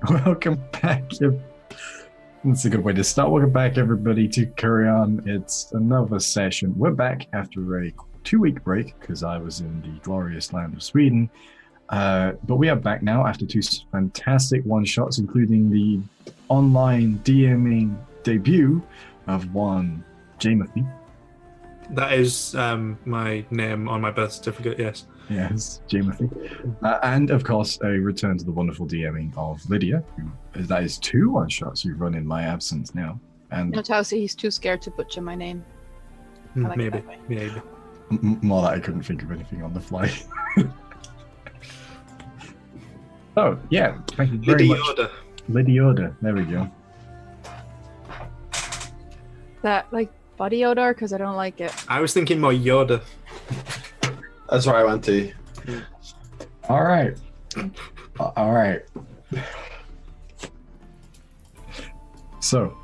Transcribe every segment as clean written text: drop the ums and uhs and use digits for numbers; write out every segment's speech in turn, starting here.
Welcome back. That's a good way to start. Welcome back, everybody, to Kureon. It's another session. We're back after a 2-week break because I was in the glorious land of Sweden. But we are back now after 2 fantastic one-shots, including the online DMing debut of one Jamothy. That is my name on my birth certificate, yes. Yes, Jamothy. And, of course, a return to the wonderful DMing of Lydia. That is 2 one-shots you've run in my absence now. And Tausi, he's too scared to butcher my name. Like maybe. More that I couldn't think of anything on the fly. Oh, yeah. Thank you very much. Lydia. There we go. That, like, body odor? Because I don't like it. I was thinking more Yoda. That's where I went to. All right. So,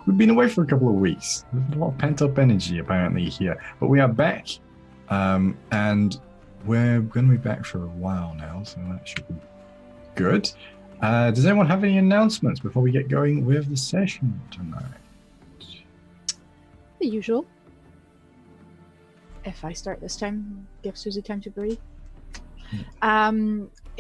we've been away for a couple of weeks. There's a lot of pent-up energy apparently here. But we are back. And we're going to be back for a while now, so that should be good. Does anyone have any announcements before we get going with the session tonight? The usual. If I start this time, give Susie time to breathe.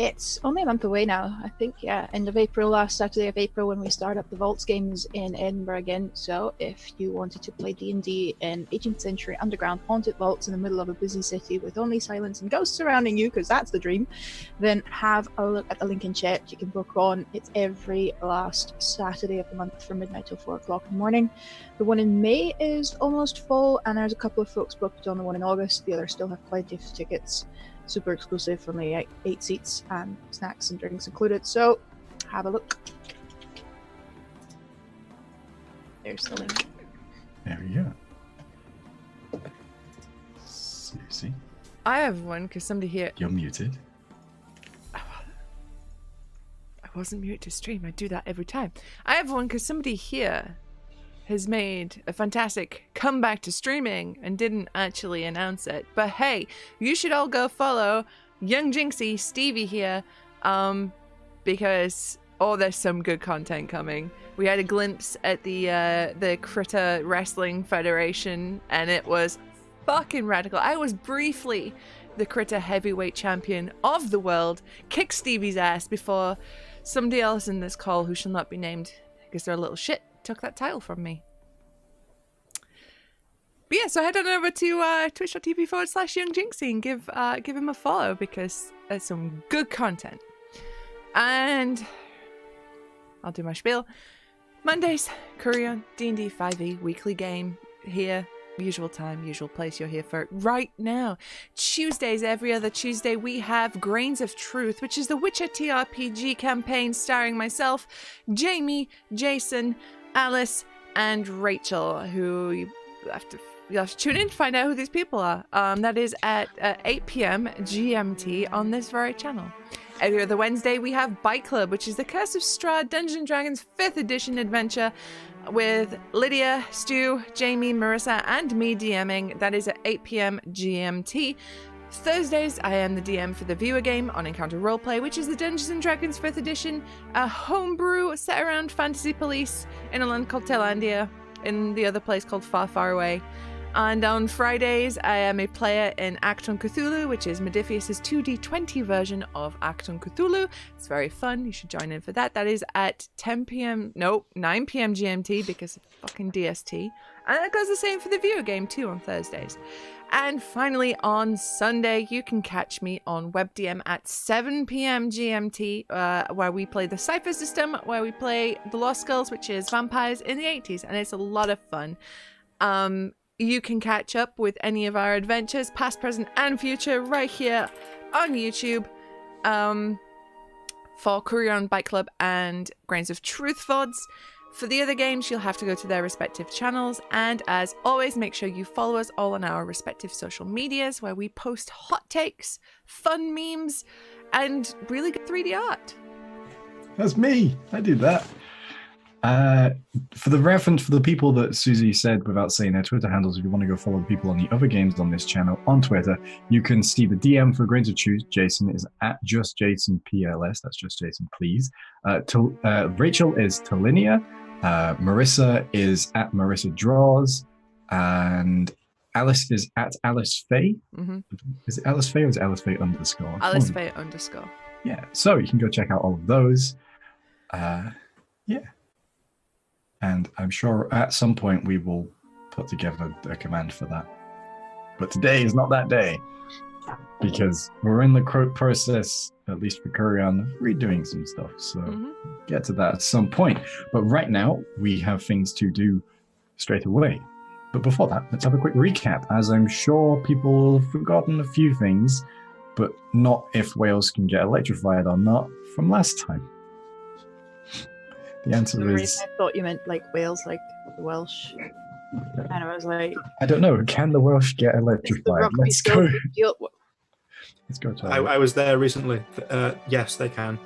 It's only a month away now, I think, end of April, last Saturday of April, when we start up the Vaults games in Edinburgh again. So if you wanted to play D&D in 18th century underground haunted vaults in the middle of a busy city with only silence and ghosts surrounding you, because that's the dream, then have a look at the link in chat. You can book on. It's every last Saturday of the month from midnight till 4 o'clock in the morning. The one in May is almost full, and there's a couple of folks booked on the one in August. The others still have plenty of tickets. Super exclusive, only 8 seats and snacks and drinks included. So have a look. There's the link. There we go. Susie, I have one because somebody here. you're muted. I wasn't muted to stream. I do that every time. I have one because somebody here has made a fantastic comeback to streaming and didn't actually announce it. But hey, you should all go follow Young Jinxie, Stevie here, because there's some good content coming. We had a glimpse at the Critter Wrestling Federation, and it was fucking radical. I was briefly the Critter heavyweight champion of the world, kicked Stevie's ass before somebody else in this call, who shall not be named because they're a little shit, took that title from me. But yeah, so head on over to twitch.tv/YoungJinxie and give him a follow, because there's some good content. And I'll do my spiel. Mondays, Kureon, D&D 5e, weekly game here. Usual time, usual place. You're here for it right now. Tuesdays, every other Tuesday, we have Grains of Truth, which is the Witcher TRPG campaign starring myself, Jamie, Jason, Alice, and Rachel, who you'll have to tune in to find out who these people are. That is at 8 p.m. GMT on this very channel. Every other Wednesday, we have Bike Club, which is the Curse of Strahd Dungeons & Dragons 5th edition adventure with Lydia, Stu, Jamie, Marissa, and me DMing. That is at 8 p.m. GMT. Thursdays, I am the DM for the viewer game on Encounter Roleplay, which is the Dungeons & Dragons 5th edition, a homebrew set around fantasy police in a land called Telandia, in the other place called Far, Far Away. And on Fridays, I am a player in Acton Cthulhu, which is Modifius's 2D20 version of Acton Cthulhu. It's very fun. You should join in for that. That is at 9 p.m. GMT, because of fucking DST. And that goes the same for the viewer game too on Thursdays. And finally, on Sunday, you can catch me on WebDM at 7 p.m. GMT, where we play the Cypher system, where we play the Lost Skulls, which is vampires in the 80s, and it's a lot of fun. You can catch up with any of our adventures, past, present, and future, right here on YouTube for Kureon, Bike Club, and Grains of Truth VODs. For the other games, you'll have to go to their respective channels. And as always, make sure you follow us all on our respective social medias, where we post hot takes, fun memes, and really good 3D art. That's me. I did that. For the reference, for the people that Susie said without saying their Twitter handles, if you want to go follow the people on the other games on this channel on Twitter, you can see the DM for Grains of Choose. Jason is at JustJasonPLS. That's Just Jason, please. Rachel is Talinia. Marissa is at Marissa Draws. And Alice is at Alice Faye. Mm-hmm. Is it Alice Faye or is it Alice Faye _? Alice Faye _. Yeah, so you can go check out all of those. Yeah. And I'm sure at some point we will put together a command for that. But today is not that day. Because we're in the process, at least for Kureon, of redoing some stuff. So get to that at some point. But right now, we have things to do straight away. But before that, let's have a quick recap, as I'm sure people have forgotten a few things, but not if whales can get electrified or not from last time. The answer is... I thought you meant like whales, like the Welsh. And I was like... I don't know. Can the Welsh get electrified? Let's go. Let's go. I was there recently. Yes, they can.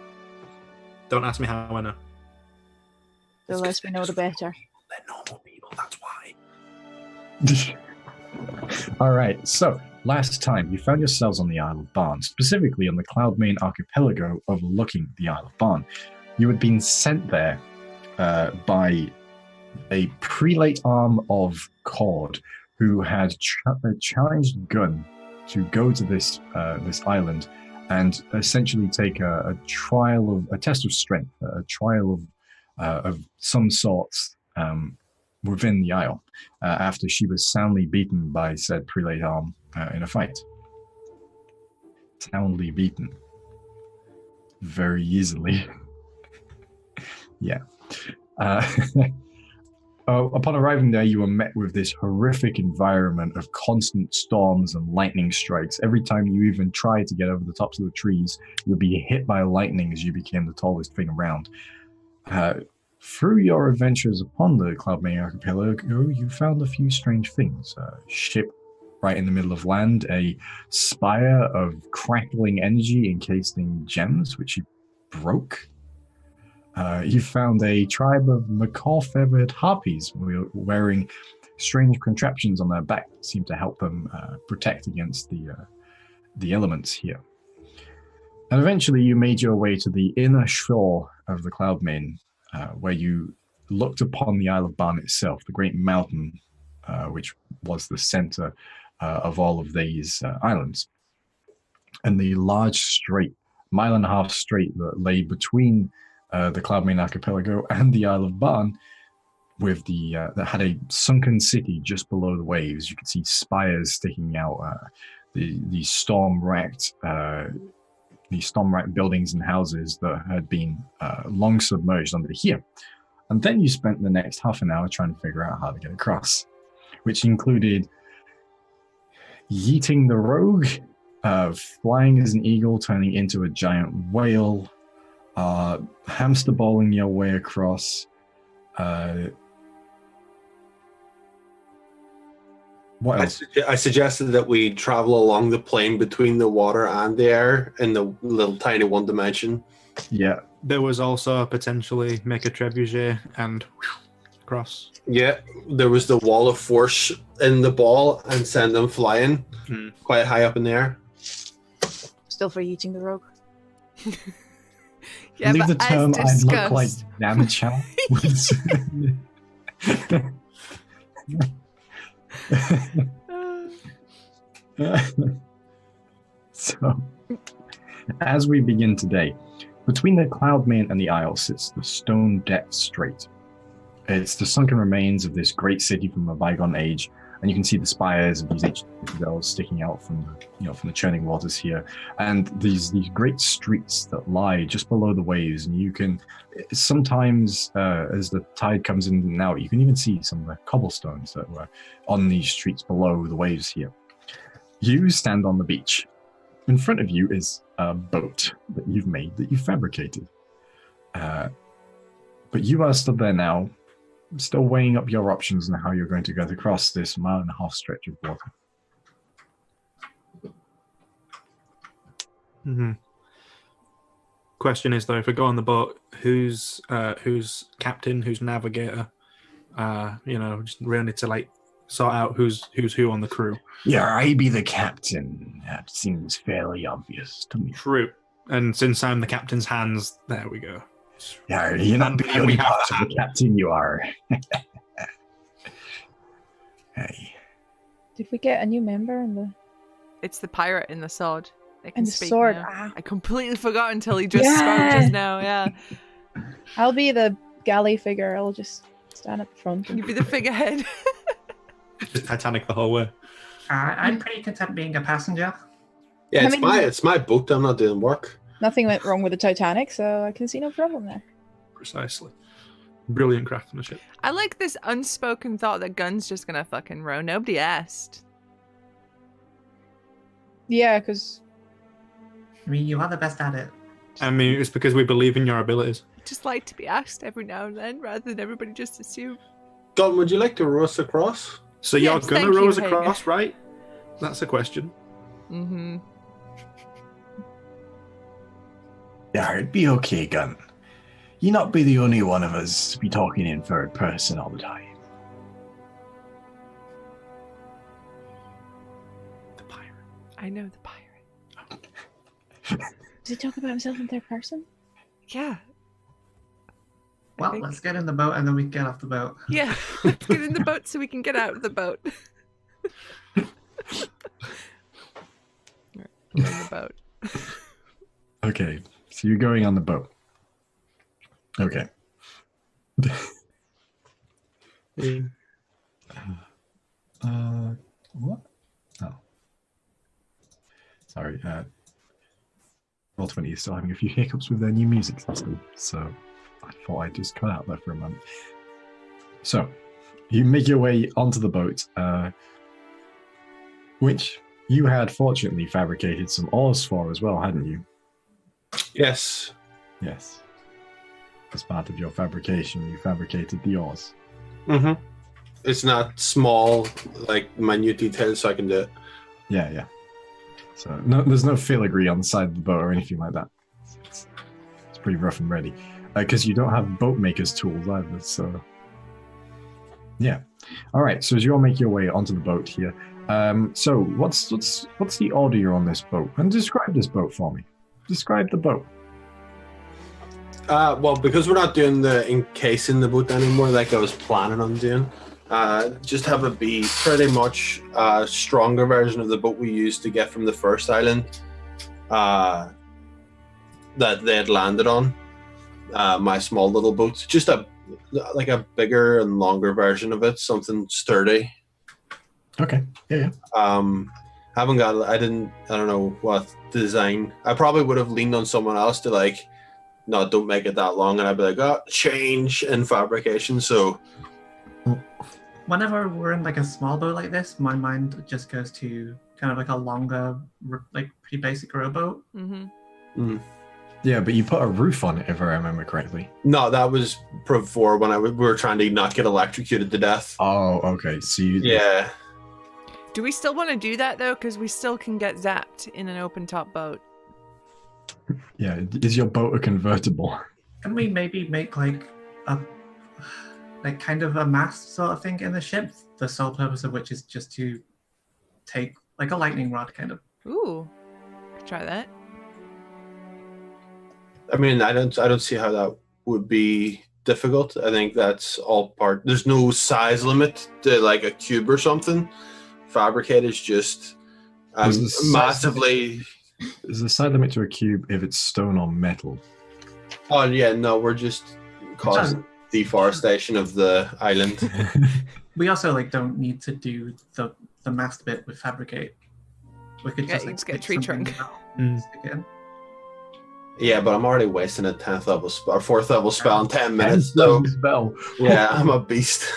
Don't ask me how I know. The less we know, the better. They're normal people, that's why. All right. So last time you found yourselves on the Isle of Baan, specifically on the Cloudmain archipelago overlooking the Isle of Baan. You had been sent there by a prelate arm of Cord, who had challenged Gun to go to this island and essentially take a test of strength, a trial of some sorts within the Isle, after she was soundly beaten by said prelate arm in a fight. Soundly beaten. Very easily. Yeah. Upon arriving there, you were met with this horrific environment of constant storms and lightning strikes. Every time you even tried to get over the tops of the trees, you would be hit by lightning as you became the tallest thing around. Through your adventures upon the Cloudmain archipelago, you found a few strange things. A ship right in the middle of land, a spire of crackling energy encased in gems, which you broke. You found a tribe of macaw-feathered harpies wearing strange contraptions on their back that seem to help them protect against the elements here. And eventually you made your way to the inner shore of the Cloudmain, where you looked upon the Isle of Baan itself, the great mountain, which was the center of all of these islands. And the large strait, mile-and-a-half strait that lay between the Cloudmain archipelago and the Isle of Baan, with that had a sunken city just below the waves. You could see spires sticking out, the storm-racked buildings and houses that had been long submerged under here. And then you spent the next half an hour trying to figure out how to get across, which included yeeting the rogue, flying as an eagle, turning into a giant whale, hamster balling your way across. What else? I suggested that we travel along the plane between the water and the air in the little tiny one dimension. Yeah. There was also potentially make a trebuchet and cross. Yeah, there was the wall of force in the ball and send them flying quite high up in the air. Still for eating the rogue. Yeah, Leave the but term as I look like discussed. damage. So, as we begin today, between the Cloudmain and the Isle sits the Stone Depth Strait. It's the sunken remains of this great city from a bygone age, and you can see the spires of these ancient citadels sticking out from the churning waters here, and these great streets that lie just below the waves. And you can sometimes, as the tide comes in and out, you can even see some of the cobblestones that were on these streets below the waves here. You stand on the beach. In front of you is a boat that you've made, that you fabricated. But you are stood there now, still weighing up your options and how you're going to get across this 1.5 mile stretch of water. Mm-hmm. Question is though, if we go on the boat, who's captain, who's navigator? Just really need to like sort out who's who on the crew. Yeah, I be the captain. That seems fairly obvious to me. True. And since I'm the captain's hands, there we go. Yeah, you're not the And only we have part to of have- the captain you are. Hey. Did we get a new member in the It's the pirate in the sword. They can and the speak sword? now. Ah, I completely forgot until he just Yeah. spoke just now. Yeah, I'll be the galley figure. I'll just stand at the front. you And... be the figurehead. Just Titanic the whole way. I'm pretty content being a passenger. Yeah, I it's mean- it's my boat. I'm not doing work. Nothing went wrong with the Titanic, so I can see no problem there. Precisely. Brilliant craftsmanship. I like this unspoken thought that Gun's just gonna fucking row. Nobody asked. Yeah, because I mean, you are the best at it. I mean, it's because we believe in your abilities. I just like to be asked every now and then, rather than everybody just assume. Gun, would you like to row us across? So Yes, you're gonna thank row you, us Hager. across, right? That's a question. Mm-hmm. Yeah, it'd be okay, Gun. You not be the only one of us to be talking in third person all the time. The pirate. I know the pirate. does he talk about himself in third person? Yeah. I Well, think- let's get in the boat and then we can get off the boat. Yeah. Let's get in the boat so we can get out of the boat. Alright, we're in the boat. Okay, so you're going on the boat. Okay. What? Oh. Sorry, Roll20 is still having a few hiccups with their new music system, so I thought I'd just cut out there for a moment. So, you make your way onto the boat, which you had fortunately fabricated some oars for as well, hadn't you? Yes. Yes. As part of your fabrication, you fabricated the oars. Mm-hmm. It's not small, like minute details, so I can do it. Yeah, yeah. So no, there's no filigree on the side of the boat or anything like that. It's pretty rough and ready. Because you don't have boat maker's tools either, so... Yeah. All right, so as you all make your way onto the boat here, so what's the order you're on this boat? And describe this boat for me. Describe the boat. Well, because we're not doing the encasing the boat anymore, like I was planning on doing, just have it be pretty much a stronger version of the boat we used to get from the first island that they had landed on. My small little boat, just a bigger and longer version of it, something sturdy. Okay. Yeah, yeah. I don't know what design. I probably would have leaned on someone else to like, no, don't make it that long, and I'd be like, oh, change in fabrication. So Whenever we're in like a small boat like this, my mind just goes to kind of like a longer, like pretty basic rowboat. Mm-hmm. Yeah, but you put a roof on it, if I remember correctly. no, that was before when we were trying to not get electrocuted to death. Oh, okay. So you... Yeah. Do we still want to do that though? Because we still can get zapped in an open top boat. Yeah, is your boat a convertible? Can we maybe make like a kind of a mast sort of thing in the ship? The sole purpose of which is just to take like a lightning rod kind of. Ooh, could try that. I mean, I don't see how that would be difficult. I think that's all part. There's no size limit to like a cube or something. Fabricate is just There's the size massively. There's a side limit to a cube if it's stone or metal. Oh yeah, no, we're just causing deforestation of the island. We also like don't need to do the mast bit with fabricate. We could Yeah, just you like just get a pick tree something trunk. out Mm. and stick it in. Yeah, but I'm already wasting a 10th level or 4th level spell in 10 minutes. So Spell. yeah, I'm a beast.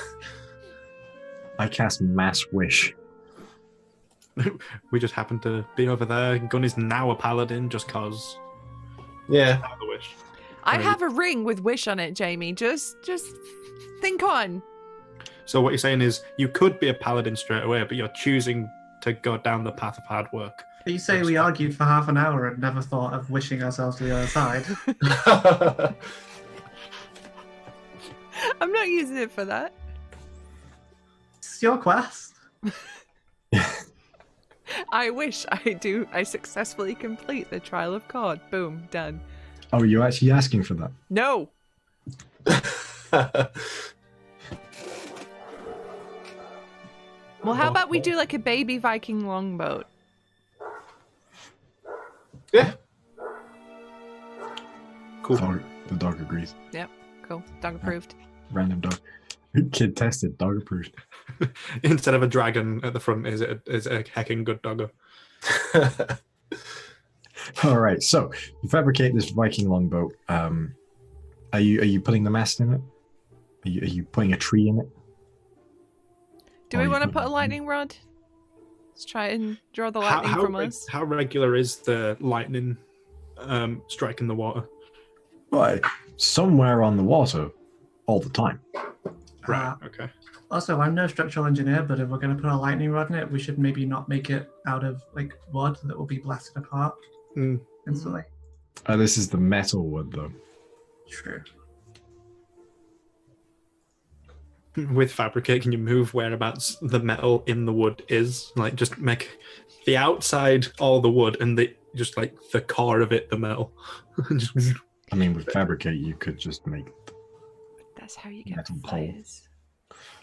I cast Mass Wish. We just happen to be over there. Gun is now a paladin just cause Yeah. I have the wish. I Right. have a ring with wish on it, Jamie. Just think on. So what you're saying is you could be a paladin straight away, but you're choosing to go down the path of hard work. You say we argued for half an hour and never thought of wishing ourselves to the other side. I'm not using it for that. It's your quest. I wish I successfully complete the trial of Cod. Boom, done. Oh, you're actually asking for that? No. Well, how about we do like a baby Viking longboat? Yeah. Cool. The dog agrees. Yep, cool. Dog approved. Random dog. Kid tested, dog approved. Instead of a dragon at the front, is it a hecking good doggo? All right, so you fabricate this Viking longboat. Are you putting the mast in it? Are you putting a tree in it? Do we want to put a lightning rod? Let's try and draw the lightning from us. How regular is the lightning striking the water? Right, somewhere on the water, all the time. Right. Okay. Also, I'm no structural engineer, but if we're going to put a lightning rod in it, we should maybe not make it out of like wood that will be blasted apart instantly. This is the metal wood, though. True. With fabricate, can you move whereabouts the metal in the wood is? Like, just make the outside all the wood, and just like the core of it the metal. I mean, with fabricate, you could just make. That's how you get Metal pole. fires.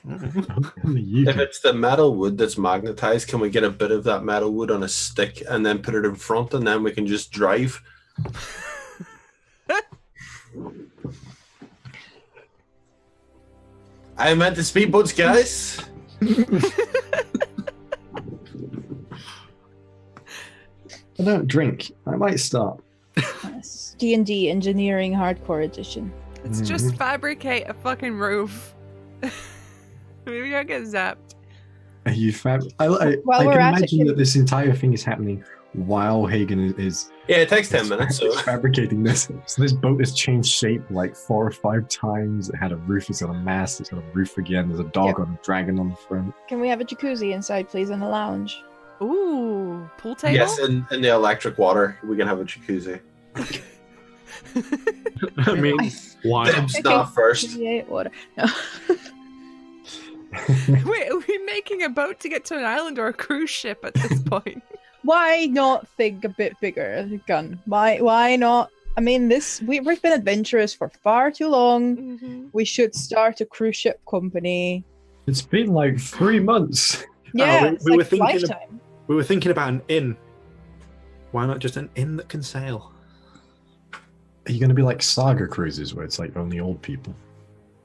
If it's the metal wood that's magnetized, can we get a bit of that metal wood on a stick and then put it in front, and then we can just drive? I meant the speedboats, guys. I don't drink. I might start. D&D Engineering Hardcore Edition. Let's just fabricate a fucking roof. Maybe I get zapped. Are you I While can we're at it, imagine that this entire thing is happening while Hagen is Yeah, it takes 10 minutes. So fabricating this. So this boat has changed shape like 4 or 5 times. It had a roof, it's got a mast, it's got a roof again. There's a dog on a dragon on the front. Can we have a jacuzzi inside, please, and a lounge? Ooh, pool table? yes, in the electric water, we can have a jacuzzi. I mean, why? Dibs not first. Jacuzzi, water. No. Wait, are we making a boat to get to an island or a cruise ship at this point? Why not think a bit bigger, Gun? Why not? I mean, we've been adventurous for far too long. Mm-hmm. We should start a cruise ship company. It's been like 3 months. Yeah, we it's were like thinking of- lifetime. We were thinking about an inn. Why not just an inn that can sail? Are you going to be like Saga cruises where it's like only old people?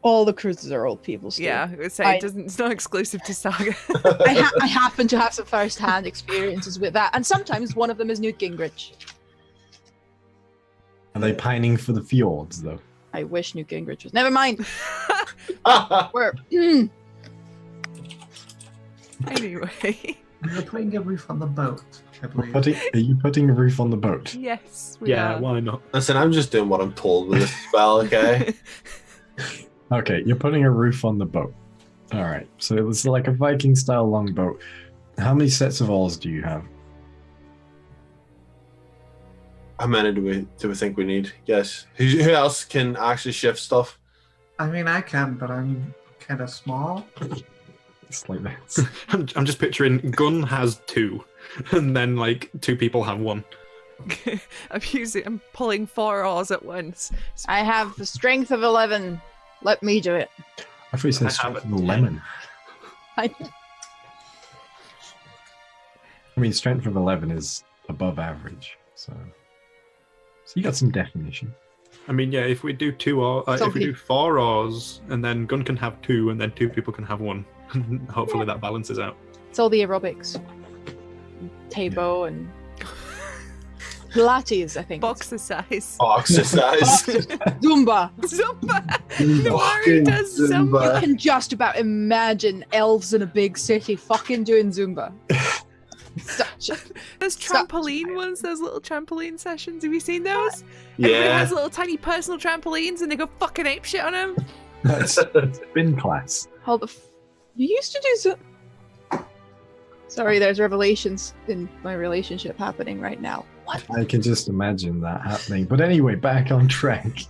All the cruises are old people still. Yeah, I would say it's not exclusive to Saga. I happen to have some first-hand experiences with that, and sometimes one of them is Newt Gingrich. Are they pining for the fjords though? I wish Newt Gingrich was. Never mind. We're Anyway. We're putting a roof on the boat, I believe. Are you putting a roof on the boat? Yes, we Yeah, are. why not? Listen, I'm just doing what I'm told with this spell, okay? Okay, you're putting a roof on the boat. All right, so it was like a Viking-style longboat. How many sets of oars do you have? How many do we think we need? Yes. Who else can actually shift stuff? I mean, I can, but I'm kind of small. It's like that. I'm just picturing Gun has 2, and then like 2 people have 1. I'm pulling 4 oars at once. I have the strength of 11. Let me do it. I thought you said I strength have of a a lemon. I I mean, strength of 11 is above average, so you got some definition. I mean, yeah, if we do 2 or if we do 4 oars, and then Gun can have 2, and then 2 people can have 1. Hopefully that balances out. It's all the aerobics. Tabo and Pilates, I think. Boxer size. Exercise. Zumba. Zumba! Noari does Zumba. You can just about imagine elves in a big city fucking doing Zumba. There's trampoline ones, those little trampoline sessions. Have you seen those? Everybody Yeah. has little tiny personal trampolines and they go fucking apeshit on them. That's spin class. You used to do Sorry, there's revelations in my relationship happening right now. What? I can just imagine that happening. But anyway, back on track.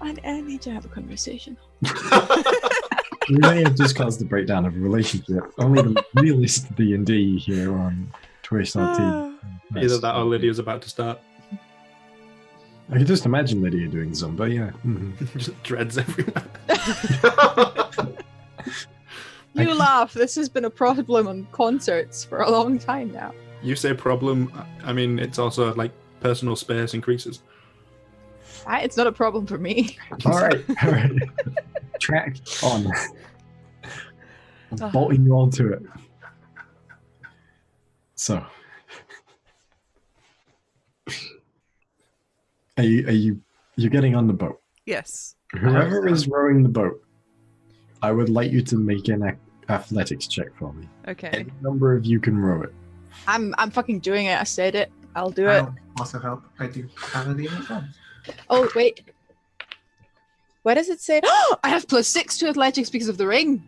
I need to have a conversation. We may have just caused the breakdown of a relationship. Only the realist D&D here on Twitch.tv. Either that or Lydia's about to start. I can just imagine Lydia doing Zumba, yeah. Just dreads everywhere. You laugh. This has been a problem on concerts for a long time now. You say problem, I mean, it's also like personal space increases. It's not a problem for me. All right. Track on. I'm bolting you onto it. So, you're getting on the boat? Yes. Whoever is rowing the boat, I would like you to make an athletics check for me. Okay. Any number of you can row it. I'm fucking doing it. I said it. I'll do it. I'll also help. I do have a demon phone. Oh, wait. What does it say? Oh, I have +6 to athletics because of the ring.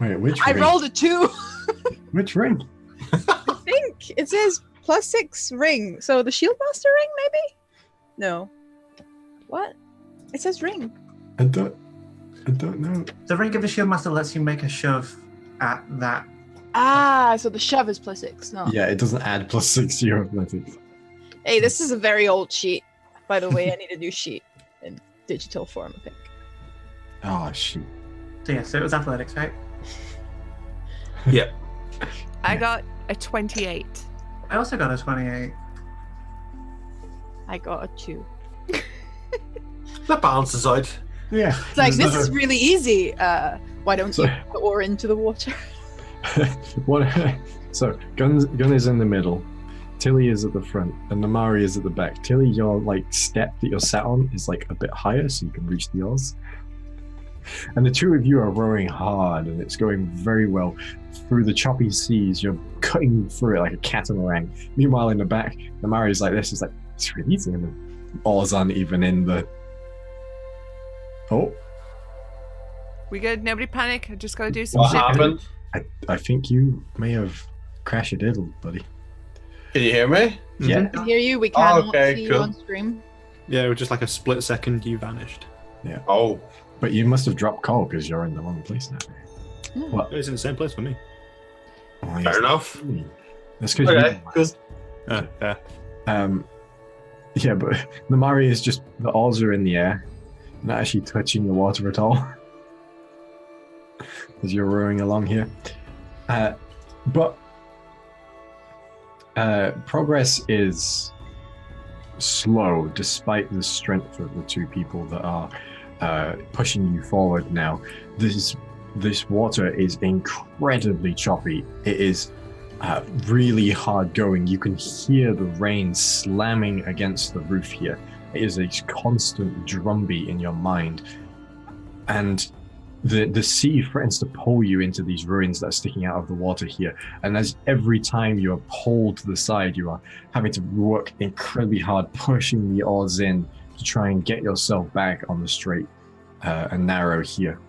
Wait, which I ring? rolled a 2. Which ring? I think it says +6 ring. So the Shieldmaster ring, maybe? No. What? It says ring. I don't know. The Ring of the Shieldmaster lets you make a shove at that. Ah, so the shove is +6. No. Yeah, it doesn't add +6 to your athletics. Hey, this is a very old sheet. By the way, I need a new sheet in digital form, I think. Oh, shoot. So yeah, so it was athletics, right? Yep. I got a 28. I also got a 28. I got a 2. That balances out. Yeah. It's like, this is really easy. Why don't you So- put the oar into the water? So, Gun is in the middle. Tilly is at the front, and Namari is at the back. Tilly, your step that you're sat on is a bit higher, so you can reach the oars. And the two of you are rowing hard, and it's going very well. Through the choppy seas, you're cutting through it like a catamaran. Meanwhile, in the back, Namari's like this. It's really easy, and the oars aren't even in the... Oh, We good? Nobody panic. I just gotta do some What shit. happened? I think you may have crashed-a-diddle, buddy. Can you hear me? Yeah. I hear you. We cannot okay, see cool. you on stream. Yeah, it was just like a split second you vanished. Oh, But you must have dropped call because you're in the wrong place now. What? It was in the same place for me. Oh, fair enough. That's because Okay, cool. Fair. Yeah, but Namari is just, the oars are in the air, not actually touching the water at all as you're rowing along here. But progress is slow despite the strength of the two people that are pushing you forward now. This water is incredibly choppy. It is really hard going. You can hear the rain slamming against the roof here. It is a constant drumbeat in your mind. And the sea threatens to pull you into these ruins that are sticking out of the water here. And as every time you are pulled to the side, you are having to work incredibly hard, pushing the oars in to try and get yourself back on the straight and narrow here.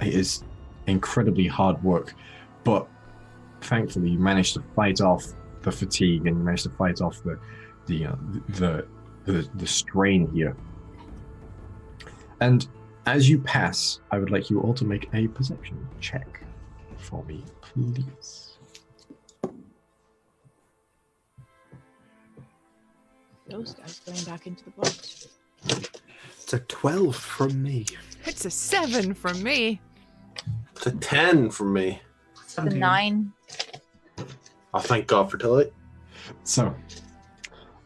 It is incredibly hard work, but thankfully you managed to fight off the fatigue and you managed to fight off the strain here. And as you pass, I would like you all to make a perception check for me, please. Those guys going back into the boat. It's a 12 from me. It's a 7 from me. It's a 10 from me. The 17. 9. Oh, thank God for Tilly. So,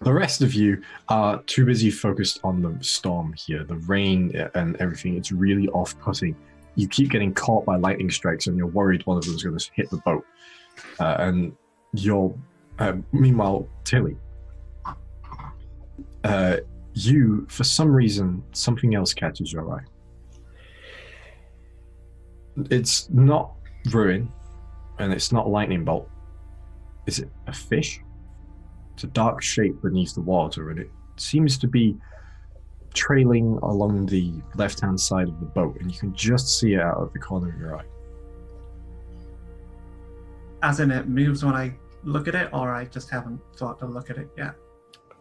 the rest of you are too busy focused on the storm here, the rain and everything. It's really off-putting. You keep getting caught by lightning strikes and you're worried one of them is going to hit the boat. And you're... meanwhile, Tilly, you, for some reason, something else catches your eye. It's not ruin, and it's not lightning bolt. Is it a fish? It's a dark shape beneath the water, and it seems to be trailing along the left-hand side of the boat, and you can just see it out of the corner of your eye. As in, it moves when I look at it, or I just haven't thought to look at it yet?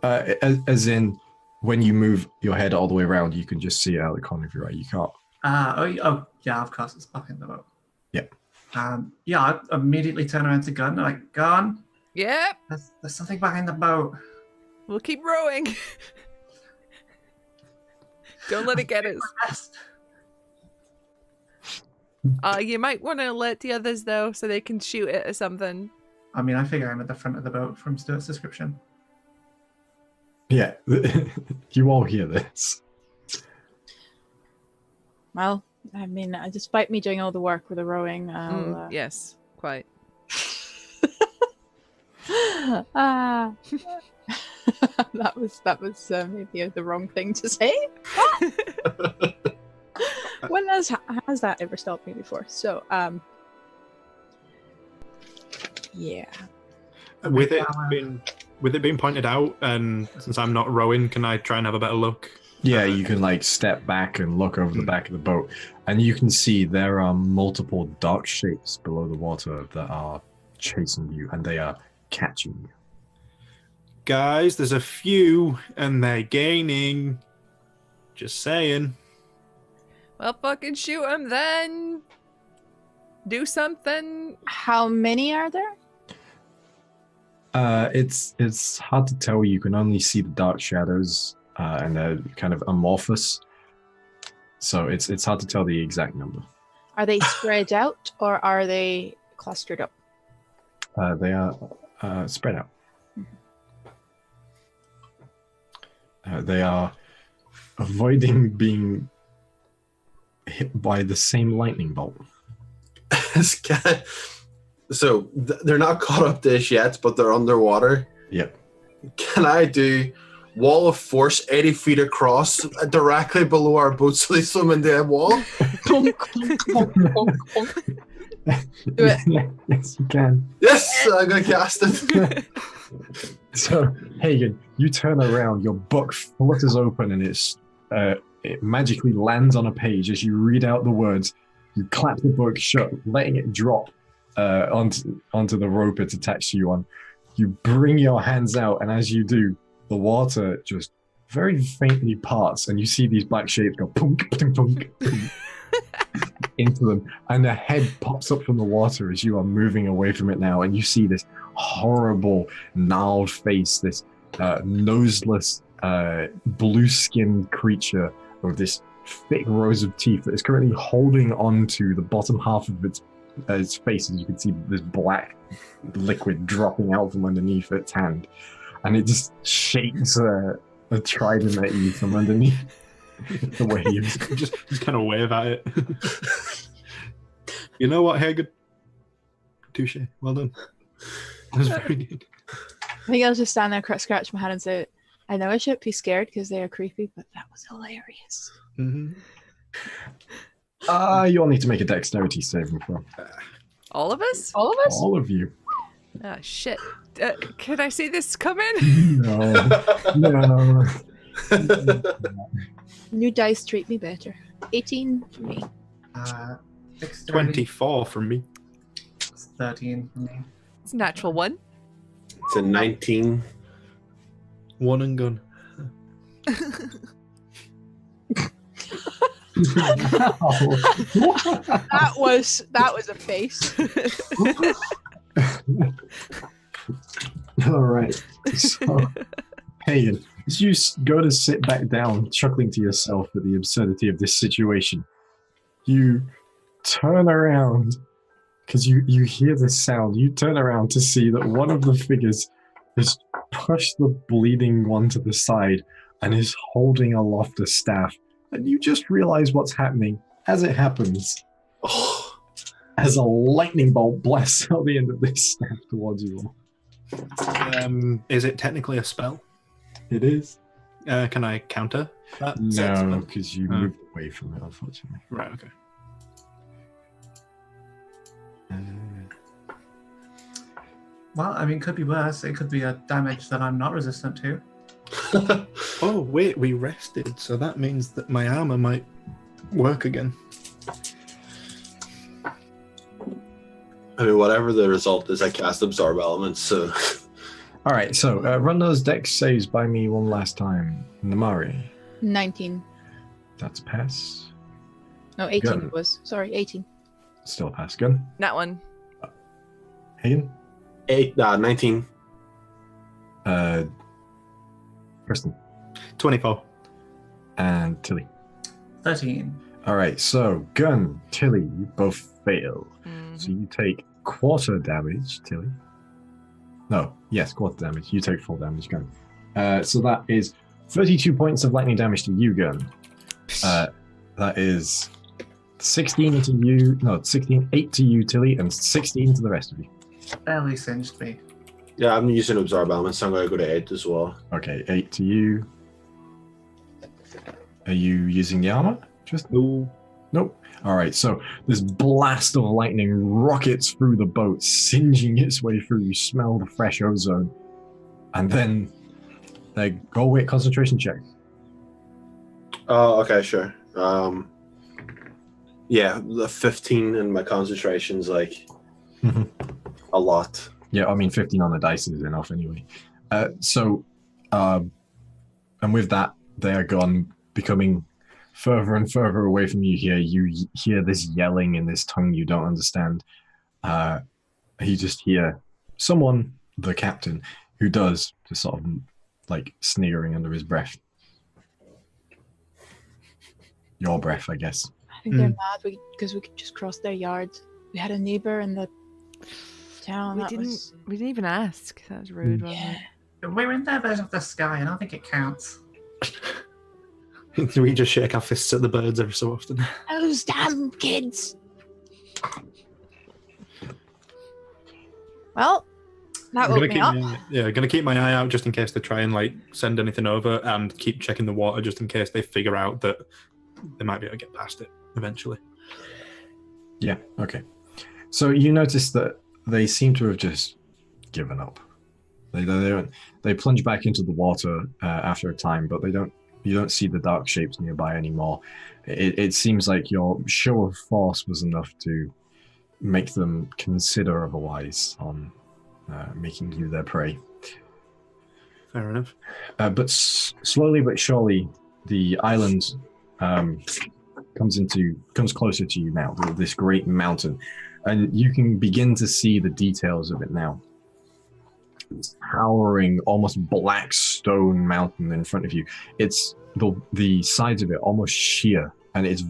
As in, when you move your head all the way around, you can just see it out of the corner of your eye. You can't. Yeah, of course, it's behind the boat. Yeah. Yeah, I immediately turn around to Gun, like, Gun, Yep. there's something behind the boat. We'll keep rowing. Don't let it get us. You might want to alert the others, though, so they can shoot it or something. I mean, I figure I'm at the front of the boat from Stuart's description. Yeah, you all hear this. Well, I mean, despite me doing all the work with the rowing, I'll... Yes, quite. that was maybe the wrong thing to say. When has that ever stopped me before? So, yeah. With it being pointed out, and since I'm not rowing, can I try and have a better look? Yeah, you can like step back and look over the back of the boat, and you can see there are multiple dark shapes below the water that are chasing you, and they are catching you. Guys, there's a few, and they're gaining. Just saying. Well, fucking shoot them then. Do something. How many are there? It's hard to tell. You can only see the dark shadows, and they're kind of amorphous. So it's hard to tell the exact number. Are they spread out or are they clustered up? They are spread out. They are avoiding being hit by the same lightning bolt. So they're not caught up to this yet, but they're underwater. Yep. Can I do wall of force 80 feet across directly below our boat so they swim into a wall? Do it. Yes, you can. Yes, I'm going to cast it. So, Hagen, you turn around, your book flutters open, and it magically lands on a page. As you read out the words, you clap the book shut, letting it drop onto the rope it's attached to you on. You bring your hands out, and as you do, the water just very faintly parts, and you see these black shapes go punk, punk, punk, punk, into them, and a head pops up from the water as you are moving away from it now, and you see this horrible, gnarled face, this noseless, blue-skinned creature with this thick rows of teeth that is currently holding on to the bottom half of its face, as you can see this black liquid dropping out from underneath its hand, and it just shakes a trident at you from underneath the waves. just kind of wave at it. You know what, Hagen? Touche. Well done. That was very good. I think I'll just stand there, scratch my head and say, I know I shouldn't be scared because they are creepy, but that was hilarious. Mm-hmm. You all need to make a dexterity saving throw. All of us? All of us? All of you. Oh, shit. Can I see this coming? No. New dice treat me better. 18 for me. 24 from me. It's 13 for me. It's a natural one. It's a 19. One and gun. That was a face. All right. So, Hagen, as you go to sit back down, chuckling to yourself at the absurdity of this situation, you turn around because you hear this sound. You turn around to see that one of the figures has pushed the bleeding one to the side and is holding aloft a staff. And you just realize what's happening as it happens. Oh, as a lightning bolt blasts out the end of this staff towards you all. Is it technically a spell? It is. Can I counter that? No, because you moved away from it, unfortunately. Right, okay. Well, I mean, could be worse. It could be a damage that I'm not resistant to. Oh, wait, we rested, so that means that my armor might work again. I mean, whatever the result is, I cast Absorb Elements, so... All right, so run those dex saves by me one last time. Namari, 19. that's a pass. No, 18 Gun. it was. Sorry, 18. Still a pass. Gun. That one. Hagen. 19. Kristen. 24. And Tilly. 13. All right, so Gun, Tilly, you both fail. Mhm. So you take quarter damage, Tilly. No, yes, quarter damage. You take full damage, Gun. So that is 32 points of lightning damage to you, Gun. That is 16 to you. No, 16, 8 to you, Tilly, and 16 to the rest of you. Barely singed me. Yeah, I'm using Absorb Elements, so I'm going to go to 8 as well. Okay, 8 to you. Are you using the armor? Just No. Nope. All right, so this blast of lightning rockets through the boat, singeing its way through. You smell the fresh ozone. And then they go away concentration check. Oh, okay, sure. Yeah, the 15 and my concentration's like a lot. Yeah, I mean, 15 on the dice is enough anyway. And with that, they are gone, becoming further and further away from you here. You hear this yelling in this tongue you don't understand. You just hear someone, the captain, who does, just sort of like sneering under his breath. Your breath, I guess. I think they're mad because we could just cross their yard. We had a neighbor in the town. We didn't even ask. That was rude, wasn't Yeah. We're in their version of the sky. I don't think it counts. We just shake our fists at the birds every so often. Those damn kids! Well, that woke me up. Gonna keep my eye out just in case they try and like send anything over, and keep checking the water just in case they figure out that they might be able to get past it eventually. Yeah, okay. So you notice that they seem to have just given up. They plunge back into the water after a time, but you don't see the dark shapes nearby anymore. It seems like your show of force was enough to make them consider otherwise on making you their prey. Fair enough. But slowly but surely, the island comes closer to you now. This great mountain, and you can begin to see the details of it now. It's towering, almost black stone mountain in front of you. It's the sides of it almost sheer, and it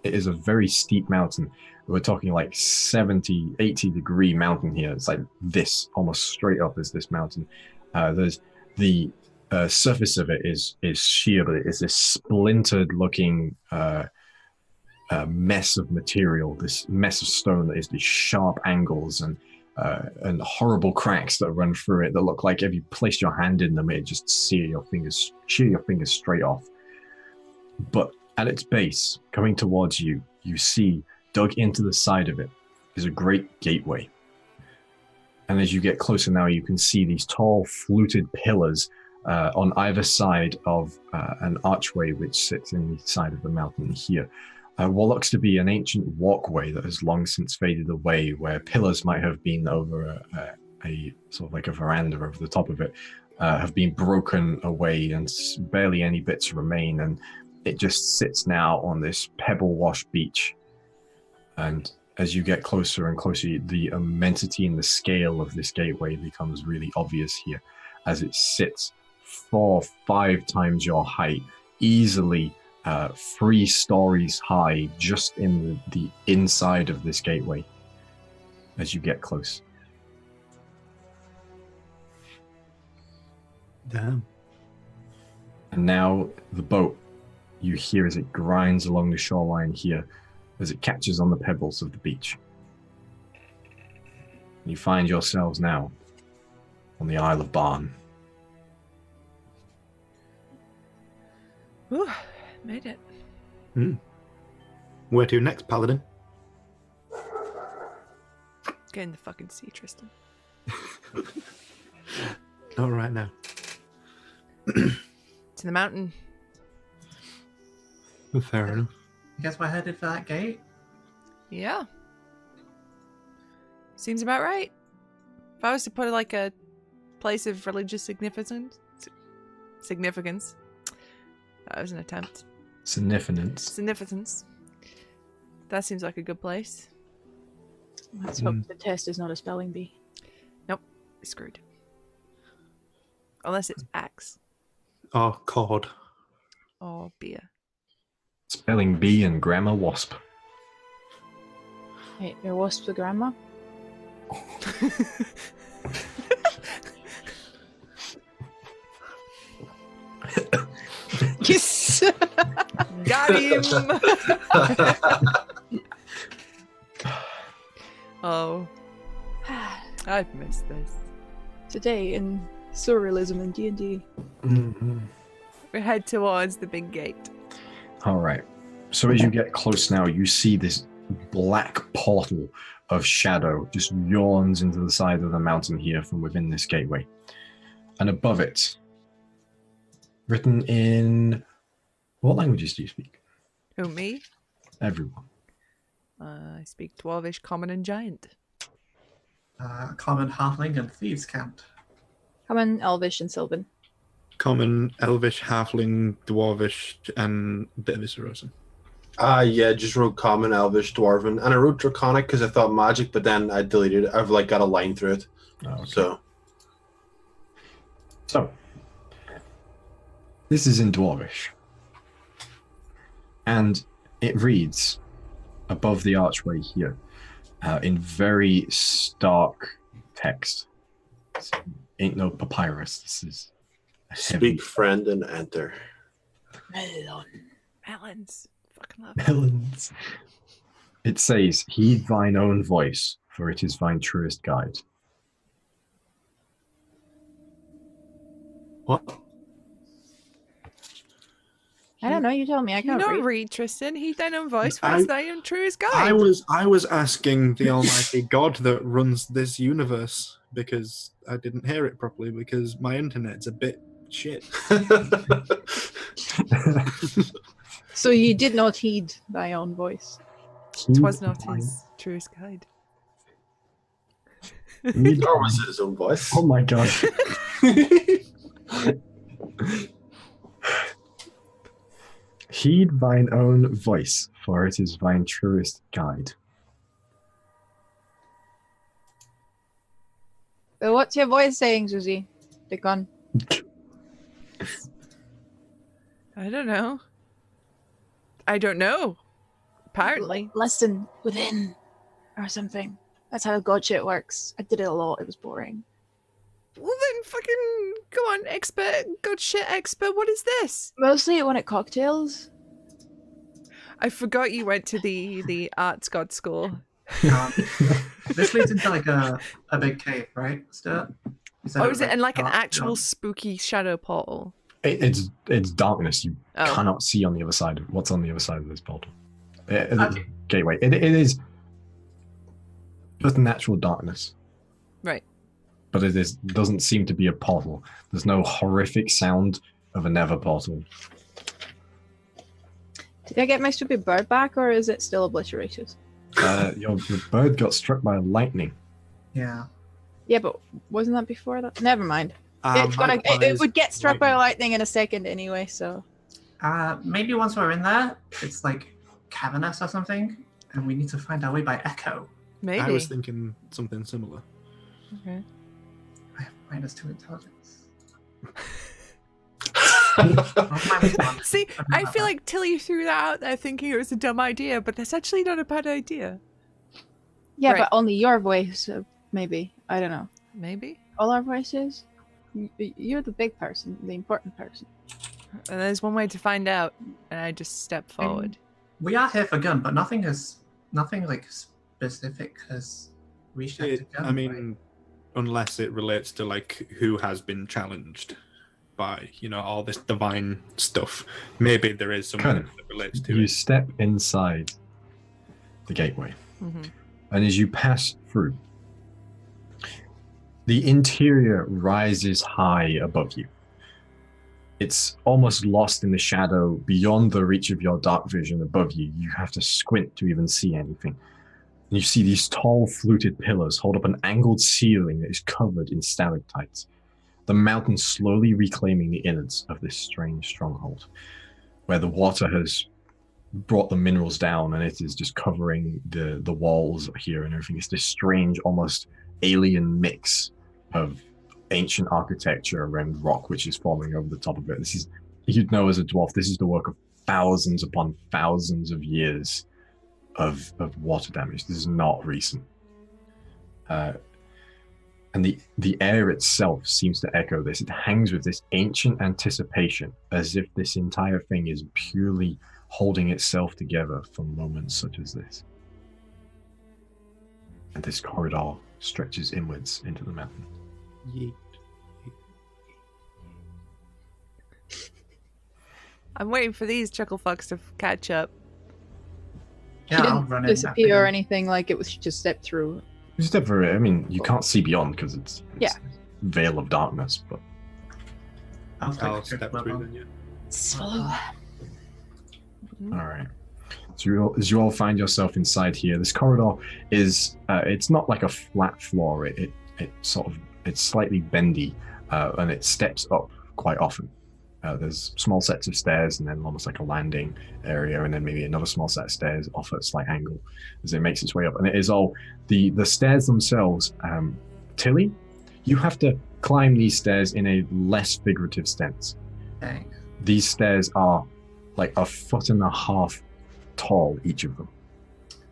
is a very steep mountain. We're talking like 70, 80 degree mountain here. It's like this, almost straight up is this mountain. There's the surface of it is sheer, but it is this splintered looking mess of material, this mess of stone that is these sharp angles and horrible cracks that run through it that look like if you placed your hand in them, it just shear your fingers straight off. But at its base, coming towards you, you see dug into the side of it is a great gateway. And as you get closer now, you can see these tall fluted pillars on either side of an archway which sits in the side of the mountain here. What looks to be an ancient walkway that has long since faded away, where pillars might have been over a sort of like a veranda over the top of it, have been broken away and barely any bits remain, and it just sits now on this pebble-washed beach. And as you get closer and closer, the immensity and the scale of this gateway becomes really obvious here, as it sits 4-5 times your height, easily 3 stories high, just in the inside of this gateway as you get close. Damn. And now the boat, you hear as it grinds along the shoreline here, as it catches on the pebbles of the beach. You find yourselves now on the Isle of Baan. Ooh, made it. Where to next, Paladin? Get in the fucking sea, Tristan. Not right now. To the mountain. Fair enough. I guess we're headed for that gate. Yeah. Seems about right. If I was to put like a place of religious significance, that was an attempt. Significance. That seems like a good place. Let's hope the test is not a spelling bee. Nope, screwed. Unless it's axe Oh, cord. or beer. Spelling bee and grammar wasp. Hey, your wasp's a grandma? Yes! Got him! Oh, I've missed this. Today in surrealism in D&D. We head towards the big gate. All right. So as you get close now, you see this black portal of shadow just yawns into the side of the mountain here from within this gateway. And above it, written in... What languages do you speak? Who, me? Everyone. I speak Dwarvish, Common, and Giant. Common, halfling, and thieves count. Common, Elvish, and Sylvan. Common, Elvish, Halfling, Dwarvish, and a bit of Isorosan. Yeah, just wrote Common, Elvish, Dwarven, and I wrote Draconic because I thought magic, but then I deleted it. I've like got a line through it. Oh, okay. So, this is in Dwarvish. And it reads above the archway here in very stark text. This ain't no papyrus. This is a heavy speak friend and enter. Melons. Fucking love it. melons. It says, "Heed thine own voice, for it is thine truest guide." What? I don't know, you tell me, I You can't don't read. read, Tristan. Heed thine own voice, for I- it's thy own truest guide. I was asking the Almighty God that runs this universe because I didn't hear it properly because my internet's a bit shit. So you did not heed thy own voice. Twas not his truest guide. Or was it his own voice? Oh my god. Heed thine own voice, for it is thine truest guide. So what's your voice saying, Susie? The gun. I don't know. Apparently. Listen within, or something. That's how God shit works. I did it a lot. It was boring. Well then, fucking go on, expert, good shit, expert. What is this? Mostly when at cocktails. I forgot you went to the arts god school. This leads into like a big cave, right, Stuart? Oh, is it in like an dark actual zone? spooky shadow portal? It's darkness. You Oh. cannot see on the other side of what's on the other side of this portal. It's a Okay. gateway. It is just natural darkness, Right. but it doesn't seem to be a portal. There's no horrific sound of a nether portal. Did I get my stupid bird back, or is it still obliterated? Your bird got struck by lightning. Yeah. Yeah, but wasn't that before that? Never mind. It's My gonna. plan It is would get struck by lightning. lightning in a second anyway. So Maybe once we're in there, it's like cavernous or something, and we need to find our way by echo. Maybe. I was thinking something similar. Okay. I have -2 intelligence. Oh, minus 1. See, I feel like Tilly threw that out there thinking it was a dumb idea, but that's actually not a bad idea. yeah, Right. but only your voice. Maybe I don't know. Maybe. All our voices. You're the big person, the important person. And there's one way to find out, and I just step forward. We are here for gun, but nothing like specific has reached out to gun. I mean, unless it relates to like who has been challenged by all this divine stuff, maybe there is something Kind of. that relates to You it. step inside the gateway, Mm-hmm. and as you pass through, the interior rises high above you. it's almost lost in the shadow beyond the reach of your dark vision above you. You have to squint to even see anything. And you see these tall, fluted pillars hold up an angled ceiling that is covered in stalactites. The mountain slowly reclaiming the innards of this strange stronghold, where the water has brought the minerals down and it is just covering the walls here and everything. It's this strange, almost alien mix of ancient architecture and rock which is forming over the top of it. This is, you'd know as a dwarf, this is the work of thousands upon thousands of years of water damage. This is not recent. And the air itself seems to echo this. It hangs with this ancient anticipation, as if this entire thing is purely holding itself together for moments such as this. And this corridor stretches inwards into the mountain. Yeet. I'm waiting for these chuckle fucks to catch up. Yeah, She I'll didn't run in disappear or after anything, like it was she just stepped through. You step through it. I mean, you can't see beyond because it's Yeah. veil of darkness, but I'll I'll take step a through level. then, yeah. Slow. all right. So as you all find yourself inside here, this corridor is it's not like a flat floor. It sort of, it's slightly bendy, and it steps up quite often. There's small sets of stairs and then almost like a landing area, and then maybe another small set of stairs off at a slight angle as it makes its way up. And it is all the stairs themselves. Tilly, you have to climb these stairs in a less figurative sense. Thanks. These stairs are like 1.5 feet tall, each of them.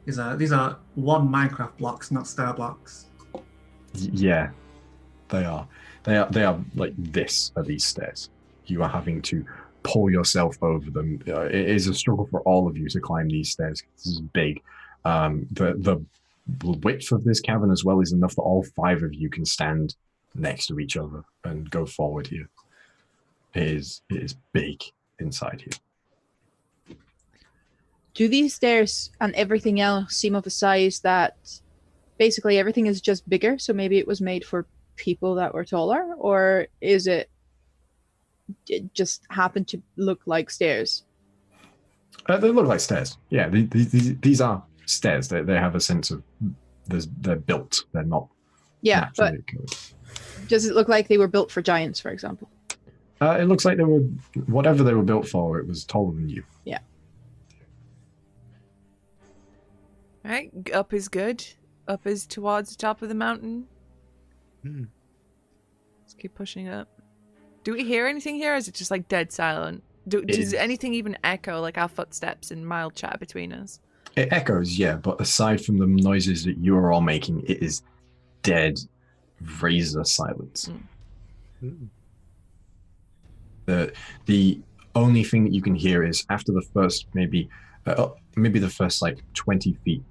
These are one Minecraft blocks, not stair blocks. Yeah, they are. They are like this are these stairs. You are having to pull yourself over them. It is a struggle for all of you to climb these stairs. This is big. The width of this cavern as well is enough that all 5 of you can stand next to each other and go forward here. It is big inside here. Do these stairs and everything else seem of a size that basically everything is just bigger? So maybe it was made for people that were taller, or is it just happened to look like stairs? They look like stairs. Yeah, these are stairs. They have a sense of they're built. They're not. Yeah, but naturally occurring. does it look like they were built for giants, for example? It looks like they were whatever they were built for. It was taller than you. Yeah. All right, up is good. Up is towards the top of the mountain. Let's keep pushing up. Do we hear anything here, or is it just like dead silent? Does anything even echo, like our footsteps and mild chat between us? It echoes, yeah, but aside from the noises that you are all making, it is dead razor silence. The only thing that you can hear is after the first maybe the first like 20 feet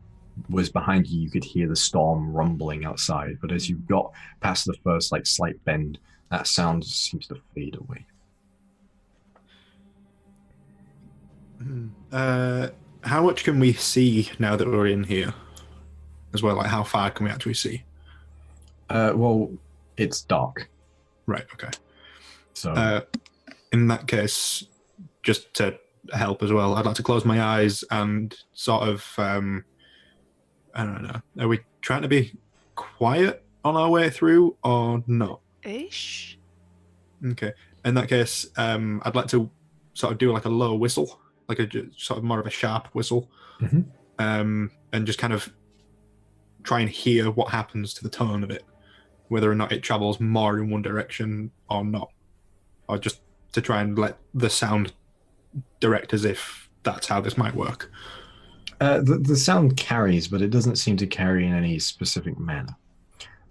was behind you, you could hear the storm rumbling outside. But as you got past the first like slight bend, that sound seems to fade away. How much can we see now that we're in here as well? Like, how far can we actually see? Well, it's dark. Right, okay. So In that case, just to help as well, I'd like to close my eyes and sort of, I don't know, are we trying to be quiet on our way through or not? Ish. Okay. In that case, I'd like to sort of do like a low whistle, like a sort of more of a sharp whistle, and just kind of try and hear what happens to the tone of it, whether or not it travels more in one direction or not, or just to try and let the sound direct as if that's how this might work. The sound carries, but it doesn't seem to carry in any specific manner.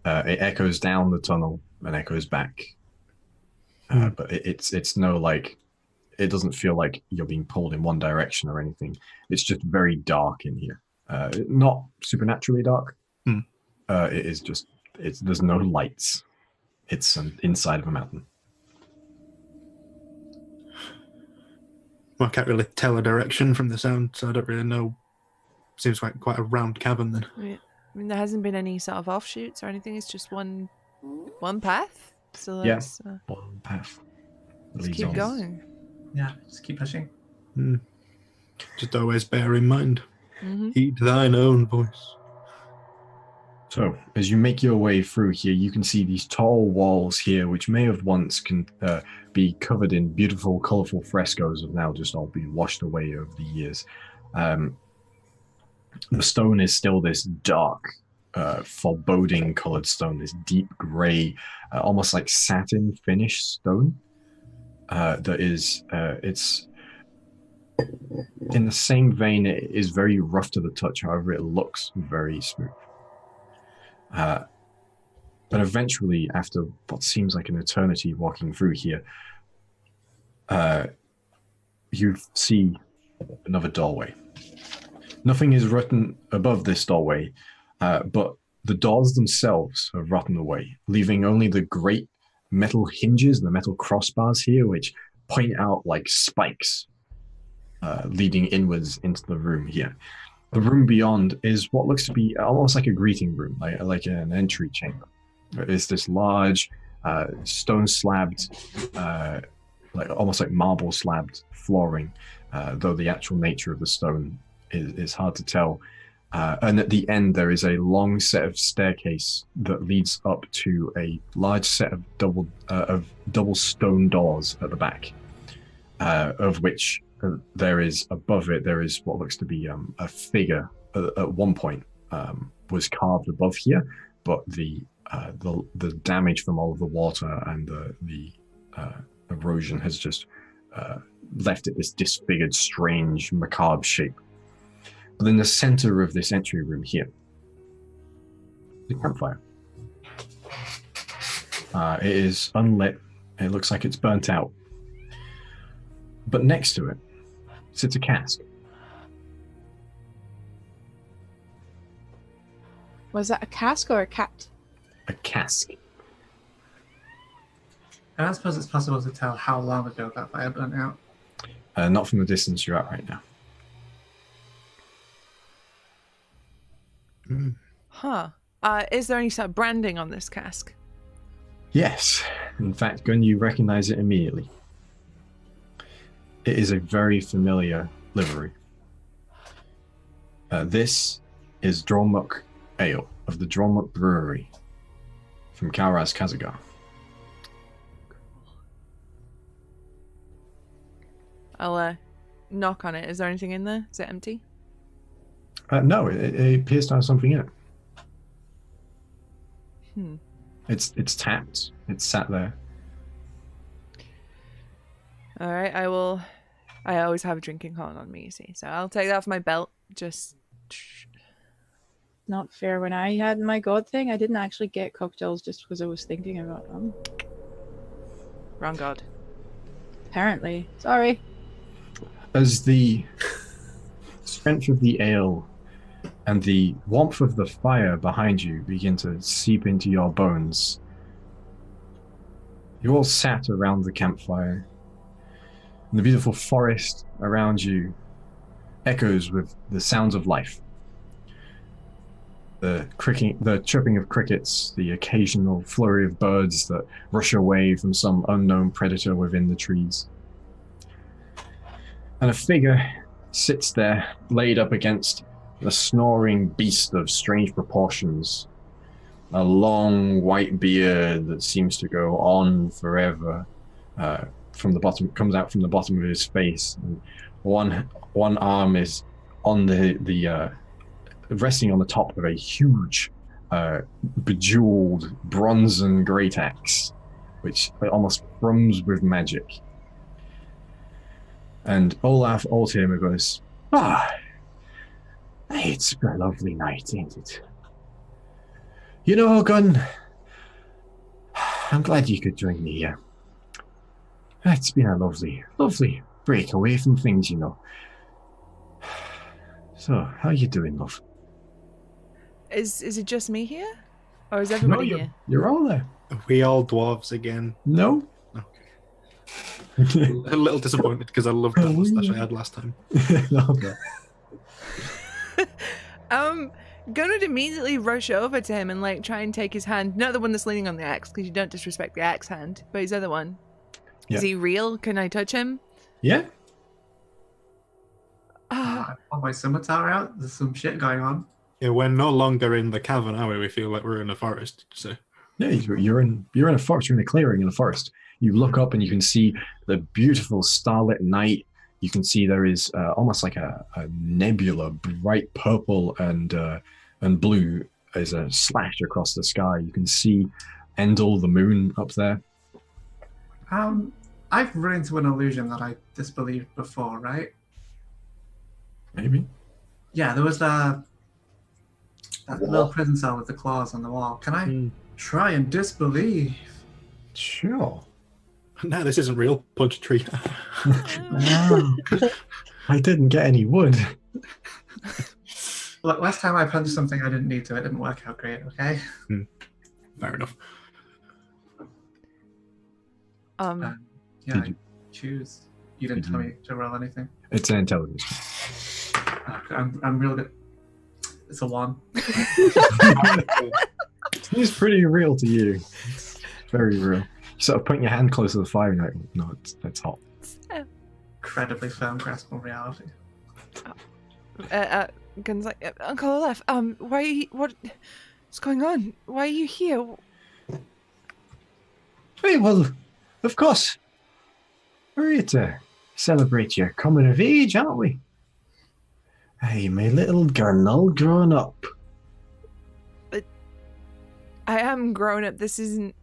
It echoes down the tunnel and echoes back. But it's no like, it doesn't feel like you're being pulled in one direction or anything. It's just very dark in here. Not supernaturally dark. It is just, there's no lights. It's inside of a mountain. Well, I can't really tell a direction from the sound, so I don't really know. Seems like quite a round cavern then. Yeah. I mean, there hasn't been any sort of offshoots or anything. It's just one path. So Yeah. that's, One path. Let's leads keep on. going. Yeah, just keep pushing. Just always bear in mind, Mm-hmm. heed thine own voice. So, as you make your way through here, you can see these tall walls here, which may have once be covered in beautiful, colorful frescoes, have now just all been washed away over the years. The stone is still this dark, foreboding colored stone, this deep gray, almost like satin finished stone. That is, it's in the same vein, it is very rough to the touch, however, it looks very smooth. But eventually, after what seems like an eternity walking through here, you see another doorway. Nothing is written above this doorway, but the doors themselves have rotten away, leaving only the great metal hinges, the metal crossbars here, which point out like spikes, leading inwards into the room here. The room beyond is what looks to be almost like a greeting room, like an entry chamber. It's this large, stone-slabbed, almost like marble-slabbed flooring, though the actual nature of the stone is hard to tell. And at the end, there is a long set of staircase that leads up to a large set of double stone doors at the back, of which there is above it. There is what looks to be a figure at one point was carved above here, but the damage from all of the water and the erosion has just left it this disfigured, strange, macabre shape. But in the center of this entry room here, the campfire. It is unlit. It looks like it's burnt out. But next to it sits a cask. Was that a cask or a cat? A cask. And I suppose it's possible to tell how long ago that fire burnt out. Not from the distance you're at right now. Huh. Is there any sort of branding on this cask? Yes. In fact, Gun, you recognize it immediately. It is a very familiar livery. This is Dromuk Ale of the Dromuk Brewery from Kauraz, Kazagar. I'll knock on it. Is there anything in there? Is it empty? No, it appears to have something in it. It's tapped. It's sat there. All right, I will. I always have a drinking horn on me, you see, so I'll take that off my belt. Just Not fair. When I had my god thing, I didn't actually get cocktails just because I was thinking about them. wrong god. Apparently. Sorry. As the strength of the ale and the warmth of the fire behind you begin to seep into your bones, you all sat around the campfire, and the beautiful forest around you echoes with the sounds of life. The chirping of crickets, the occasional flurry of birds that rush away from some unknown predator within the trees. And a figure sits there, laid up against a snoring beast of strange proportions. A long white beard that seems to go on forever comes out from the bottom of his face. And one arm is on the resting on the top of a huge bejeweled bronzen great axe, which almost thrums with magic. And Olaf Altamer goes, it's been a lovely night, ain't it? You know, Gun, I'm glad you could join me here. It's been a lovely, lovely break away from things, you know. So, how you doing, love? Is it just me here? Or is everybody here? You're all there. Are we all dwarves again? No? Okay. A little disappointed because I loved that mustache I had last time. Okay. Gunn would immediately rush over to him and like try and take his hand. Not the one that's leaning on the axe, because you don't disrespect the axe hand, but his other one. Yeah. Is he real? Can I touch him? Yeah. I pull my scimitar out. There's some shit going on. Yeah, we're no longer in the cavern, are we? We feel like we're in a forest. So Yeah, you're in a forest. You're in a clearing in a forest. You look up and you can see the beautiful starlit night. You can see there is almost like a nebula, bright purple and blue, is a slash across the sky. You can see Endel, the moon, up there. I've run into an illusion that I disbelieved before, right? Maybe. Yeah, there was that little prison cell with the claws on the wall. Can I try and disbelieve? Sure. no, this isn't real. Punch a tree. I didn't get any wood. Look, last time I punched something I didn't need to. It didn't work out great, okay? Fair enough. Yeah, Did I you- choose. You didn't tell me to roll anything. It's an intelligence. I'm real good. It's a 1. It's pretty real to you. It's very real. You sort of putting your hand close to the fire and you're like, no, it's hot. Incredibly firm grasp on reality. Gun's like, Uncle Olaf, what's going on? Why are you here? Hey, well, of course. We're here to celebrate your coming of age, aren't we? Hey, my little girl all grown up. I am grown up. This isn't...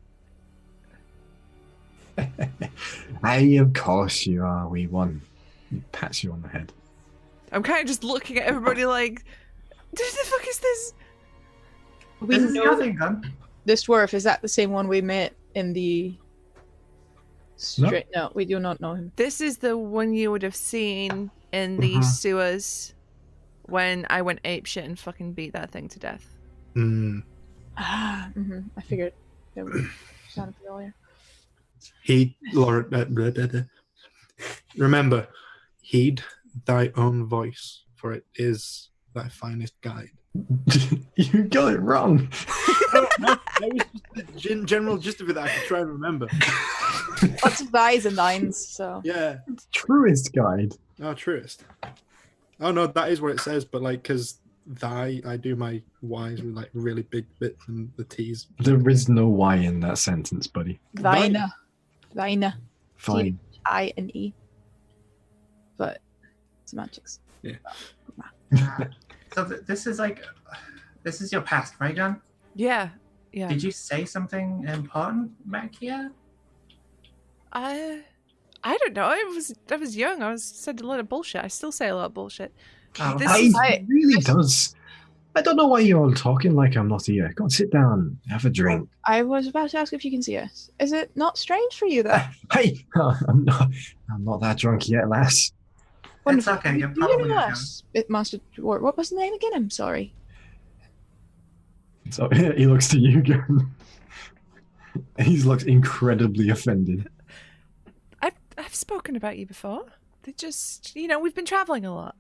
Aye, of course you are, wee one. He pats you on the head. I'm kind of just looking at everybody like, what the fuck is this? We This is know nothing, gun. this dwarf. Is that the same one we met in the... No, we do not know him. This is the one you would have seen in the sewers when I went apeshit and fucking beat that thing to death. I figured it would sound familiar. Remember, heed thy own voice, for it is thy finest guide. You got it wrong. That was just the general gist of it that I could try and remember. Lots of thys and nines, so... Yeah. Truest guide. Oh, truest. Oh no, that is what it says, but like, because thy, I do my Y's with like really big bits and the T's. There is no Y in that sentence, buddy. Thine. Fine. I-N-E. But semantics. Yeah. So this is like, this is your past, right, Gun? Yeah. Did you say something important back here? I don't know. I was young. I said a lot of bullshit. I still say a lot of bullshit. Oh, This He is- really does. I don't know why you're all talking like I'm not here. Go and sit down, have a drink. I was about to ask if you can see us. Is it not strange for you that... Hey, I'm not that drunk yet, lass. It's okay. Do You're you probably know not. us, Master Dwarf? What was the name again? I'm sorry. So he looks to you, Garen. He looks incredibly offended. I've spoken about you before. They just, we've been traveling a lot.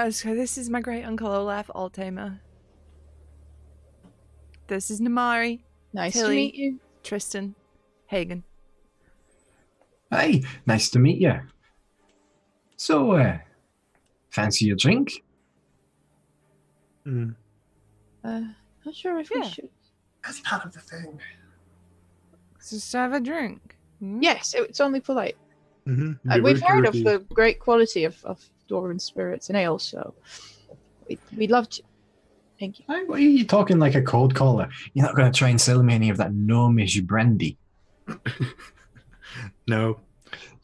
So this is my great uncle Olaf Altamer. This is Namari, Nice Tilly. to meet you. Tristan, Hagen. Hey, nice to meet you. So, fancy a drink? Not sure if we Yeah. should. That's part of the thing. Just have a drink. Hmm? Yes, it's only polite. Mm-hmm. We've heard of the great quality of dwarven spirits and ale, so we'd love to. Thank you. Hey, what are you talking like a cold caller? You're not going to try and sell me any of that gnomish brandy. No.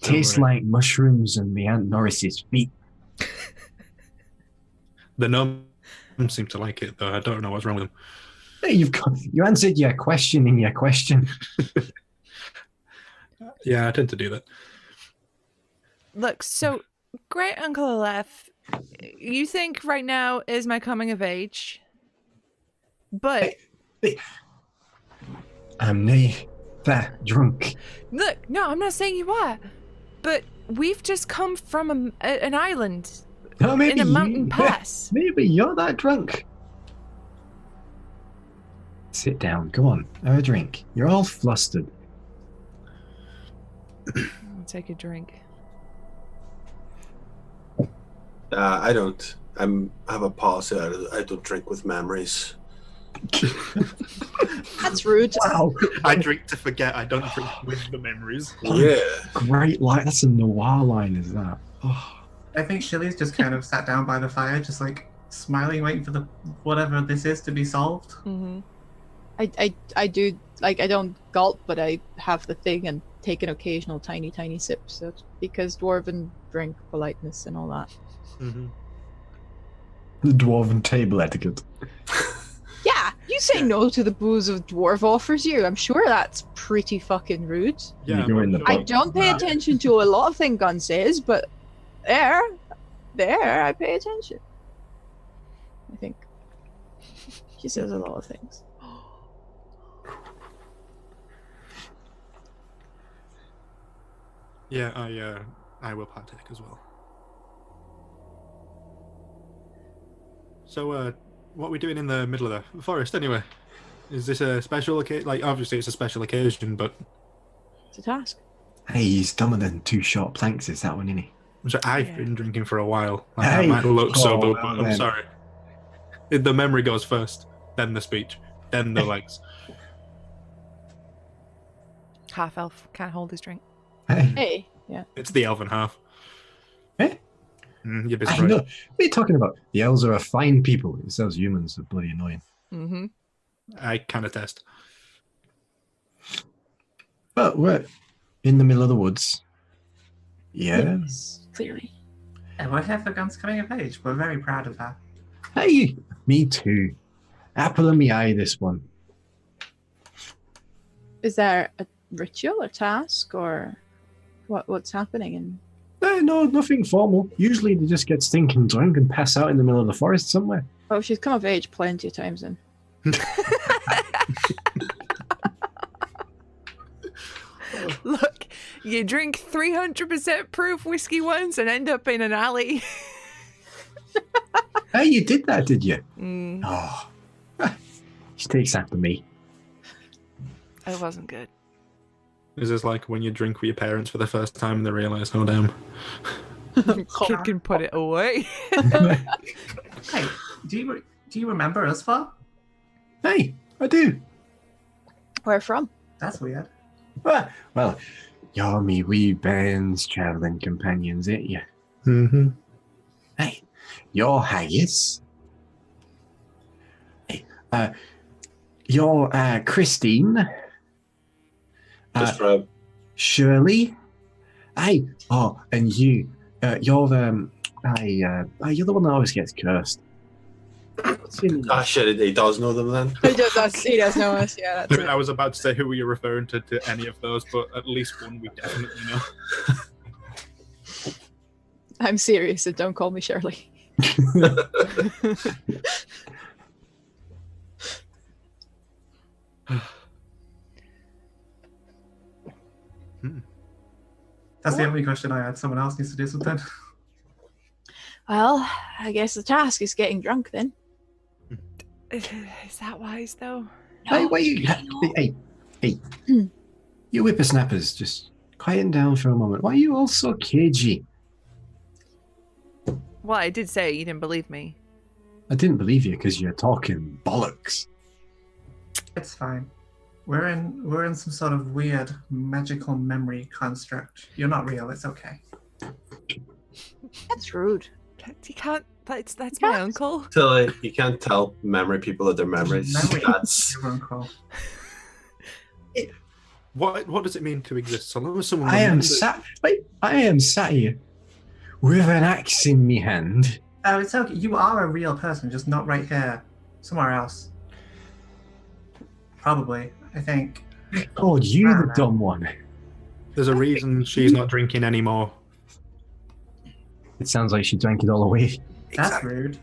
Tastes worry. like mushrooms and my Aunt Norris's feet. The gnomes seem to like it, though. I don't know what's wrong with them. Hey, you answered your question in your question. Yeah, I tend to do that. Look, so great uncle Olaf, you think right now is my coming of age, but I'm nae that drunk. look, no, I'm not saying you are, but we've just come from an island Oh, maybe in a mountain you- pass. Maybe you're that drunk. Sit down. Go on. Have a drink. You're all flustered. I'll take a drink. I don't. I have a policy. I don't drink with memories. That's rude. Wow. I drink to forget. I don't drink with the memories. Yeah. Great line. That's a noir line, is that? Oh. I think Shilly's just kind of sat down by the fire, just like smiling, waiting for the whatever this is to be solved. Mm-hmm. I do, like, I don't gulp, but I have the thing and take an occasional tiny sips, so, because dwarven drink politeness and all that. Mm-hmm. The dwarven table etiquette. Yeah, you say no to the booze a dwarf offers you. I'm sure that's pretty fucking rude. Yeah, You go in the I pub. don't pay attention to a lot of things Gunn says, but there, I pay attention. I think she says a lot of things. Yeah, I will partake as well. So, what are we doing in the middle of the forest anyway? Is this a special occasion? Like, obviously it's a special occasion, but It's a task. Hey, he's dumber than 2 short planks, is that one, isn't he? so I've Yeah. been drinking for a while. Like, Hey! I might look sober, Oh, but I'm man. sorry. The memory goes first, then the speech, then the legs. Half elf can't hold his drink. Hey, Hey, yeah. It's the elven half. Eh? You'd be I surprised. know. What are you talking about? The elves are a fine people. It says humans are bloody annoying. Mm-hmm. I can attest. But we're in the middle of the woods. Yeah. Yes, clearly. And we're here for Gunn's coming of age. We're very proud of that. Hey, me too. Apple of me eye, this one. Is there a ritual or task or what's happening? And No, nothing formal. Usually they just get stinking drunk and pass out in the middle of the forest somewhere. oh, she's come of age plenty of times then. Look, you drink 300% proof whiskey once and end up in an alley. Hey, you did that, did you? Mm, Oh, she takes after me. it wasn't good. Is this like when you drink with your parents for the first time and they realise, oh damn. Kid can put it away. Hey, do you remember us, Far? Hey, I do. Where from? That's weird. Well, you're me wee Baan's travelling companions, ain't you? Mm-hmm. Hey, you're Haggis. Hey, you're Christine. Just for Shirley. Hey, oh, and you, you're the, you're the one that always gets cursed. What's your name? ah shit, he does know them then. He does know us, yeah, that's I was about to say who were you referring to any of those, but at least one we definitely know. I'm serious, so don't call me Shirley. That's the only question I had. Someone else needs to do something. Well, I guess the task is getting drunk then. Is that wise, though? Hey, wait, hey. You whippersnappers, just quieten down for a moment. Why are you all so cagey? Well, I did say you didn't believe me. I didn't believe you because you're talking bollocks. It's fine. We're in some sort of weird magical memory construct. You're not real. It's okay. That's rude. You can't. That's my uncle. Till you can't tell memory people that they're memories. Memory. That's Your uncle. What does it mean to exist? So long as someone I am remembers- I am sat here with an axe in me hand. Oh, it's okay. You are a real person, just not right here. Somewhere else. Probably. I think. God, you the dumb one. There's a reason she's not drinking anymore. It sounds like she drank it all away. That's rude.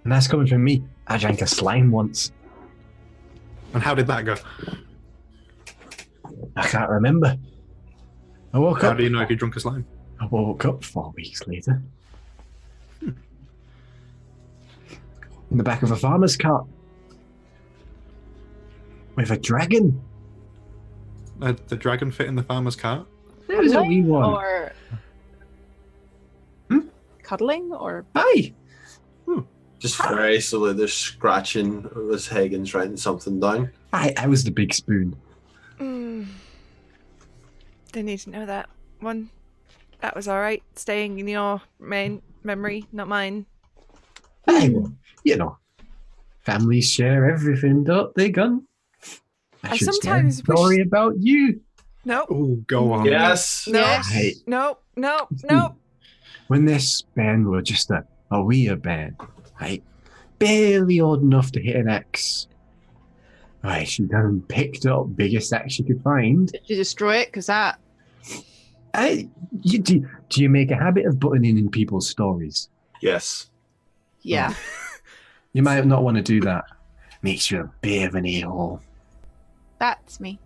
And that's coming from me. I drank a slime once. And how did that go? I can't remember. I woke How up. do you know if you drunk a slime? I woke up 4 weeks later. In the back of a farmer's cart. With a dragon? The dragon fit in the farmer's cart? There's a wee one. Or cuddling or Aye. Just very slowly, they're scratching as Hagen's writing something down. I was the big spoon. They need to know that one. That was all right. Staying in your main memory, not mine. Aye, well, you know, families share everything, don't they, Gun? I should sometimes share a story about you. Nope. Oh, go on. Yes. No. Right. Nope. Nope. See, Nope. When this band were just a wee band, right? Barely old enough to hit an axe. Right, she done picked up biggest axe she could find. did you destroy it? Because that Do you make a habit of butting in people's stories? Yes. yeah. You might not want to do that. Makes you a bit of an a-hole. That's me.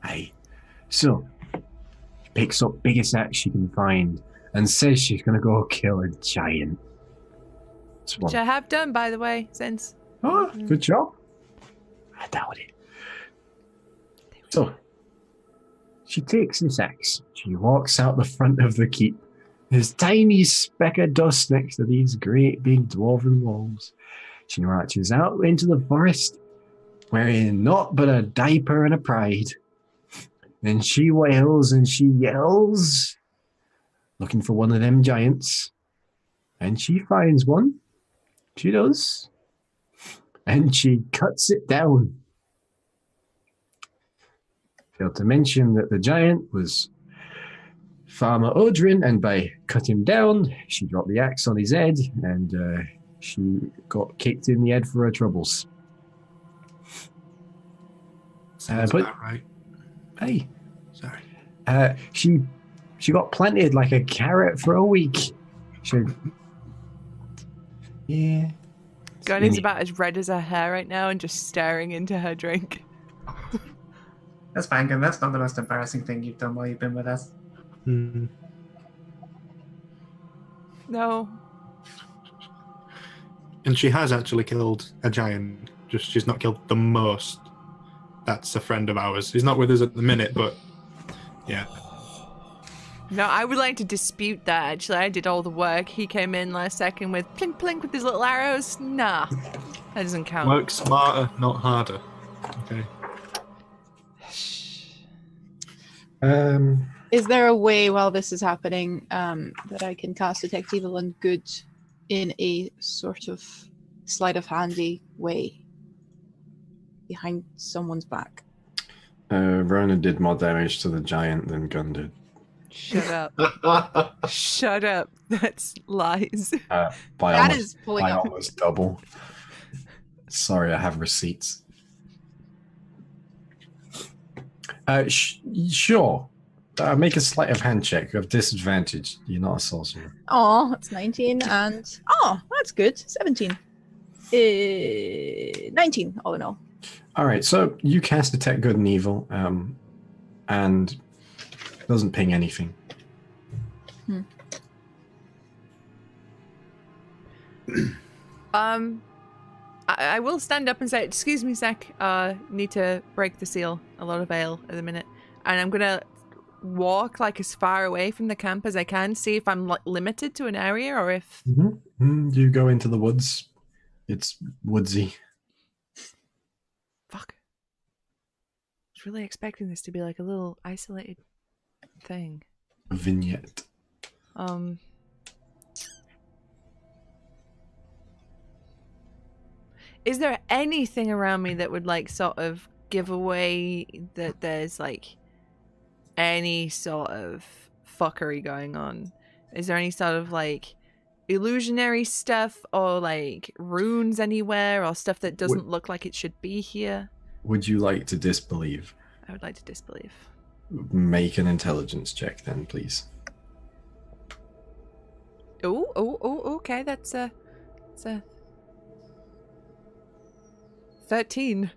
Aye. So, she picks up biggest axe she can find and says she's going to go kill a giant. Which I have done, by the way, since. Oh, good job. I doubt it. So, she takes this axe. She walks out the front of the keep. There's tiny speck of dust next to these great big dwarven walls. She marches out into the forest, wearing naught but a diaper and a pride. Then she wails and she yells, looking for one of them giants. And she finds one. She does. And she cuts it down. Failed to mention that the giant was Farmer Odrin, and by cutting him down, she dropped the axe on his head, and she got kicked in the head for her troubles. Sounds but- about right. Hey, Sorry. she got planted like a carrot for a week. Yeah. Gunny's about as red as her hair right now and just staring into her drink. That's fine, Gun. That's not the most embarrassing thing you've done while you've been with us. Hmm. No. And she has actually killed a giant. Just she's not killed the most. That's a friend of ours. He's not with us at the minute, but yeah. No, I would like to dispute that, actually. I did all the work. He came in last second with plink plink with his little arrows. Nah. That doesn't count. Work smarter, not harder. Okay. Is there a way while this is happening that I can cast Detect Evil and Good in a sort of sleight of handy way behind someone's back? Rona did more damage to the giant than Gun did. Shut up. Shut up. That's lies. By That almost, is pulling by up. almost double. Sorry, I have receipts. Sure. Make a sleight of hand check. You have disadvantage. You're not a sorcerer. Oh, that's 19 and... Oh, that's good. 17. 19, all in all. All right, so you cast Detect Good and Evil, and doesn't ping anything. I will stand up and say, excuse me, Zach, need to break the seal. A lot of ale at the minute. And I'm going to walk like as far away from the camp as I can, see if I'm like limited to an area or if... You go into the woods. It's woodsy. Fuck. I was really expecting this to be like a little isolated thing. A vignette. Is there anything around me that would like sort of give away that there's like any sort of fuckery going on? Is there any sort of like illusionary stuff or like runes anywhere or stuff that doesn't look like it should be here? Would you like to disbelieve? I would like to disbelieve. Make an intelligence check then, please. Okay, that's a 13.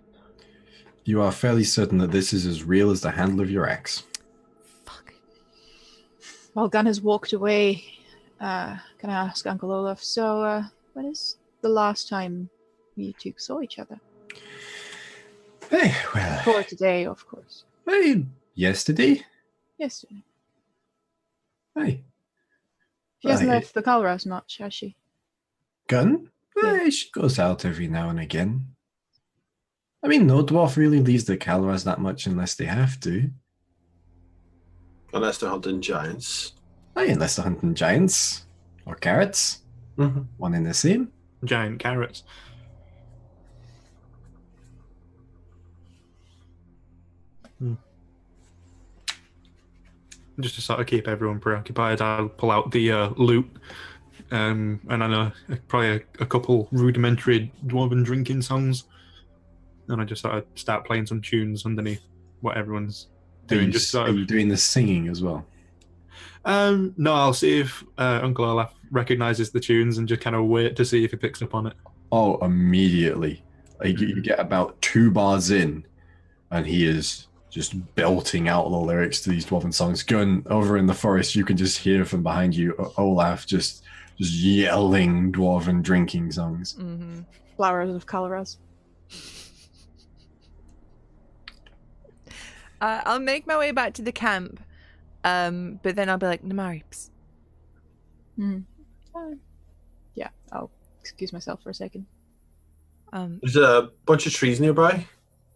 You are fairly certain that this is as real as the handle of your axe. Fuck. While Gunn has walked away, can I ask Uncle Olaf, so when is the last time you two saw each other? Hey, well, For today, of course. hey, yesterday. Yesterday. Hey, She hasn't Right. left the Calras much, has she? Gun? Yeah. She goes out every now and again. I mean, no dwarf really leaves the Calras that much unless they have to. Unless they're hunting giants. Aye, unless they're hunting giants or carrots. Mm-hmm. One in the same. Giant carrots. Just to sort of keep everyone preoccupied, I'll pull out the loot, and I know probably a couple rudimentary dwarven drinking songs, and I just sort of start playing some tunes underneath what everyone's doing. Are you doing the singing as well? No, I'll see if Uncle Olaf recognizes the tunes and just kind of wait to see if he picks up on it. Oh, immediately. Like you get about 2 bars in, and he is just belting out the lyrics to these dwarven songs. Gun, over in the forest, you can just hear from behind you Olaf just yelling dwarven drinking songs. Mm-hmm. Flowers of Calras. I'll make my way back to the camp, but then I'll be like, Namaribs. Yeah, I'll excuse myself for a second. There's a bunch of trees nearby.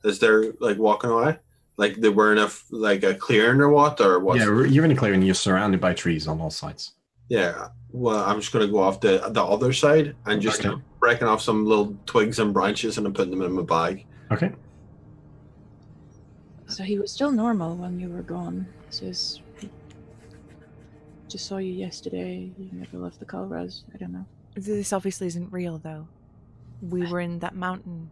Is there like walking away? Like they were in a clearing or what? Or what? Yeah, you're in a clearing. You're surrounded by trees on all sides. Yeah. Well, I'm just gonna go off the other side and just Okay. breaking off some little twigs and branches and I'm putting them in my bag. Okay. So he was still normal when you were gone. Says, just saw you yesterday. You never left the Calras. I don't know. This obviously isn't real, though. We were in that mountain.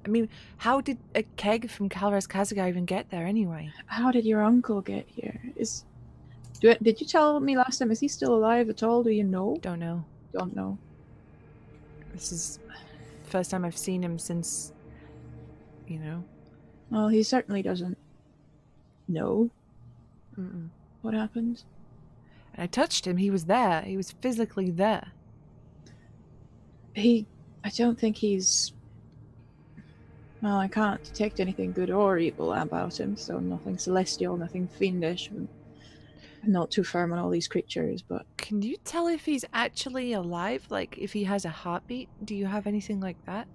I mean, how did a keg from Calras Kazagar even get there anyway? How did your uncle get here? Did you tell me last time? Is he still alive at all? Do you know? Don't know. Don't know. This is the first time I've seen him since, Well, he certainly doesn't know Mm-mm. what happened. And I touched him. He was there. He was physically there. I don't think he's... Well, I can't detect anything good or evil about him, so nothing celestial, nothing fiendish. I'm not too firm on all these creatures, but... Can you tell if he's actually alive? Like, if he has a heartbeat? Do you have anything like that?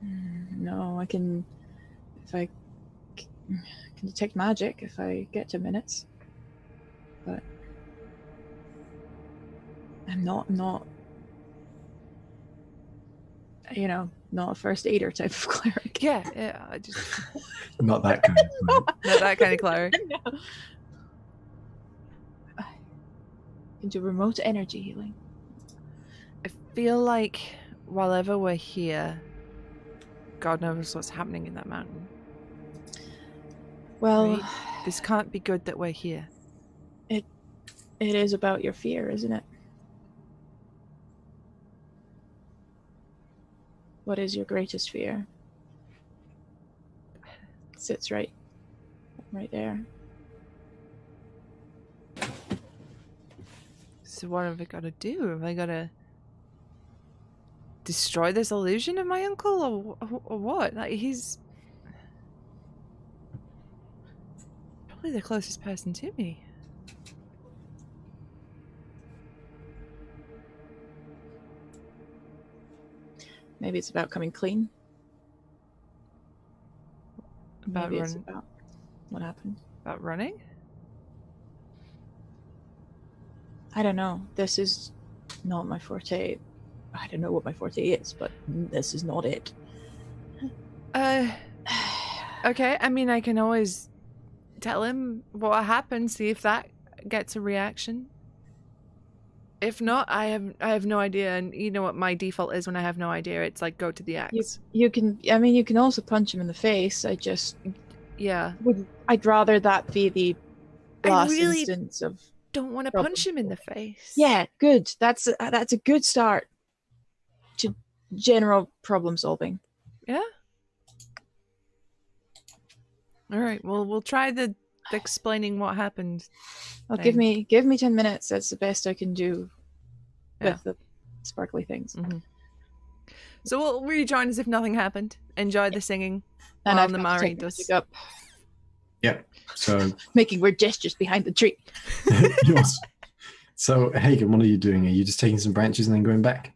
No, I can... If I can detect magic if I get to minutes. But... I'm not... not a first aider type of cleric. Yeah, I just... Not that kind of thing. Not that kind of cleric. No. Into remote energy healing. I feel like while ever we're here, God knows what's happening in that mountain. Well, Right? This can't be good that we're here. it is about your fear, isn't it? What is your greatest fear? It sits right there. So what have I got to do? Have I got to destroy this illusion of my uncle, or what? Like, he's probably the closest person to me. Maybe it's about coming clean. About Maybe it's run, about what happened. about running. I don't know. This is not my forte. I don't know what my forte is, but this is not it. Okay. I mean, I can always tell him what happened, see if that gets a reaction. If not, I have no idea, and you know what my default is when I have no idea. It's like, go to the axe. You can. I mean, you can also punch him in the face. Yeah. I'd rather that be the I last really instance of. don't want to problem. punch him in the face. Yeah, good. That's a good start to general problem solving. Yeah. All right. Well, we'll try the explaining what happened. Well, thing. give me 10 minutes. That's the best I can do Yeah. with the sparkly things. Mhm. So we'll rejoin as if nothing happened. Enjoy the singing. And while I've got to Namari take the does. music up, Yep. So, making weird gestures behind the tree. yours. So, Hagen, what are you doing? Are you just taking some branches and then going back?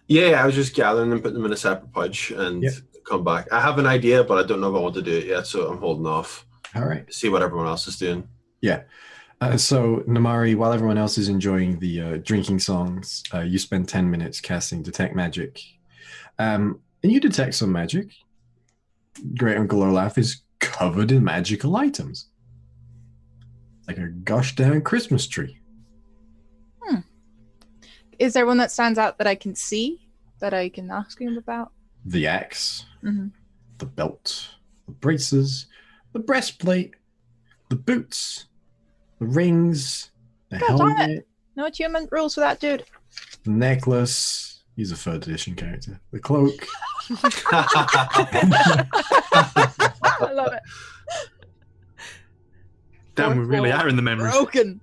Yeah, I was just gathering them, putting them in a separate pouch, and Yep. come back. I have an idea, but I don't know if I want to do it yet, so I'm holding off. All right. See what everyone else is doing. Yeah. So, Namari, while everyone else is enjoying the drinking songs, you spend 10 minutes casting Detect Magic. And you detect some magic. Great Uncle Olaf is covered in magical items. Like a gosh darn Christmas tree. Is there one that stands out that I can see, that I can ask him about? The axe, Mm-hmm. the belt, the braces, the breastplate, the boots, the rings, the God damn it. helmet, No attunement rules for that dude. the necklace. He's a 3rd edition character. The cloak. I love it. Damn, we Fourth really wall are in the memories. Broken.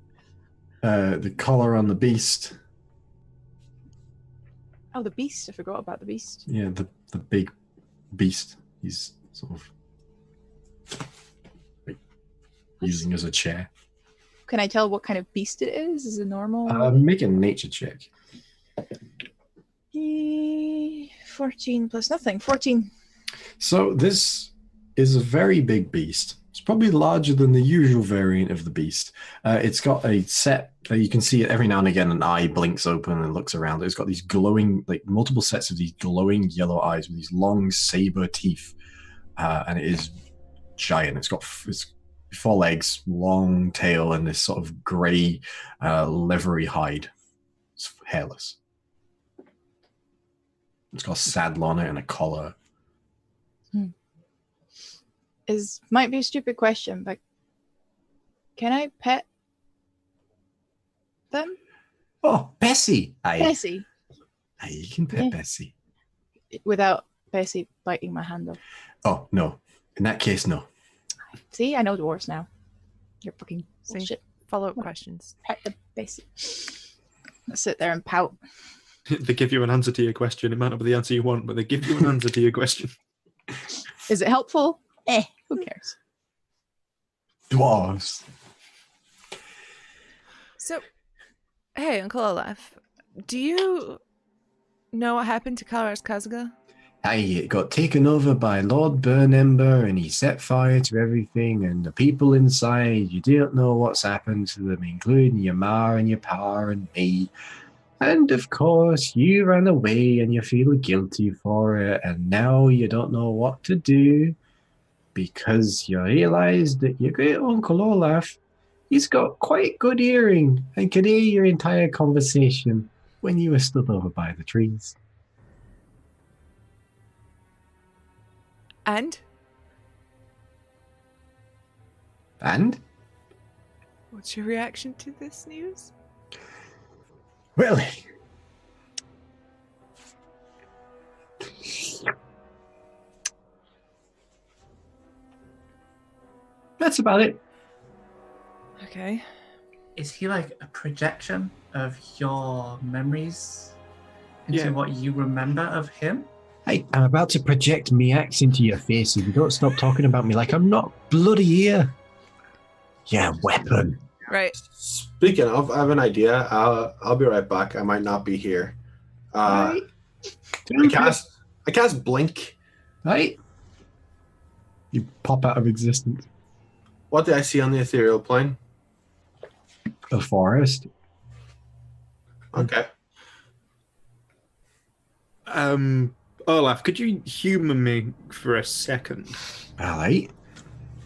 The collar on the beast. Oh, the beast. I forgot about the beast. Yeah, the big beast. He's sort of like, using as a chair. Can I tell what kind of beast it is? Is it normal? Make a nature check. 14 plus nothing. 14. So this is a very big beast. It's probably larger than the usual variant of the beast. It's got a set that you can see it every now and again. An eye blinks open and looks around. It's got these glowing, like multiple sets of these glowing yellow eyes with these long saber teeth, and it is giant. It's got 4 legs, long tail, and this sort of grey, leathery hide. It's hairless. It's got a saddle on it and a collar. Might be a stupid question, but can I pet them? Oh, Bessie! Bessie, Aye, you can pet Yeah. Bessie. without Bessie biting my hand off. Oh, no. In that case, no. See, I know dwarves now. You're fucking See? bullshit. Follow-up questions. Pet the Bessie. I sit there and pout. They give you an answer to your question. It might not be the answer you want, but they give you an answer to your question. Is it helpful? Who cares? Dwarves. So, hey, Uncle Olaf, do you know what happened to Kalaras Kazaga? Aye, it got taken over by Lord Burnember and he set fire to everything and the people inside. You don't know what's happened to them, including your ma and your pa and me. And of course, you ran away and you feel guilty for it. And now you don't know what to do because you realize that your great Uncle Olaf, he's got quite good hearing and could hear your entire conversation when you were stood over by the trees. And? And? What's your reaction to this news? Well, that's about it. Okay. Is he like a projection of your memories into Yeah. what you remember of him? Hey, I'm about to project me axe into your face if you don't stop talking about me like I'm not bloody here. Yeah, weapon. Right. Speaking of, I have an idea. I'll be right back. I might not be here. I cast blink. Right? You pop out of existence. What did I see on the ethereal plane? A forest. Okay. Olaf, could you humour me for a second? All right.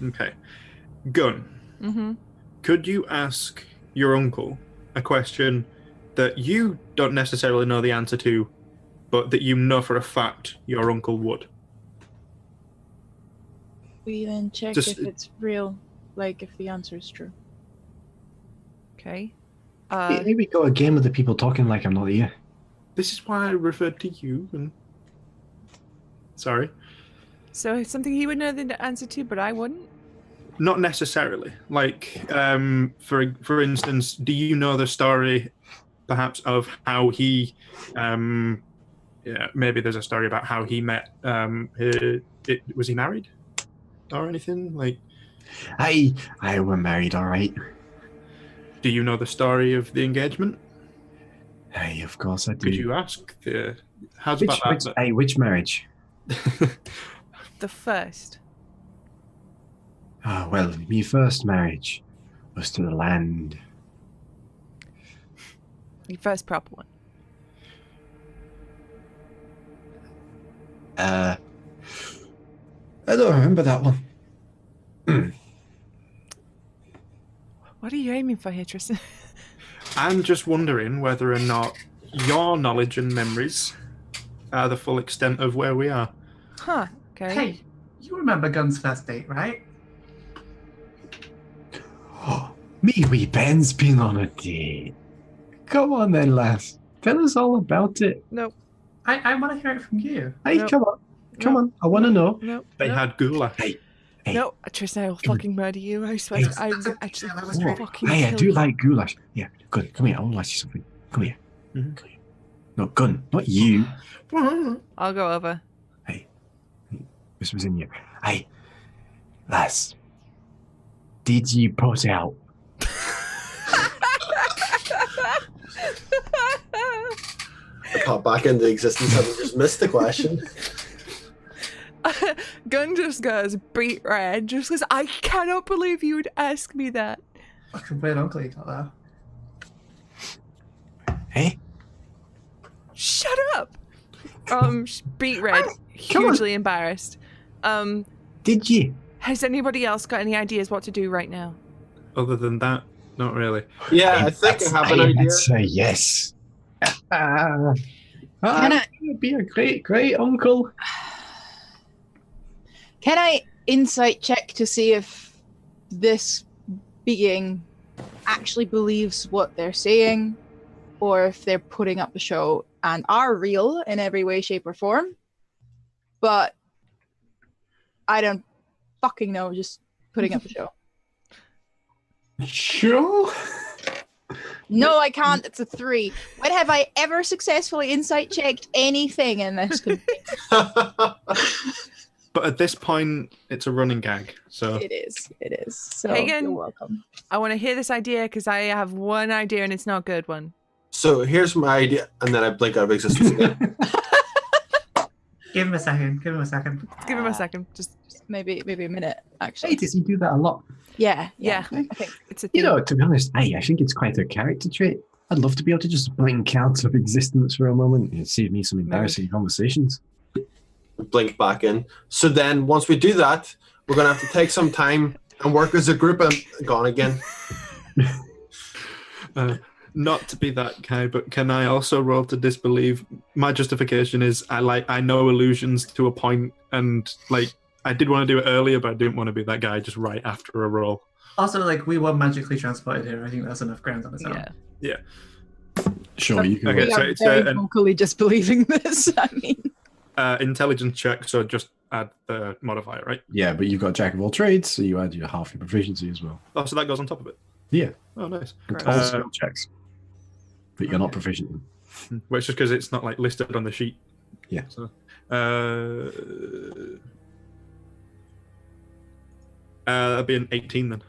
Okay. Gun, Mm-hmm. could you ask your uncle a question that you don't necessarily know the answer to, but that you know for a fact your uncle would? We then check Just- if it's real, like if the answer is true. Okay. Here we go again with the people talking like I'm not here. This is why I referred to you. And sorry, So it's something he would know the answer to, but I wouldn't? not necessarily. Like, for instance, do you know the story, perhaps, of how he Yeah, maybe there's a story about how he met. Was he married or anything? Like, I were married, all right. do you know the story of the engagement? Hey, of course I do. Could you ask the? How's which, about that? which marriage? The first. Ah, well, me first marriage was to the land. Your first proper one. I don't remember that one. What are you aiming for here, Tristan? I'm just wondering whether or not your knowledge and memories are the full extent of where we are. Huh, okay. Hey, you remember Gun's first date, right? Oh, me wee Ben's been on a date. Come on then, lass. Tell us all about it. Nope. I want to hear it from you. Hey, Nope. come on. Come on. I want to know. Nope. They had goulash. Hey. Hey. No, Tristan, I will fucking murder you. I swear. Hey. I That's a actually deal, that was Whoa. great. fucking Hey, I kill do you. like goulash. Yeah, good. Come here. I want to ask you something. Come here. Mhm. Come here. No, Gun. Not you. I'll go over. Hey. This was in you. Hey. Lass. Did you put out? I caught back into existence having just missed the question. Gun just goes beet red. Just goes, I cannot believe you would ask me that. Fucking weird uncle you got there. Hey? Shut up. Beet red, Come on. hugely embarrassed. Did you? Has anybody else got any ideas what to do right now? Other than that, not really. Yeah, I think I have an idea. I'd say yes. Can You'd be a great uncle. Can I insight check to see if this being actually believes what they're saying, or if they're putting up a show and are real in every way, shape, or form? But I don't fucking know, just putting up a show. Sure. No, I can't. It's a 3. When have I ever successfully insight checked anything in this campaign? But at this point, it's a running gag. So It is. It is. So Hagen? you're welcome. I want to hear this idea because I have one idea and it's not a good one. So here's my idea, and then I blink out of existence again. Give him a second. Give him a second. Give him a second. Just Maybe a minute, actually. Hey, does he do that a lot? Yeah. yeah. I think. It's a You thing. know, to be honest, I think it's quite a character trait. I'd love to be able to just blink out of existence for a moment and save me some embarrassing conversations. Blink back in. So then, once we do that, we're gonna have to take some time and work as a group. And gone again. not to be that guy, but can I also roll to disbelieve? My justification is I know illusions to a point, and like I did want to do it earlier, but I didn't want to be that guy just right after a roll. Also, like, we were magically transported here. I think that's enough ground on its own. Yeah. Sure, you can. Okay, We so are it's very an vocally disbelieving this. I mean, intelligence check, so just add the modifier, right? Yeah, but you've got Jack of all trades, so you add your half your proficiency as well. Oh, so that goes on top of it. Yeah, Oh, nice. it's all skill checks, but you're not proficient in. Well, it's just because it's not like listed on the sheet. Yeah. So, that'd be an 18 then.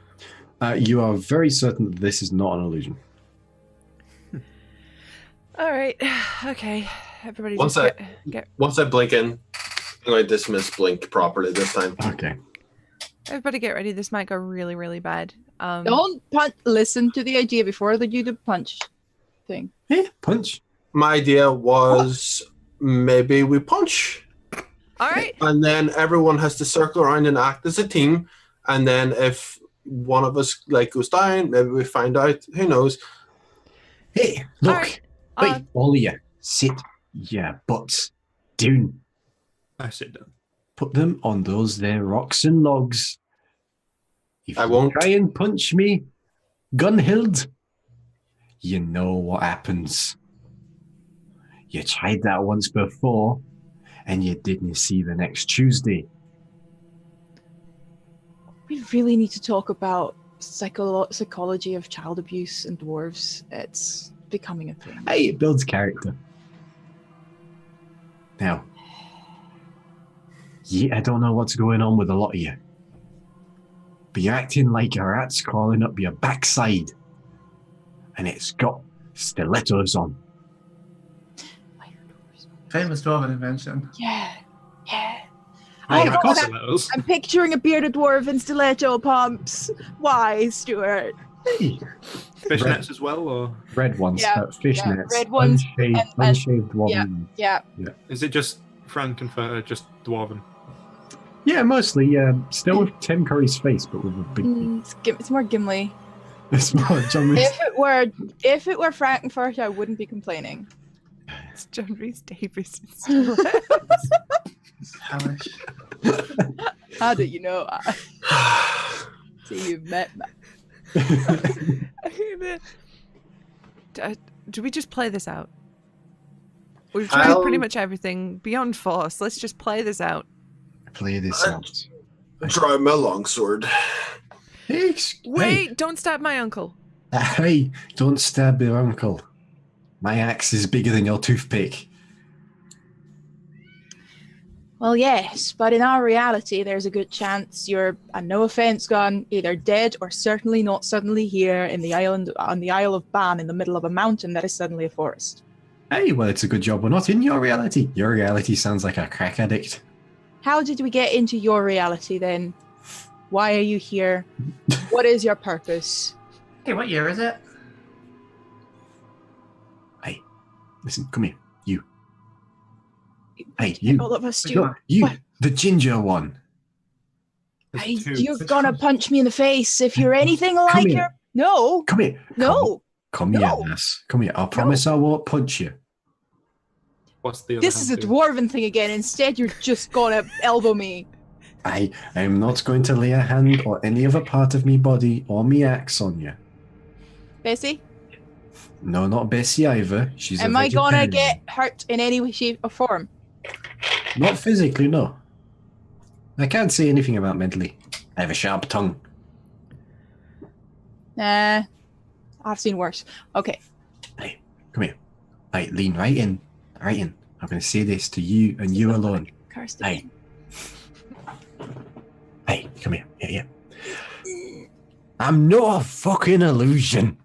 You are very certain that this is not an illusion. All right. Okay. Everybody Once just I- get Once I blink in, I'm going to dismiss blink properly this time. Okay. everybody get ready. This might go really, really bad. don't listen to the idea before they do the punch thing. Yeah, punch. My idea was maybe we punch, All right. and then everyone has to circle around and act as a team. And then if one of us like goes down, maybe we find out. Who knows? Hey, look. Alright, Wait, all of you, sit your butts down. I sit down. Put them on those there rocks and logs. If I you won't. try and punch me, Gunhild, you know what happens. You tried that once before, and you didn't see the next Tuesday. We really need to talk about psychology of child abuse and dwarves. It's becoming a thing. Hey, it builds character. Now, I don't know what's going on with a lot of you, but you're acting like a rat's crawling up your backside, and it's got stilettos on. Famous dwarven invention. Yeah. Right, Oh, of course God, stilettos. I'm picturing a bearded dwarf in stiletto pumps. Why, Stuart? Hey, Fishnets as well, or red ones, Yeah, fishnets, red ones, unshaved woman. Yeah. is it just Frankenfurter, just dwarven? Yeah, mostly. Still with Tim Curry's face, but with a big. It's more Gimli. It's more John Rhys. If it were Frankenfurter, I wouldn't be complaining. It's John Rhys Davis. Hellish. How do you know? So you've met me. Do we just play this out? We've tried pretty much everything beyond force. Let's just play this out. Play this out. Draw my longsword. Wait, don't stab my uncle. Hey, don't stab your uncle. My axe is bigger than your toothpick. Well, yes, but in our reality, there's a good chance you're, and no offense, Gun, either dead or certainly not suddenly here in the island on the Isle of Baan in the middle of a mountain that is suddenly a forest. Hey, well, it's a good job we're not in your reality. Your reality sounds like a crack addict. How did we get into your reality then? Why are you here? What is your purpose? Hey, what year is it? Hey, listen, come here. You. Hey, you. All of us do. No, you, What? the ginger one. You're gonna punch me in the face if you're anything like here. your... No, Come here. no. Come No. here, ass. Come here. I promise I won't punch you. What's the other This is a hand doing? dwarven thing again. Instead, you're just gonna elbow me. I am not going to lay a hand or any other part of me body or me axe on you. Bessie, No, not Bessie either. She's am a I gonna vegetarian. get hurt in any way, shape, or form? Not physically, no. I can't say anything about mentally. I have a sharp tongue. Nah, I've seen worse. Okay. Hey, come here. Hey, lean right in. Right in. I'm going to say this to you and you alone. Cursed Hey. again. Hey, come here. Yeah. I'm not a fucking illusion.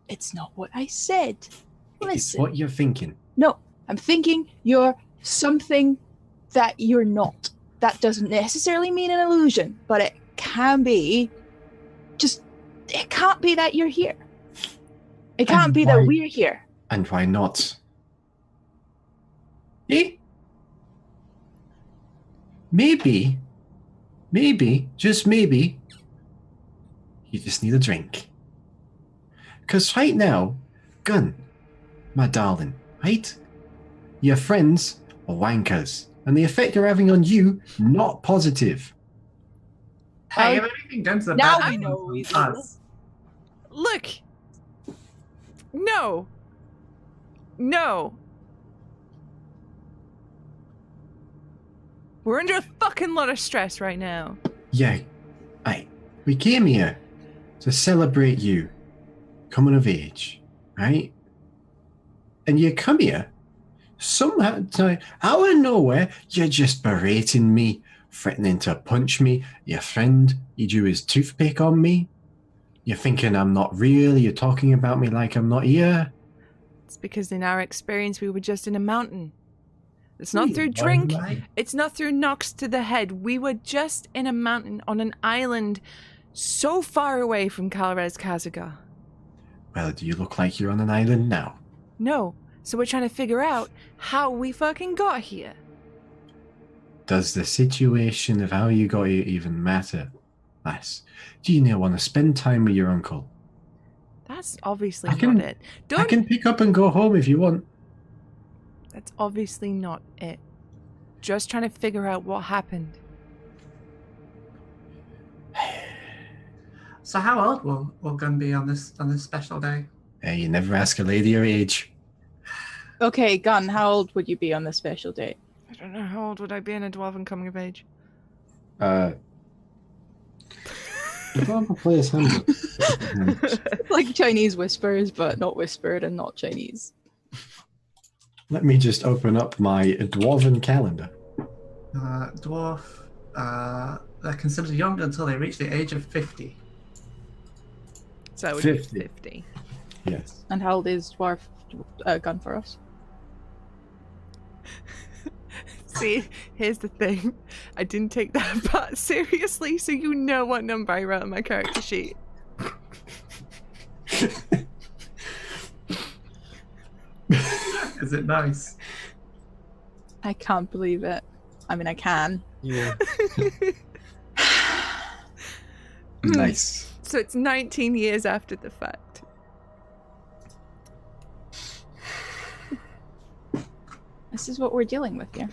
It's not what I said. It's Listen. what you're thinking. No, I'm thinking you're something that you're not. That doesn't necessarily mean an illusion, but it can be. It can't be that you're here. It can't And be why- that we're here. And why not? Eh? Maybe, just maybe, you just need a drink. Because right now, Gun, my darling, right? Your friends are wankers, and the effect they're having on you, not positive. Hey, if anything, Gun's the Now bad we one know from he's us. Look. No. We're under a fucking lot of stress right now. Yeah, we came here to celebrate you coming of age, right? And you come here, somehow, out of nowhere, you're just berating me, threatening to punch me. Your friend, he drew his toothpick on me. You're thinking I'm not real. You're talking about me like I'm not here. It's because in our experience we were just in a mountain. It's not through Why drink. lie? It's not through knocks to the head. We were just in a mountain on an island so far away from Calrez Kazaga. Well, do you look like you're on an island now? No. So we're trying to figure out how we fucking got here. Does the situation of how you got here even matter, lass? Do you now want to spend time with your uncle? That's obviously I can- not it. I can pick up and go home if you want. That's obviously not it. Just trying to figure out what happened. So how old will Gun be on this special day? Hey, you never ask a lady her age. Okay, Gun, how old would you be on this special day? I don't know, how old would I be in a dwarven coming of age? Dwarven player's handbook. Like Chinese whispers, but not whispered and not Chinese. Let me just open up my dwarven calendar. Dwarf, they're considered young until they reach the age of 50. So it would 50. be 50. Yes. And how old is Dwarf Gun for us? See, here's the thing. I didn't take that part seriously, so you know what number I wrote on my character sheet. Is it nice? I can't believe it. I mean, I can. Yeah. Nice. So it's 19 years after the fact. This is what we're dealing with here.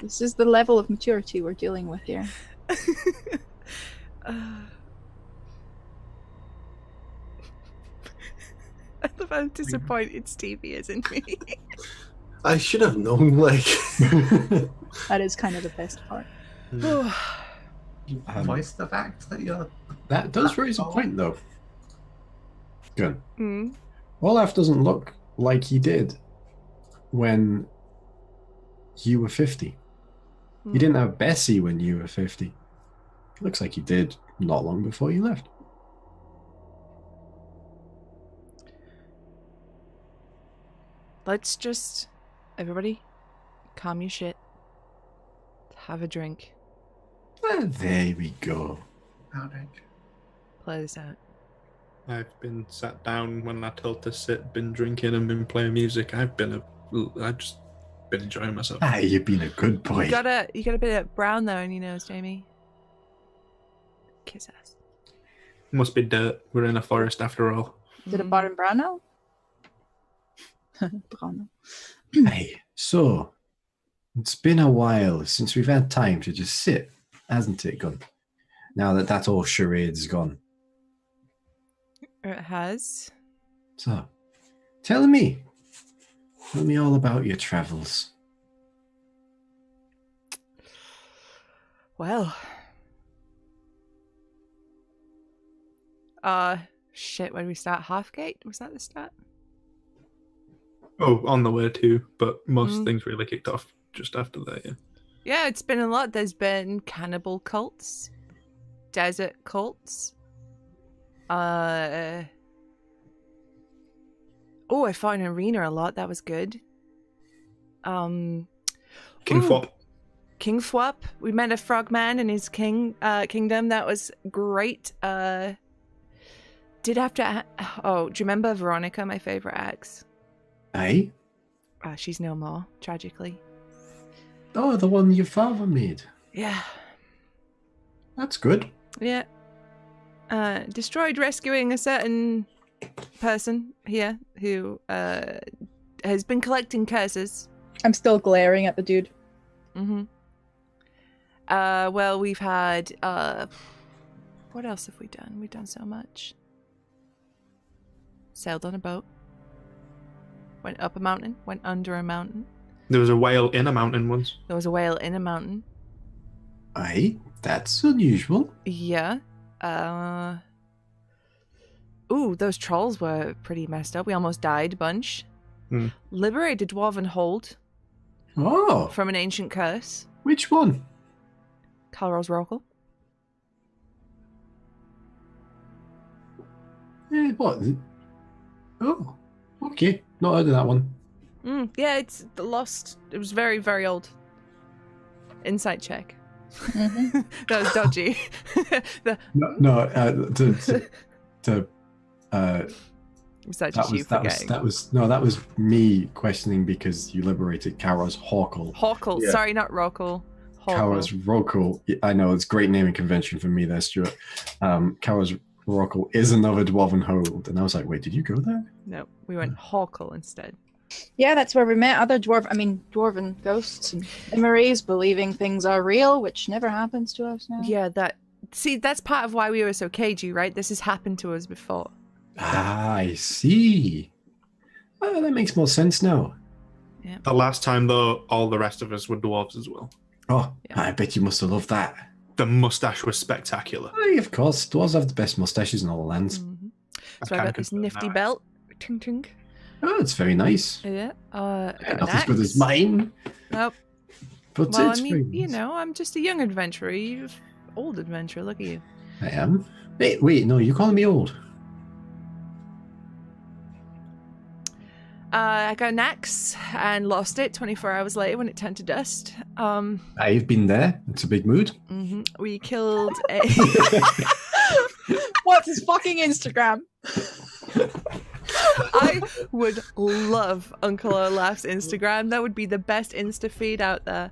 This is the level of maturity we're dealing with here. I love how disappointed Stevie is in me. I should have known, like. That is kind of the best part. You voice the fact that you're. That does raise a point, though. Good. Mm. Olaf doesn't look like he did when you were 50. You didn't have Bessie when you were 50. Looks like you did not long before you left. Let's just, everybody, calm your shit. Have a drink. There we go. I'll drink. Play this out. I've been sat down when I told to sit, been drinking and been playing music. I've just been enjoying myself. Ah, you've been a good boy. You got a bit of brown though in your nose, Jamie. Kiss ass. Must be dirt. We're in a forest after all. Did it bottom brown now? Brown. Hey, so it's been a while since we've had time to just sit, hasn't it, Gun? Now that that old charade's gone. It has. So, tell me all about your travels. Well. Shit, where did we start? Halfgate? Was that the start? Oh, on the way too, but most things really kicked off just after that, yeah. Yeah, it's been a lot. There's been cannibal cults, desert cults. I fought in arena a lot. That was good. King Fwop. King Fwop. We met a frogman in his kingdom. That was great. Did have to. Do you remember Veronica, my favorite ex? Aye? She's no more, tragically. Oh, the one your father made. Yeah. That's good. Yeah. Destroyed rescuing a certain person here who has been collecting curses. I'm still glaring at the dude. Mm-hmm. Well, we've had what else have we done? We've done so much. Sailed on a boat. Went up a mountain. Went under a mountain. There was a whale in a mountain once. There was a whale in a mountain. Aye, that's unusual. Yeah. Those trolls were pretty messed up. We almost died a bunch. Liberated Dwarven Hold Oh, from an ancient curse. which one? Calros Rockle. What? Oh, okay. Not heard of that one. Yeah, it's lost. It was very, very old. Insight check. Mm-hmm. That was dodgy. Was that just you forgetting? That was me questioning because you liberated Karos Hawkle. Hawkle. Yeah. Sorry, not Rockle. Karos Rockle. I know, it's great naming convention for me there, Stuart. Karos Rockle is another Dwarven Hold. And I was like, wait, did you go there? No, we went Hawkle instead. Yeah, that's where we met other dwarven ghosts and memories, believing things are real, which never happens to us now. Yeah, that's part of why we were so cagey, right? This has happened to us before. Ah, I see. Oh, that makes more sense now. Yeah. The last time, though, all the rest of us were dwarves as well. Oh, Yeah. I bet you must have loved that. The mustache was spectacular. Aye, of course. Dwarves have the best mustaches in all the lands. Mm-hmm. I So I can got this confirm nifty that. belt. Ting ting. Oh, it's very nice. Yeah. I got Not an as good as axe. mine, Nope. but Well, it's I very mean, you nice. know, I'm just a young adventurer. You're old adventurer. Look at you. I am. Wait, no, you're calling me old. I got an axe and lost it 24 hours later when it turned to dust. I've been there. It's a big mood. We killed a. What's his fucking Instagram? I would love Uncle Olaf's Instagram. That would be the best Insta feed out there.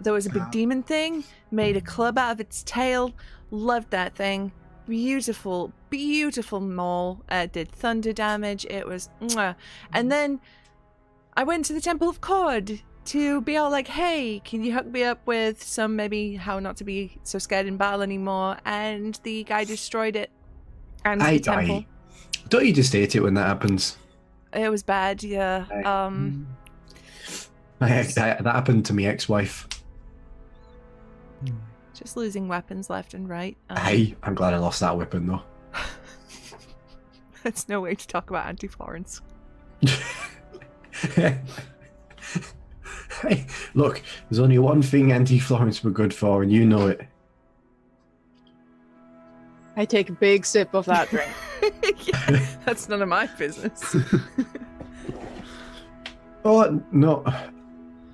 There was a big demon thing, made a club out of its tail. Loved that thing. Beautiful, beautiful mole. Did thunder damage. It was mwah. And then I went to the Temple of Cord to be all like, hey, can you hook me up with some maybe how not to be so scared in battle anymore? And the guy destroyed it. And the temple. Don't you just hate it when that happens? It was bad, yeah. That happened to my ex-wife. Just losing weapons left and right. I'm glad I lost that weapon though. That's no way to talk about Anti-Florence. Hey, look, there's only one thing Anti-Florence were good for, and you know it. I take a big sip of that drink. Yeah, that's none of my business. Oh, no.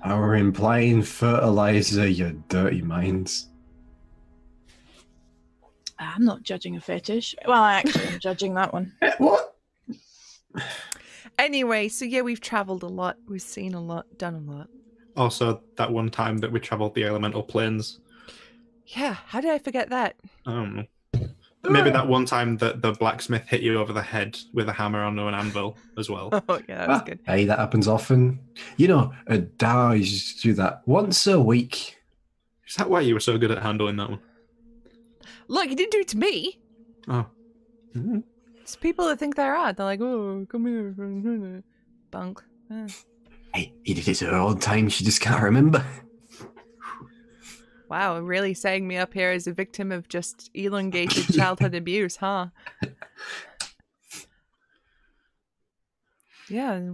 I were implying fertilizer, you dirty minds. I'm not judging a fetish. Well, actually, I'm judging that one. What? Anyway, so yeah, we've travelled a lot. We've seen a lot, done a lot. Also, that one time that we travelled the elemental planes. Yeah, how did I forget that? I don't know. Maybe that one time that the blacksmith hit you over the head with a hammer on an anvil as well. Oh, yeah, that was good. Hey, that happens often. You know, a Dar used to do that once a week. Is that why you were so good at handling that one? Look, he didn't do it to me. Oh. It's people that think they're odd. They're like, oh, come here. Bunk. Hey, he did it to her all the time. She just can't remember. Wow, really setting me up here as a victim of just elongated childhood abuse, huh? Yeah.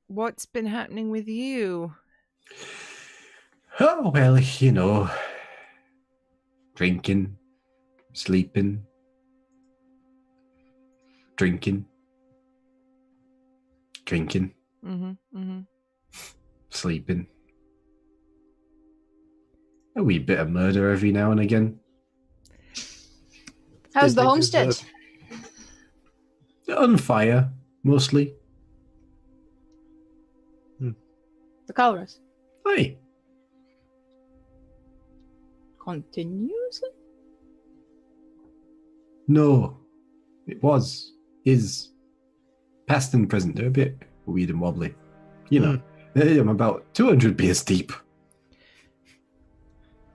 What's been happening with you? Oh, well, you know. Drinking. Sleeping. Drinking. Drinking. Sleeping. A wee bit of murder every now and again. How's the homestead? On fire, mostly. The Calras? Aye. Continuously? No. It was. Is. Past and present. They're a bit weird and wobbly. You know. I'm about 200 beers deep.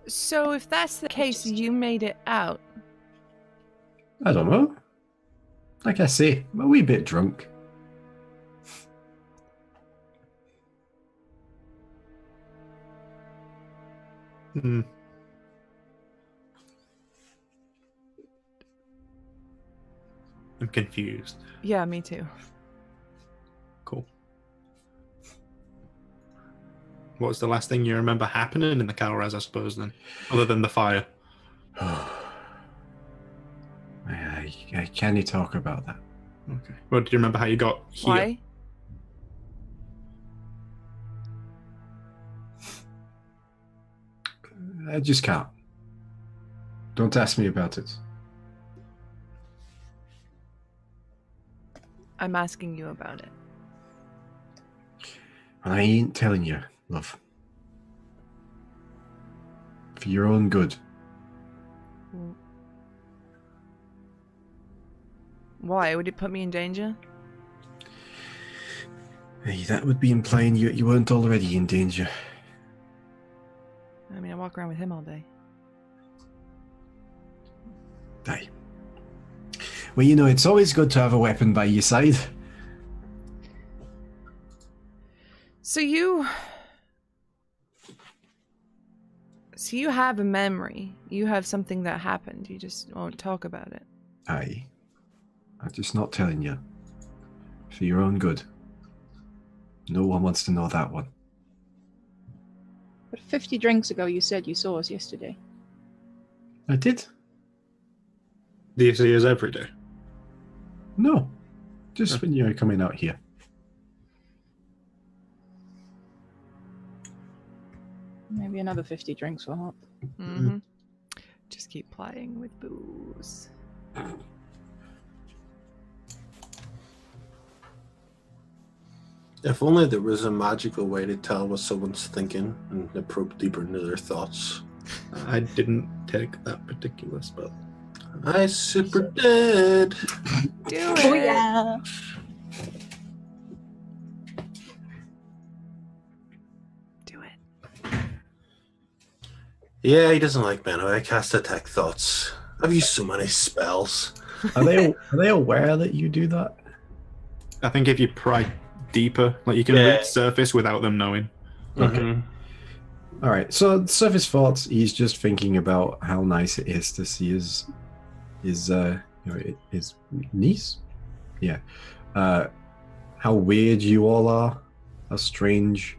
So if that's the case, you made it out. I don't know. Like I say, I'm a wee bit drunk. I'm confused. Yeah, me too. Cool. What was the last thing you remember happening in the Calraz, I suppose, then? Other than the fire? I can't talk about that. Okay. Well, do you remember how you got here? Why? I just can't. Don't ask me about it. I'm asking you about it. I ain't telling you, love. For your own good. Why? Would it put me in danger? Hey, that would be implying you weren't already in danger. I mean, I walk around with him all day. Aye. Well, you know, it's always good to have a weapon by your side. So you have a memory. You have something that happened. You just won't talk about it. Aye. I'm just not telling you. for your own good. No one wants to know that one. But 50 drinks ago, you said you saw us yesterday. I did? Do you see us every day? No. Just when you're coming out here. Maybe another 50 drinks will help. Mm-hmm. Just keep playing with booze. If only there was a magical way to tell what someone's thinking and to probe deeper into their thoughts. I didn't take that particular spell. I super did. Do it. Oh, yeah. Do it. Yeah, he doesn't like men. I cast detect thoughts. I've used so many spells. Are they aware that you do that? I think if you pry deeper, like you can reach surface without them knowing. Okay. All right. So surface thoughts. He's just thinking about how nice it is to see his niece. Yeah. How weird you all are. How strange.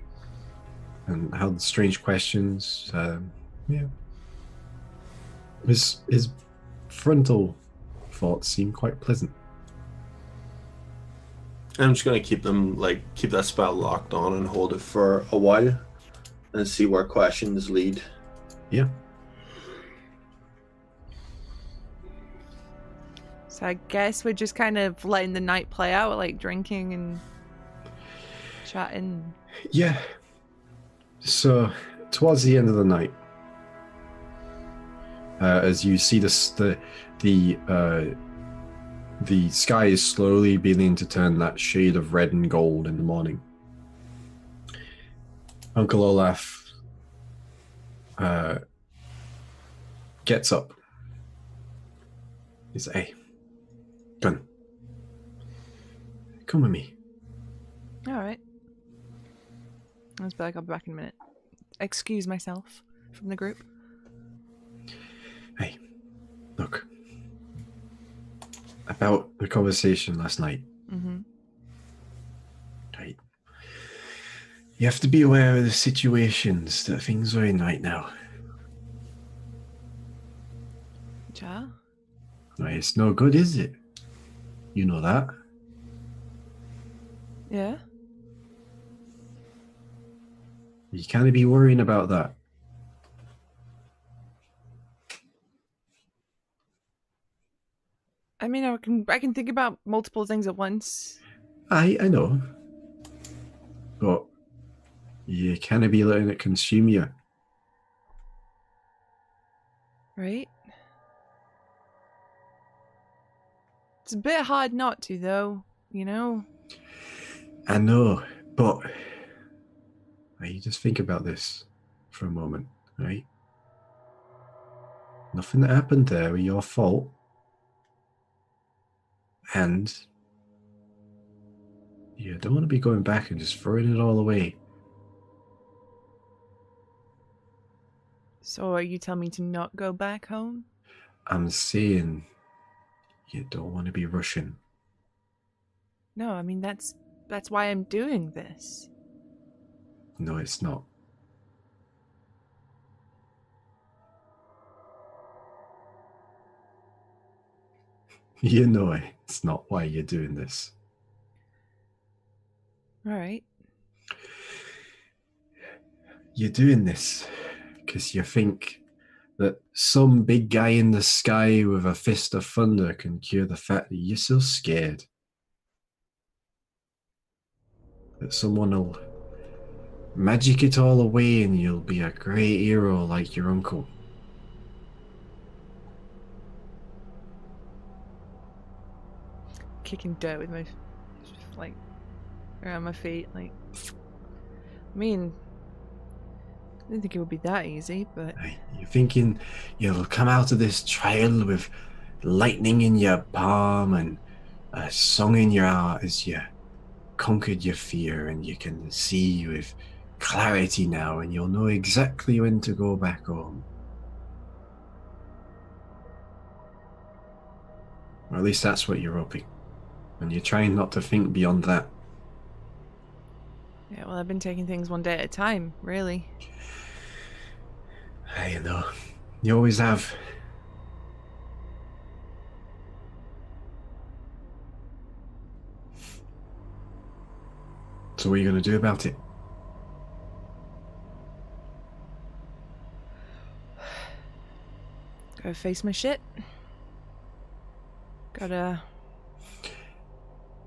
And how strange questions. Yeah. His frontal thoughts seem quite pleasant. I'm just gonna keep that spell locked on and hold it for a while and see where questions lead. Yeah. So I guess we're just kind of letting the night play out, like drinking and chatting. Yeah. So towards the end of the night, as you see the sky is slowly beginning to turn that shade of red and gold in the morning, Uncle Olaf gets up. He says, "Hey, Gun, come with me." All right. I was like, I'll be back in a minute. Excuse myself from the group. Hey, look. About the conversation last night. Mm-hmm. Right. You have to be aware of the situations that things are in right now. Ja? Right, it's no good, is it? You know that. Yeah? You can't be worrying about that. I mean, I can think about multiple things at once. I know. But you can't be letting it consume you. Right? It's a bit hard not to, though, you know? I know, but you just think about this for a moment, right? Nothing that happened there was your fault. And you don't want to be going back and just throwing it all away. So are you telling me to not go back home? I'm saying you don't want to be rushing. No, I mean, that's why I'm doing this. No, it's not. You know it's not why you're doing this. All right. You're doing this because you think that some big guy in the sky with a fist of thunder can cure the fact that you're so scared. That someone will magic it all away and you'll be a great hero like your uncle. Kicking dirt with my, like, around my feet. Like, I mean, I didn't think it would be that easy, but... You're thinking you'll come out of this trial with lightning in your palm and a song in your heart as you conquered your fear, and you can see with clarity now, and you'll know exactly when to go back home. Or at least that's what you're hoping. And you're trying not to think beyond that. Yeah, well, I've been taking things one day at a time, really. I know. You always have. So what are you going to do about it? Gotta face my shit. Gotta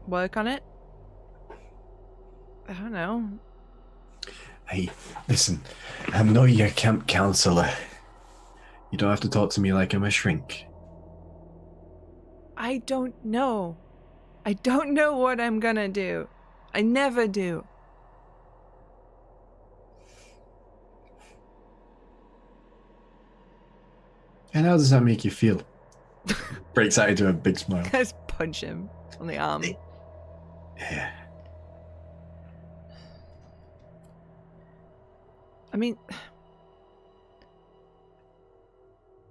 work on it. I don't know. Hey, listen. I'm not your camp counselor. You don't have to talk to me like I'm a shrink. I don't know. I don't know what I'm gonna do. I never do. And how does that make you feel? Breaks out into a big smile. I just punch him on the arm. Yeah. I mean,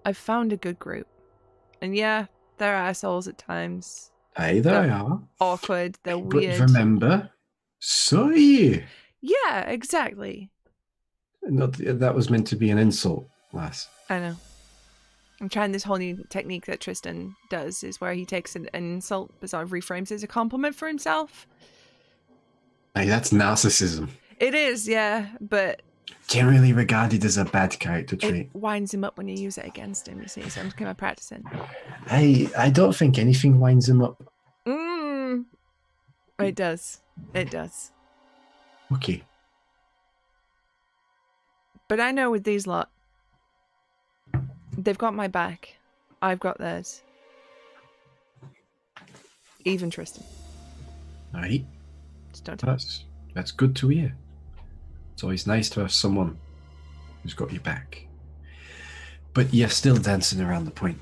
I've found a good group. And yeah, they're assholes at times. Hey, there I are. Awkward, they're But weird. remember, so are you. Yeah, exactly. Not that was meant to be an insult, lass. I know. I'm trying this whole new technique that Tristan does, is where he takes an insult but sort of reframes it as a compliment for himself. Hey, that's narcissism. It is, yeah, but Generally regarded as a bad character trait. it winds him up when you use it against him, you see, so I'm just kind of practicing. Hey, I don't think anything winds him up. It does. It does. Okay. But I know with these lot, they've got my back. I've got theirs. Even Tristan. Alright. Just don't tell. That's good to hear. It's always nice to have someone who's got your back. But you're still dancing around the point.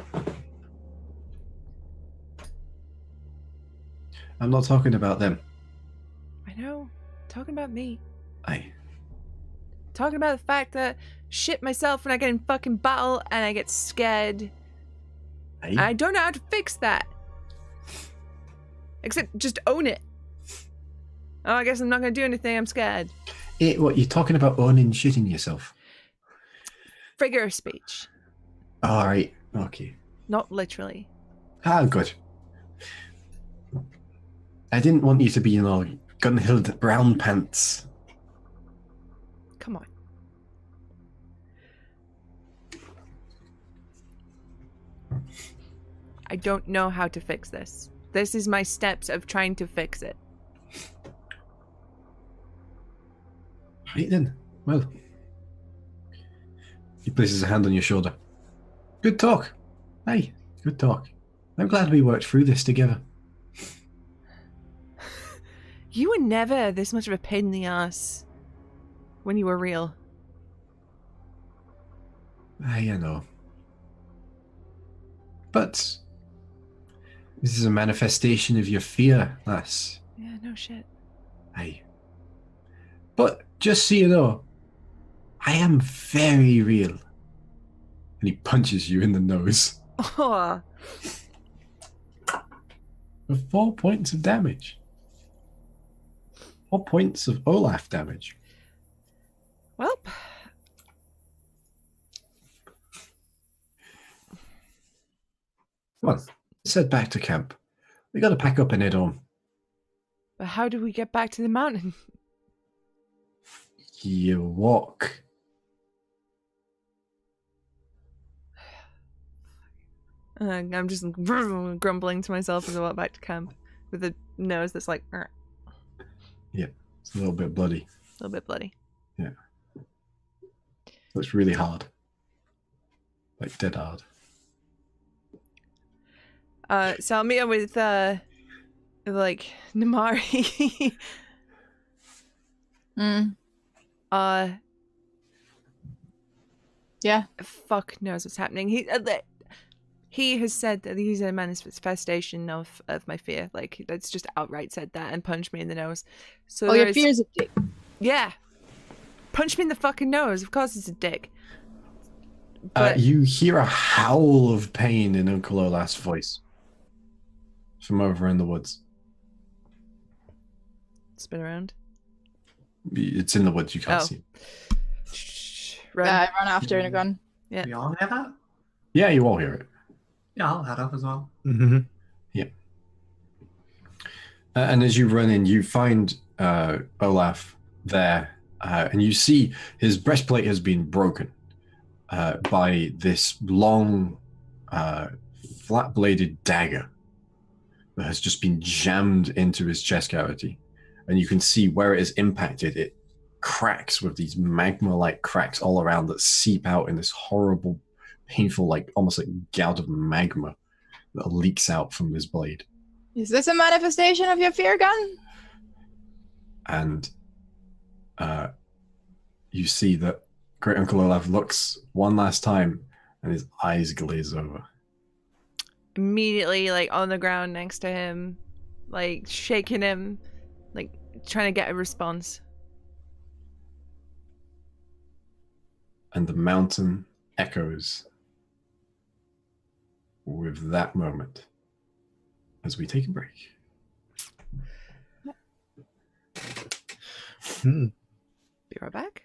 I'm not talking about them. I know. Talking about me. Aye. Talking about the fact that shit myself when I get in fucking battle and I get scared. Aye. And I don't know how to fix that. Except just own it. Oh, I guess I'm not going to do anything. I'm scared. What, you're talking about owning shitting yourself? Figure of speech. Alright, okay. Not literally. Ah, good. I didn't want you to be, Gunhild Brown Pants. Come on. I don't know how to fix this. This is my steps of trying to fix it. Right then. Well. He places a hand on your shoulder. Good talk. Hey, good talk. I'm glad we worked through this together. You were never this much of a pain in the ass when you were real. I know. But this is a manifestation of your fear, lass. Yeah, no shit. Aye. But just so you know, I am very real. And he punches you in the nose. Oh. For 4 points of damage. 4 points of Olaf damage. Well. Come on, let's head back to camp. We gotta pack up and head home. But how do we get back to the mountain? You walk. I'm just grumbling to myself as I walk back to camp with a nose that's like, Yeah, it's a little bit bloody. a little bit bloody. Yeah. That's really hard. Like dead hard. So I'll meet up with like Namari. Yeah. Fuck knows what's happening. He has said that he's a manifestation of my fear. Like, that's just outright said that and punched me in the nose. So Your fear is a dick. Yeah. Punch me in the fucking nose. Of course it's a dick. But You hear a howl of pain in Uncle Olaf's voice from over in the woods. spin around. It's in the woods. You can't Oh. see. Run. I run after and gun. Yeah. We all hear that? Yeah, you all hear it. Yeah, I'll head up as well. Mm-hmm. And as you run in, you find Olaf there, and you see his breastplate has been broken by this long, flat-bladed dagger that has just been jammed into his chest cavity. And you can see where it is impacted. It cracks with these magma-like cracks all around that seep out in this horrible, painful, like almost like gout of magma that leaks out from this blade. Is this a manifestation of your fear gun? And you see that Great Uncle Olaf looks one last time and his eyes glaze over. Immediately, like, on the ground next to him, like, shaking him, like, trying to get a response. And the mountain echoes with that moment as we take a break. Be right back.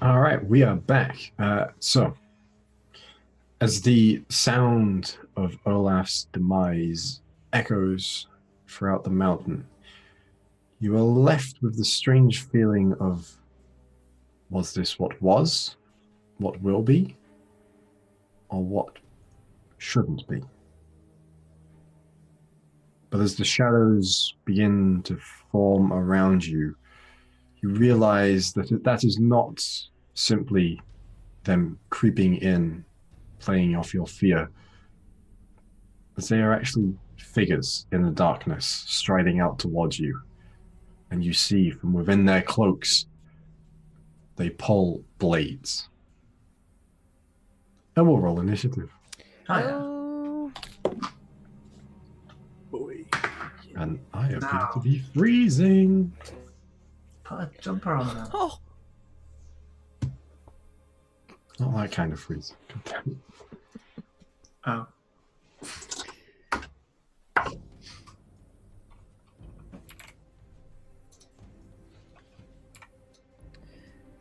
All right, we are back. So, as the sound of Olaf's demise echoes throughout the mountain, you are left with the strange feeling of, was this what was, what will be, or what shouldn't be? But as the shadows begin to form around you, you realize that that is not simply them creeping in, playing off your fear, but they are actually figures in the darkness striding out towards you. And you see from within their cloaks, they pull blades. And we'll roll initiative. Oh, Boy. And I appear Now. to be freezing. put a jumper on them. Oh, Not that kind of freezing. Oh.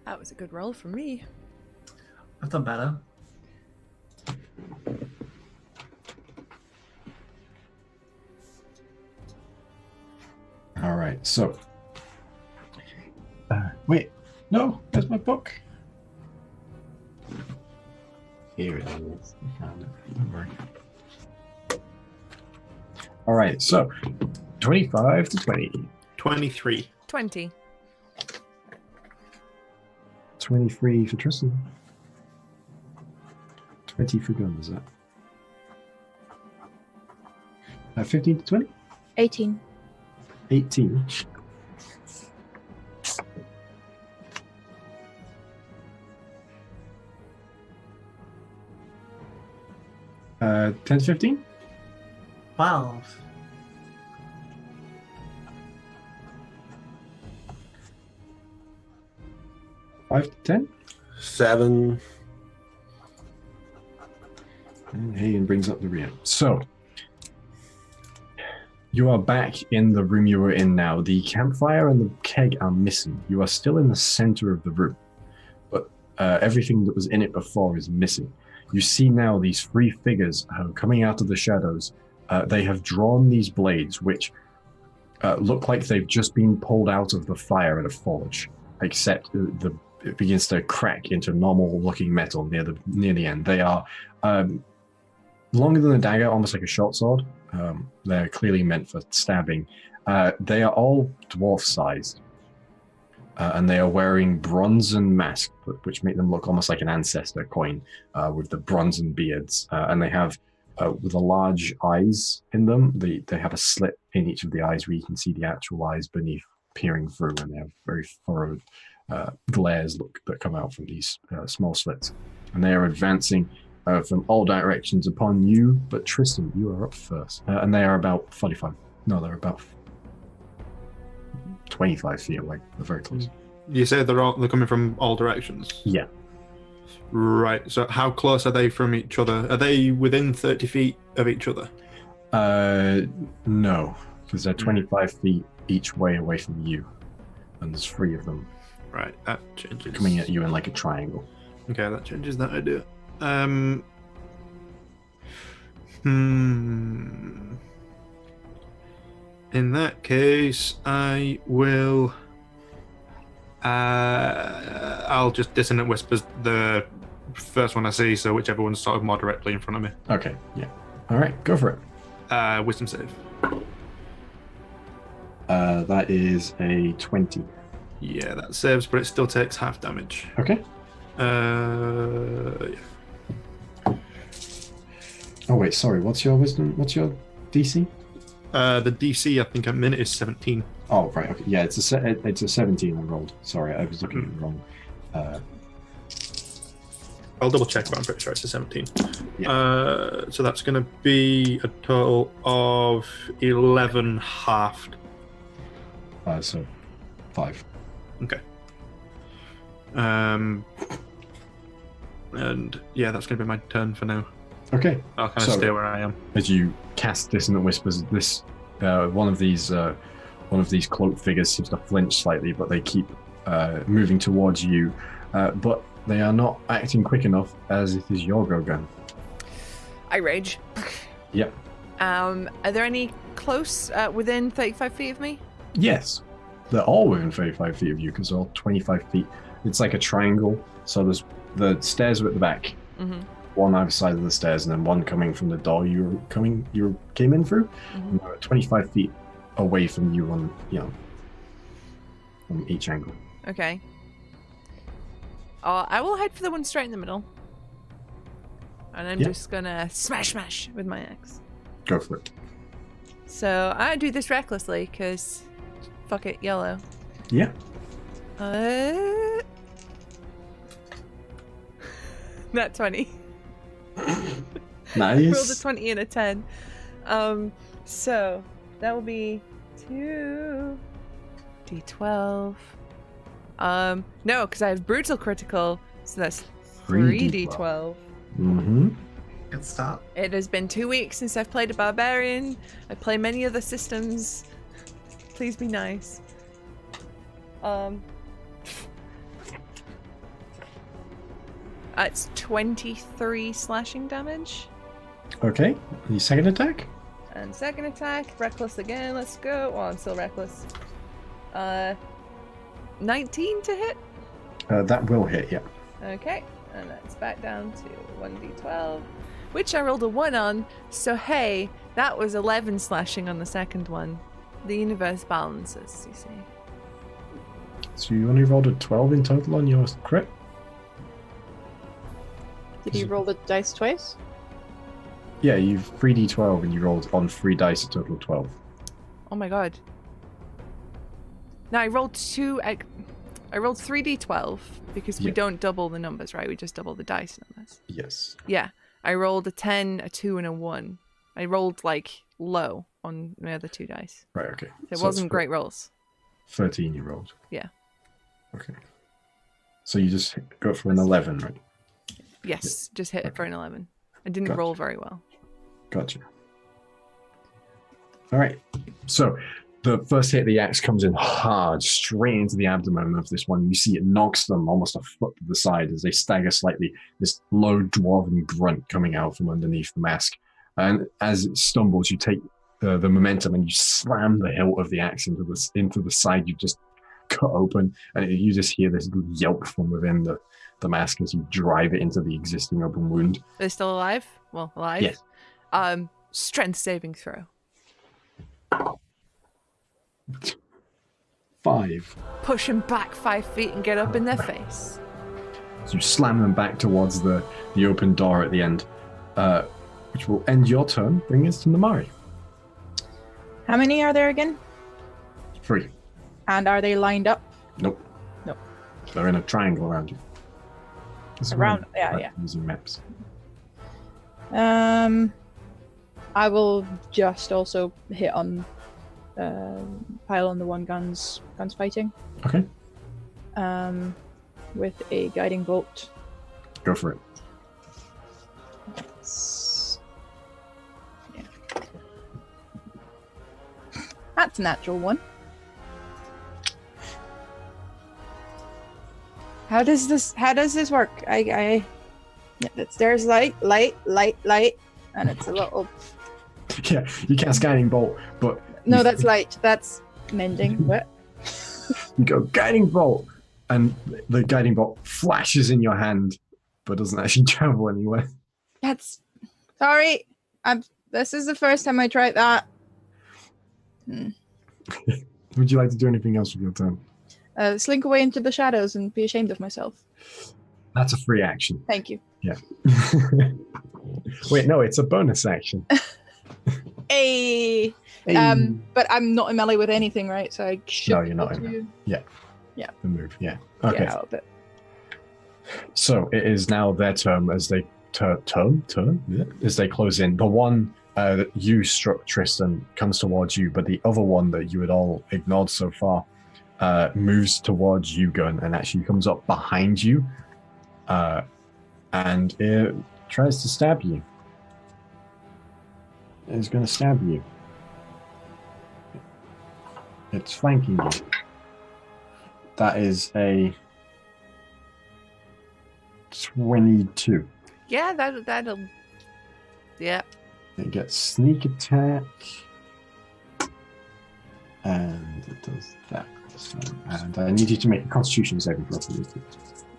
that was a good roll from me. I've done better. All right, so. Wait, no, there's my book. Here it is. I found it. Don't worry. All right, so 25 to 20. 23. 20. 23 for Tristan. 20 for Gun, is that? 15 to 20? 18. 18. Uh, 10 to 15? 12. 5 to 10? 7. And Hagen brings up the rear. So, you are back in the room you were in now. The campfire and the keg are missing. You are still in the center of the room, but everything that was in it before is missing. You see now these three figures coming out of the shadows. They have drawn these blades, which look like they've just been pulled out of the fire at a forge, except it begins to crack into normal-looking metal near the end. They are longer than a dagger, almost like a short sword. They're clearly meant for stabbing. They are all dwarf-sized, and they are wearing bronzen masks, which make them look almost like an ancestor coin, with the bronzen beards. And they have, with the large eyes in them, they have a slit in each of the eyes where you can see the actual eyes beneath peering through, and they have very furrowed glares that come out from these small slits. And they are advancing from all directions upon you, but Tristan, you are up first. And they are about 45. No, they're about 25 feet away. They're very close. You say they're coming from all directions? Yeah. Right. So how close are they from each other? Are they within 30 feet of each other? No, because they're 25 feet each way away from you. And there's three of them Right. That changes. coming at you in like a triangle. Okay, that changes that idea. In that case, I will. I'll just dissonant whispers the first one I see, so whichever one's sort of more directly in front of me. Okay, yeah. All right, go for it. Wisdom save. That is a 20. Yeah, that saves, but it still takes half damage. Okay. Yeah. Oh, wait, sorry. What's your wisdom? What's your DC? The DC, I think, at minute is 17. Oh, right. Okay. Yeah, it's a 17 I rolled. Sorry, I was looking at it wrong. I'll double check, but I'm pretty sure it's a 17. Yeah. So that's going to be a total of 11 halved. So 5. Okay. And yeah, that's going to be my turn for now. Okay. I'll kind of stay where I am. As you cast Dissonant Whispers, this one of these cloaked figures seems to flinch slightly, but they keep moving towards you. but they are not acting quick enough as it is your go gun. I rage. Yep. Are there any close within 35 feet of me? Yes. They're all within 35 feet of you because they're all 25 feet. It's like a triangle. So there's the stairs are at the back. Mm-hmm. One either side of the stairs, and then one coming from the door you came in through. Mm-hmm. And they're 25 feet away from you on each angle. Okay. I will head for the one straight in the middle. And I'm just gonna smash with my axe. Go for it. So I do this recklessly, because fuck it, yellow. Yeah. Not 20. Nice. Rolled a 20 and a 10. So that will be 2d12. No, because I have brutal critical, so that's 3d12. Mm-hmm. Good start. It has been 2 weeks since I've played a barbarian. I play many other systems. Please be nice. It's 23 slashing damage. Okay. The second attack? And second attack, reckless again. Let's go. Well, I'm still reckless. 19 to hit. That will hit, yeah. Okay, and that's back down to 1d12, which I rolled a 1 on. So hey, that was 11 slashing on the second one. The universe balances, you see. So you only rolled a 12 in total on your crit? Did you roll the dice twice? Yeah, you've 3d12 and you rolled on 3 dice a total of 12. Oh my god. Now I rolled 3d12 because we don't double the numbers, right? We just double the dice numbers. Yes. Yeah. I rolled a 10, a 2, and a 1. I rolled like low on my other 2 dice. Right, okay. So it wasn't great rolls. 13 you rolled. Yeah. Okay. So you just go for an 11, right? Yes, just hit it for an 11. I didn't roll very well. Gotcha. All right. So the first hit of the axe comes in hard, straight into the abdomen of this one. You see it knocks them almost a foot to the side as they stagger slightly, this low dwarven grunt coming out from underneath the mask. And as it stumbles, you take the momentum and you slam the hilt of the axe into the side you just cut open. And you just hear this yelp from within the mask as you drive it into the existing open wound. They're still alive? Well, alive? Yes. Strength saving throw. 5. Push them back 5 feet and get up in their face. So you slam them back towards the open door at the end, which will end your turn, bring us to Namari. How many are there again? 3. And are they lined up? Nope. Nope. They're in a triangle around you. Around, yeah. Using maps. I will just also hit on pile on the one guns fighting. Okay. With a guiding bolt. Go for it. That's a natural one. How does this work? There's light, and it's a little. Yeah, you cast guiding bolt, but no, that's light. That's mending. What? You go guiding bolt, and the guiding bolt flashes in your hand, but doesn't actually travel anywhere. That's sorry. This is the first time I tried that. Would you like to do anything else with your turn? Slink away into the shadows and be ashamed of myself. That's a free action. Thank you. Yeah. Wait, no, it's a bonus action. Hey. But I'm not in melee with anything, right? So I should. No, you're not in melee. Yeah. Yeah. The move. Yeah. Okay. Get out of it. So it is now their turn as they as they close in. The one that you struck, Tristan, comes towards you, but the other one that you had all ignored so far moves towards you, Gun, and actually comes up behind you, and it tries to stab you. It's going to stab you. It's flanking you. That is a 22. Yeah, that'll. Yeah. It gets sneak attack. And it does that. So, and I need you to make a constitution saving throw.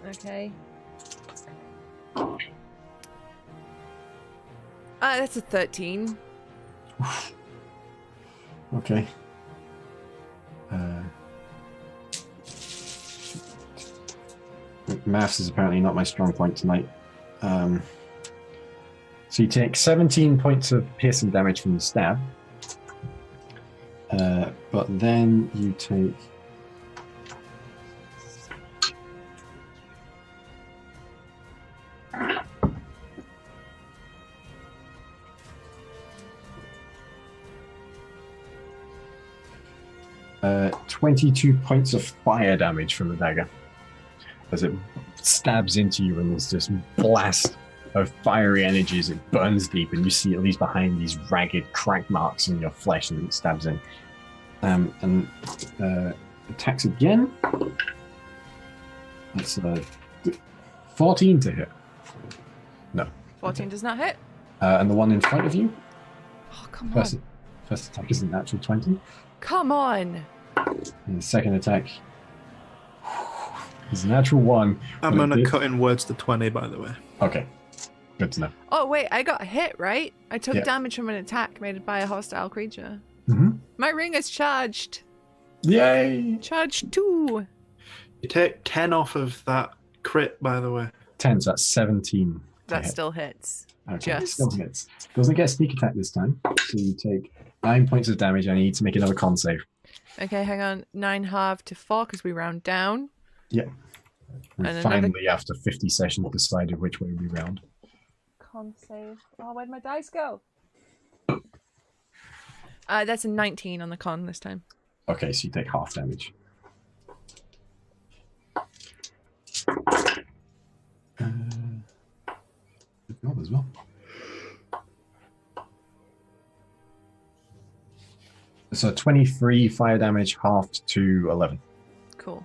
Okay. That's a 13. Okay. Maths is apparently not my strong point tonight. So you take 17 points of piercing damage from the stab. But then you take... Uh, 22 points of fire damage from the dagger as it stabs into you, and there's this blast of fiery energy as it burns deep, and you see it leaves behind these ragged crack marks in your flesh as it stabs in. And attacks again. That's 14 to hit. No. 14 does not hit. And the one in front of you? Oh, come First, on. first attack is a natural 20. Come on. And the second attack is a natural 1. I'm going to cut in words to 20, by the way. Okay. Good to know. Oh, wait, I got hit, right? I took Yeah. damage from an attack made by a hostile creature. Mm-hmm. My ring is charged. Yay! Charged 2. You take 10 off of that crit, by the way. 10, so that's 17. to That hit. still hits. Okay, just- still hits. Doesn't get sneak attack this time, so you take 9 points of damage. I need to make another con save. Okay, hang on. 9 half to 4 because we round down. Yeah. We And another- finally, after 50 sessions, decided which way we round. Con save. Oh, where'd my dice go? That's a 19 on the con this time. Okay, so you take half damage. Good job as well. So 23 fire damage, halved to 11. Cool.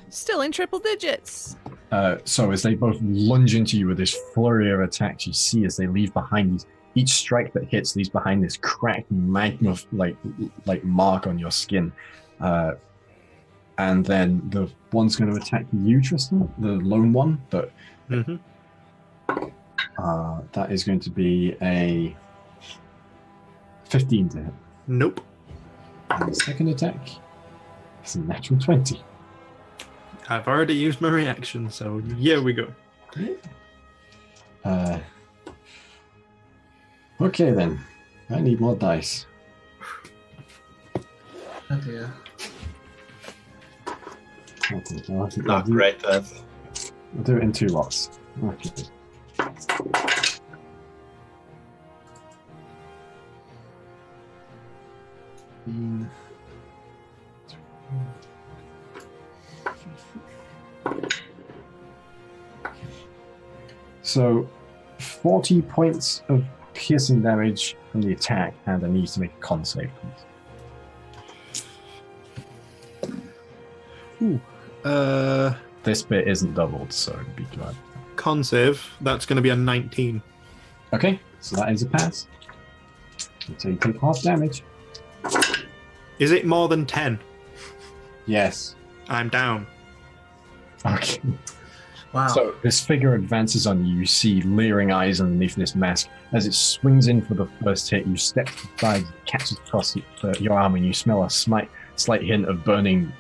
Still in triple digits. So as they both lunge into you with this flurry of attacks, you see as they leave behind these, each strike that hits leaves behind this cracked magma like mark on your skin. And then the one's going to attack you, Tristan, the lone one. But Mm-hmm. that is going to be a 15 to hit. Nope. And the second attack is a natural 20. I've already used my reaction, so here we go. Okay then, I need more dice. Oh dear. Okay, I'll Not great, Beth. I'll do it in 2 lots. Okay. So, 40 points of piercing damage from the attack, and I need to make a con save, please. This bit isn't doubled, so be glad. Con save, that's going to be a 19. Okay, so that is a pass. So you take half damage. Is it more than 10? Yes. I'm down. Okay. Wow. So this figure advances on you. You see leering eyes underneath this mask. As it swings in for the first hit, you step aside, catches across your arm, and you smell a slight hint of burning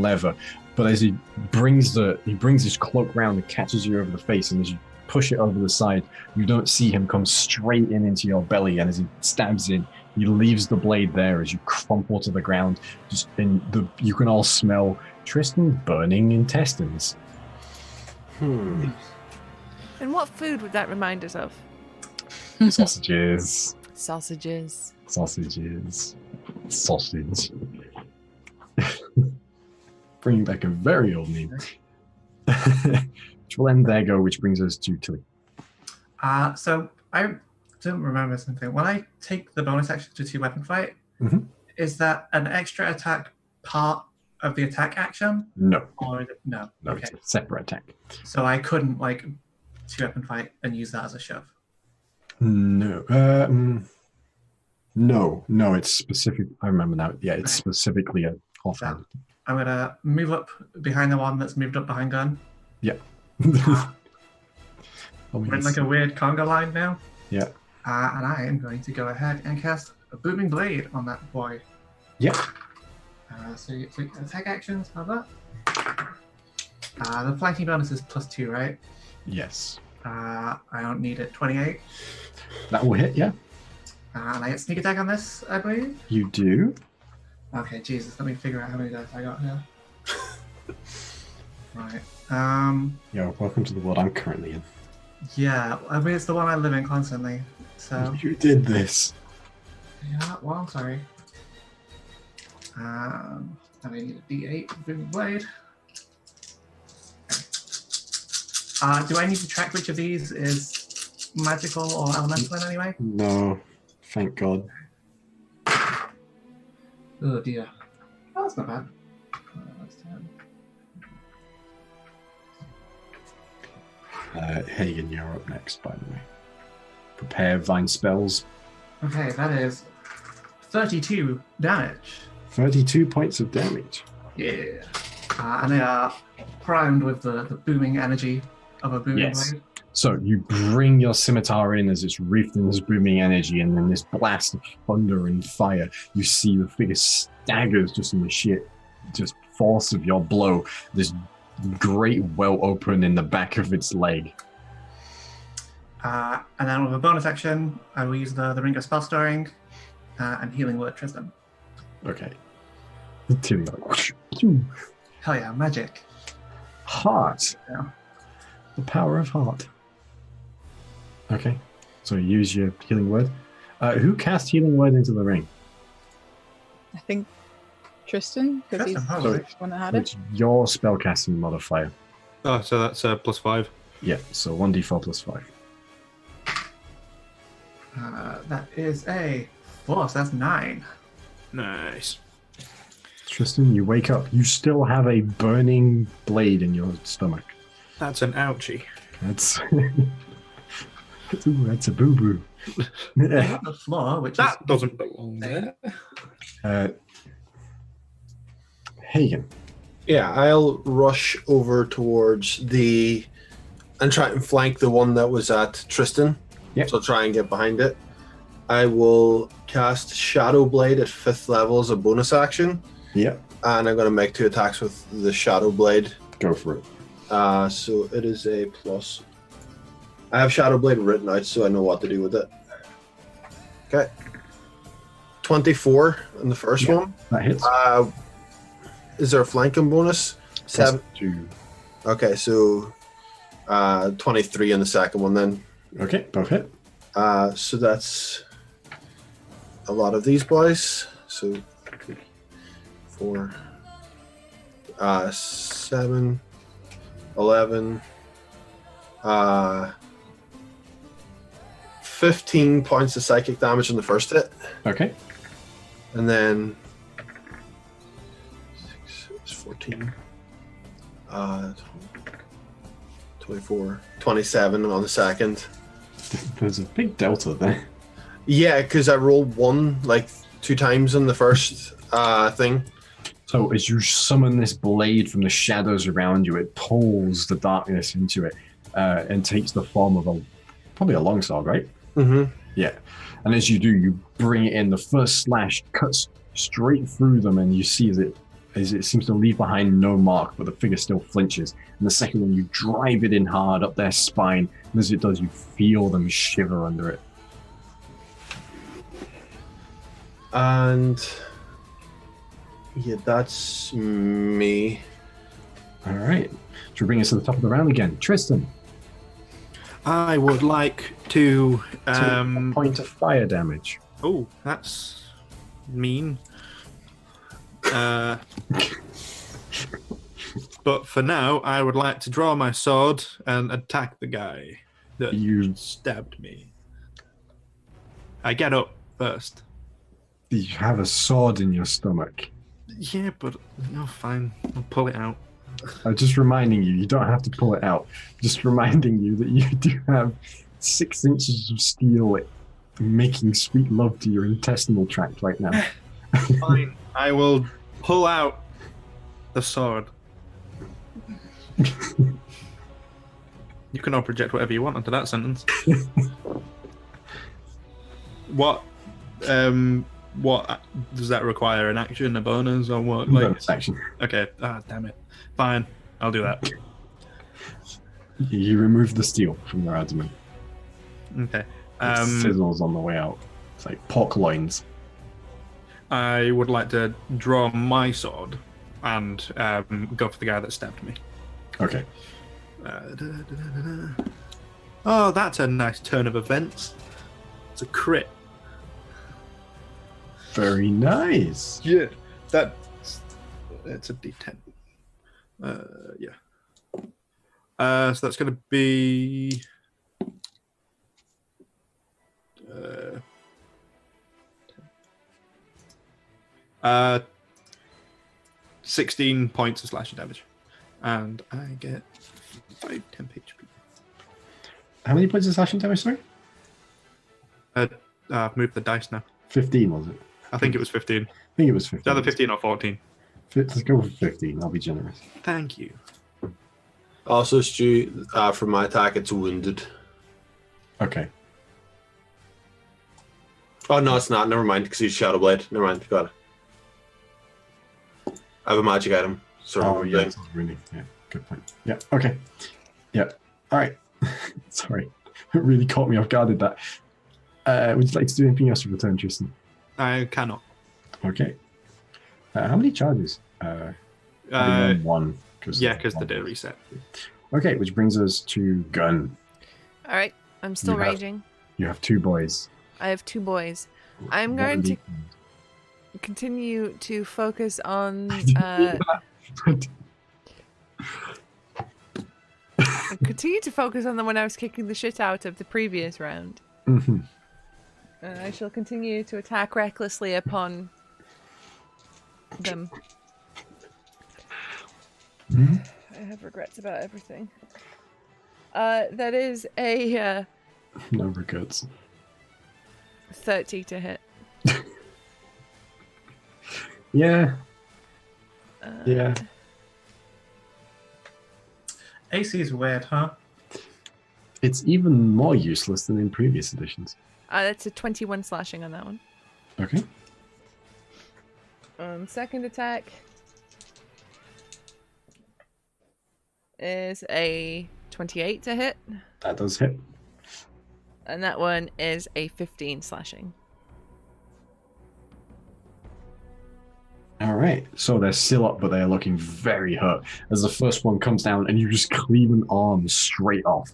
leather. But as he brings his cloak round and catches you over the face, and as you push it over the side, you don't see him come straight into your belly. And as he stabs in, he leaves the blade there as you crumple to the ground. You can all smell Tristan's burning intestines. Hmm. And what food would that remind us of? Sausages. Sausages. Sausage. Bringing back a very old name. Which will end there, go, which brings us to Tilly. So I don't remember something. When I take the bonus action to 2 weapon fight, Mhm. is that an extra attack part of the attack action? No. Or is it, no. No, Okay. it's a separate attack. So I couldn't like two-weapon fight and use that as a shove. No. No, it's specific. I remember now. Yeah, it's specifically a offhand. I'm gonna move up behind the one that's moved up behind Gun. Yeah. We're in like a weird conga line now. Yeah. And I am going to go ahead and cast a Booming Blade on that boy. Yeah. So you take attack actions, how about that? The flanking bonus is +2, right? Yes. I don't need it. 28. That will hit, yeah. And I get sneak attack on this, I believe. You do. Okay, Jesus, let me figure out how many dice I got here. Right. Yeah, welcome to the world I'm currently in. Yeah, I mean, it's the one I live in constantly. So. You did this. Yeah, well, I'm sorry. And I need a D8 Booming Blade. Do I need to track which of these is magical or elemental in any way? No, thank God. Oh dear. Oh, that's not bad. That's 10. Hagen, you're up next, by the way. Prepare Vine spells. Okay, that is 32 damage. 32 points of damage. Yeah. And they are primed with the booming energy of a booming blade. So you bring your scimitar in as it's wreathed in this booming energy, and then this blast of thunder and fire. You see the figure staggers just in the sheer just force of your blow. This great well open in the back of its leg. And then with a bonus action, I will use the Ring of Spell Storing and Healing Word Tristan. Okay. Hell yeah, magic. Heart. Yeah. The power of heart. Okay. So you use your healing word. Who cast healing word into the ring? I think Tristan, because he's Tristan, the probably. first one that had it. It's your spellcasting modifier. Oh, so that's +5. Yeah, so 1d4 plus 5. That is a 4, so that's 9. Nice. Tristan, you wake up. You still have a burning blade in your stomach. That's an ouchie. That's that's a boo boo. On the floor, which That is doesn't belong there. Hagen. Yeah, I'll rush over towards and try and flank the one that was at Tristan. Yep. So try and get behind it. I will cast Shadow Blade at 5th level as a bonus action. Yep. And I'm going to make 2 attacks with the Shadow Blade. Go for it. So it is a plus. I have Shadow Blade written out so I know what to do with it. Okay. 24 in the first one. That hits. Is there a flanking bonus? 7. 2. Okay, so 23 in the second one then. Okay, both hit. So that's a lot of these boys. So 4, 7, 11, 15 points of psychic damage in the first hit. Okay. And then 6, 14, 24, 27 on the second. There's a big delta there. Yeah, because I rolled 1 like 2 times in the first thing. So as you summon this blade from the shadows around you, it pulls the darkness into it and takes the form of probably a longsword, right? Mm-hmm. Yeah. And as you do, you bring it in. The first slash cuts straight through them, and you see as it seems to leave behind no mark, but the figure still flinches. And the second one, you drive it in hard up their spine, and as it does, you feel them shiver under it. And yeah, that's me. All right. Should we bring us to the top of the round again? Tristan. I would like to. A point of fire damage. Oh, that's mean. But for now, I would like to draw my sword and attack the guy that stabbed me. I get up first. You have a sword in your stomach. Yeah, but no, fine. I'll pull it out. Just reminding you, you don't have to pull it out. Just reminding you that you do have 6 inches of steel making sweet love to your intestinal tract right now. Fine. I will pull out the sword. You can all project whatever you want onto that sentence. What does that require? An action, a bonus, or what? Bonus action. Okay. Ah, damn it. Fine. I'll do that. You remove the steel from their abdomen. Okay. It sizzles on the way out. It's like pork loins. I would like to draw my sword and go for the guy that stabbed me. Okay. Oh, that's a nice turn of events. It's a crit. Very nice. Yeah, it's a D10. Yeah. So that's going to be 16 points of slashing damage, and I get 5 temp HP. How many points of slashing damage, sorry? I've moved the dice now. 15, was it? I think it was 15. I think it was 15. It's either 15 or 14. Let's go for 15. I'll be generous. Thank you. Also, Stu, for my attack, it's wounded. Okay. Oh, no, it's not. Never mind, because he's Shadow Blade. Never mind. Got it. I have a magic item. Oh, yeah. It's really, yeah. Good point. Yeah. Okay. Yeah. All right. Sorry. It really caught me off guard at that. Would you like to do anything else for the turn, Tristan? I cannot. Okay. How many charges? One. Because the day reset. Okay, which brings us to Gun. All right, I'm still raging. You have 2 boys. I have 2 boys. I'm going to continue to focus on. Continue to focus on the one I was kicking the shit out of the previous round. Mm-hmm. I shall continue to attack recklessly upon them. Mm-hmm. I have regrets about everything. That is a no regrets. 30 to hit. Yeah. Yeah. AC is weird, huh? It's even more useless than in previous editions. That's a 21 slashing on that one. Okay. Second attack is a 28 to hit. That does hit. And that one is a 15 slashing. All right. So they're still up, but they're looking very hurt. As the first one comes down, and you just cleave an arm straight off.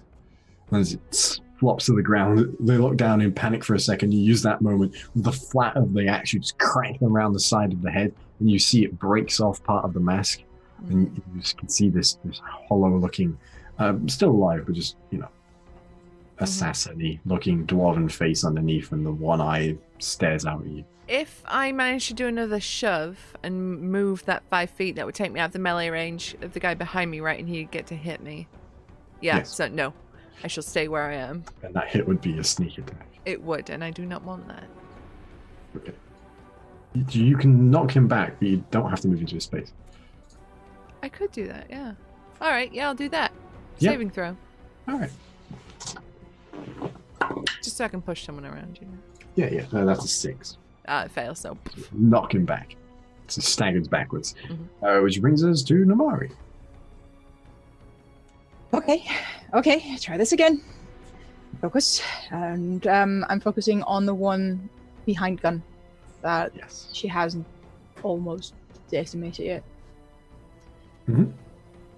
As it flops to the ground, they look down in panic for a second. You use that moment with the flat of the axe, you just crank them around the side of the head, and you see it breaks off part of the mask. And you just can see this hollow-looking, still alive, but just, assassin-y looking dwarven face underneath, and the one eye stares out at you. If I manage to do another shove and move that 5 feet, that would take me out of the melee range of the guy behind me, right? And he'd get to hit me. Yeah, yes. So no. I shall stay where I am. And that hit would be a sneak attack. It would, and I do not want that. Okay. You can knock him back, but you don't have to move into his space. I could do that, yeah. Alright, yeah, I'll do that. Yep. Saving throw. Alright. Just so I can push someone around you. Yeah. No, that's a 6. It fails, so. Knock him back. So staggers backwards. Mm-hmm. Which brings us to Namari. Okay, try this again. Focus. And I'm focusing on the one behind Gun that she hasn't almost decimated yet. Mm-hmm.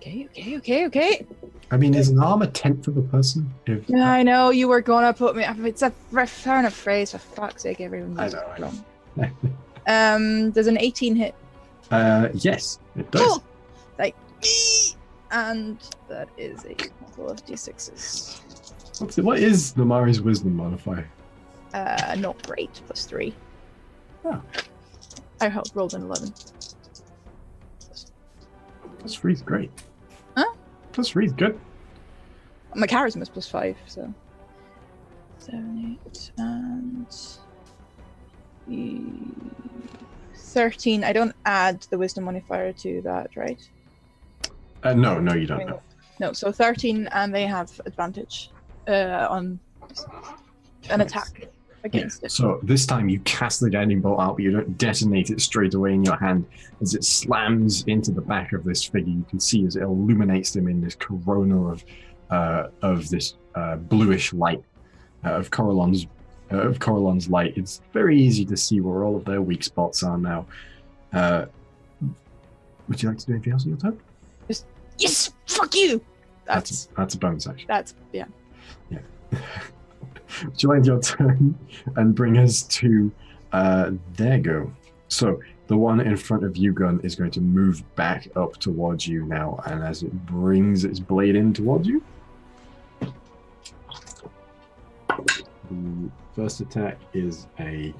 Okay. I mean, is an arm a 10th of a person? Yeah, I know you were gonna put me. It's a fair enough phrase. For fuck's sake, everyone. I know. Does an 18 hit? Yes, it does. And that is a couple of d6s. What is Namari's wisdom modifier? Not great. +3. Oh. I rolled an 11. +3 is great. Huh? +3 is good. My charisma is +5, so 7, 8, and 13. I don't add the wisdom modifier to that, right? No, you don't know. No, so 13, and they have advantage on an attack against it. So this time you cast the guiding bolt out, but you don't detonate it straight away in your hand. As it slams into the back of this figure, you can see as it illuminates him in this corona of this bluish light of Coralon's light. It's very easy to see where all of their weak spots are now. Would you like to do anything else in your turn? Yes, fuck you. That's a bonus action. Yeah. Would you like your turn and bring us to their go? So the one in front of you, Gun, is going to move back up towards you now, and as it brings its blade in towards you, the first attack is a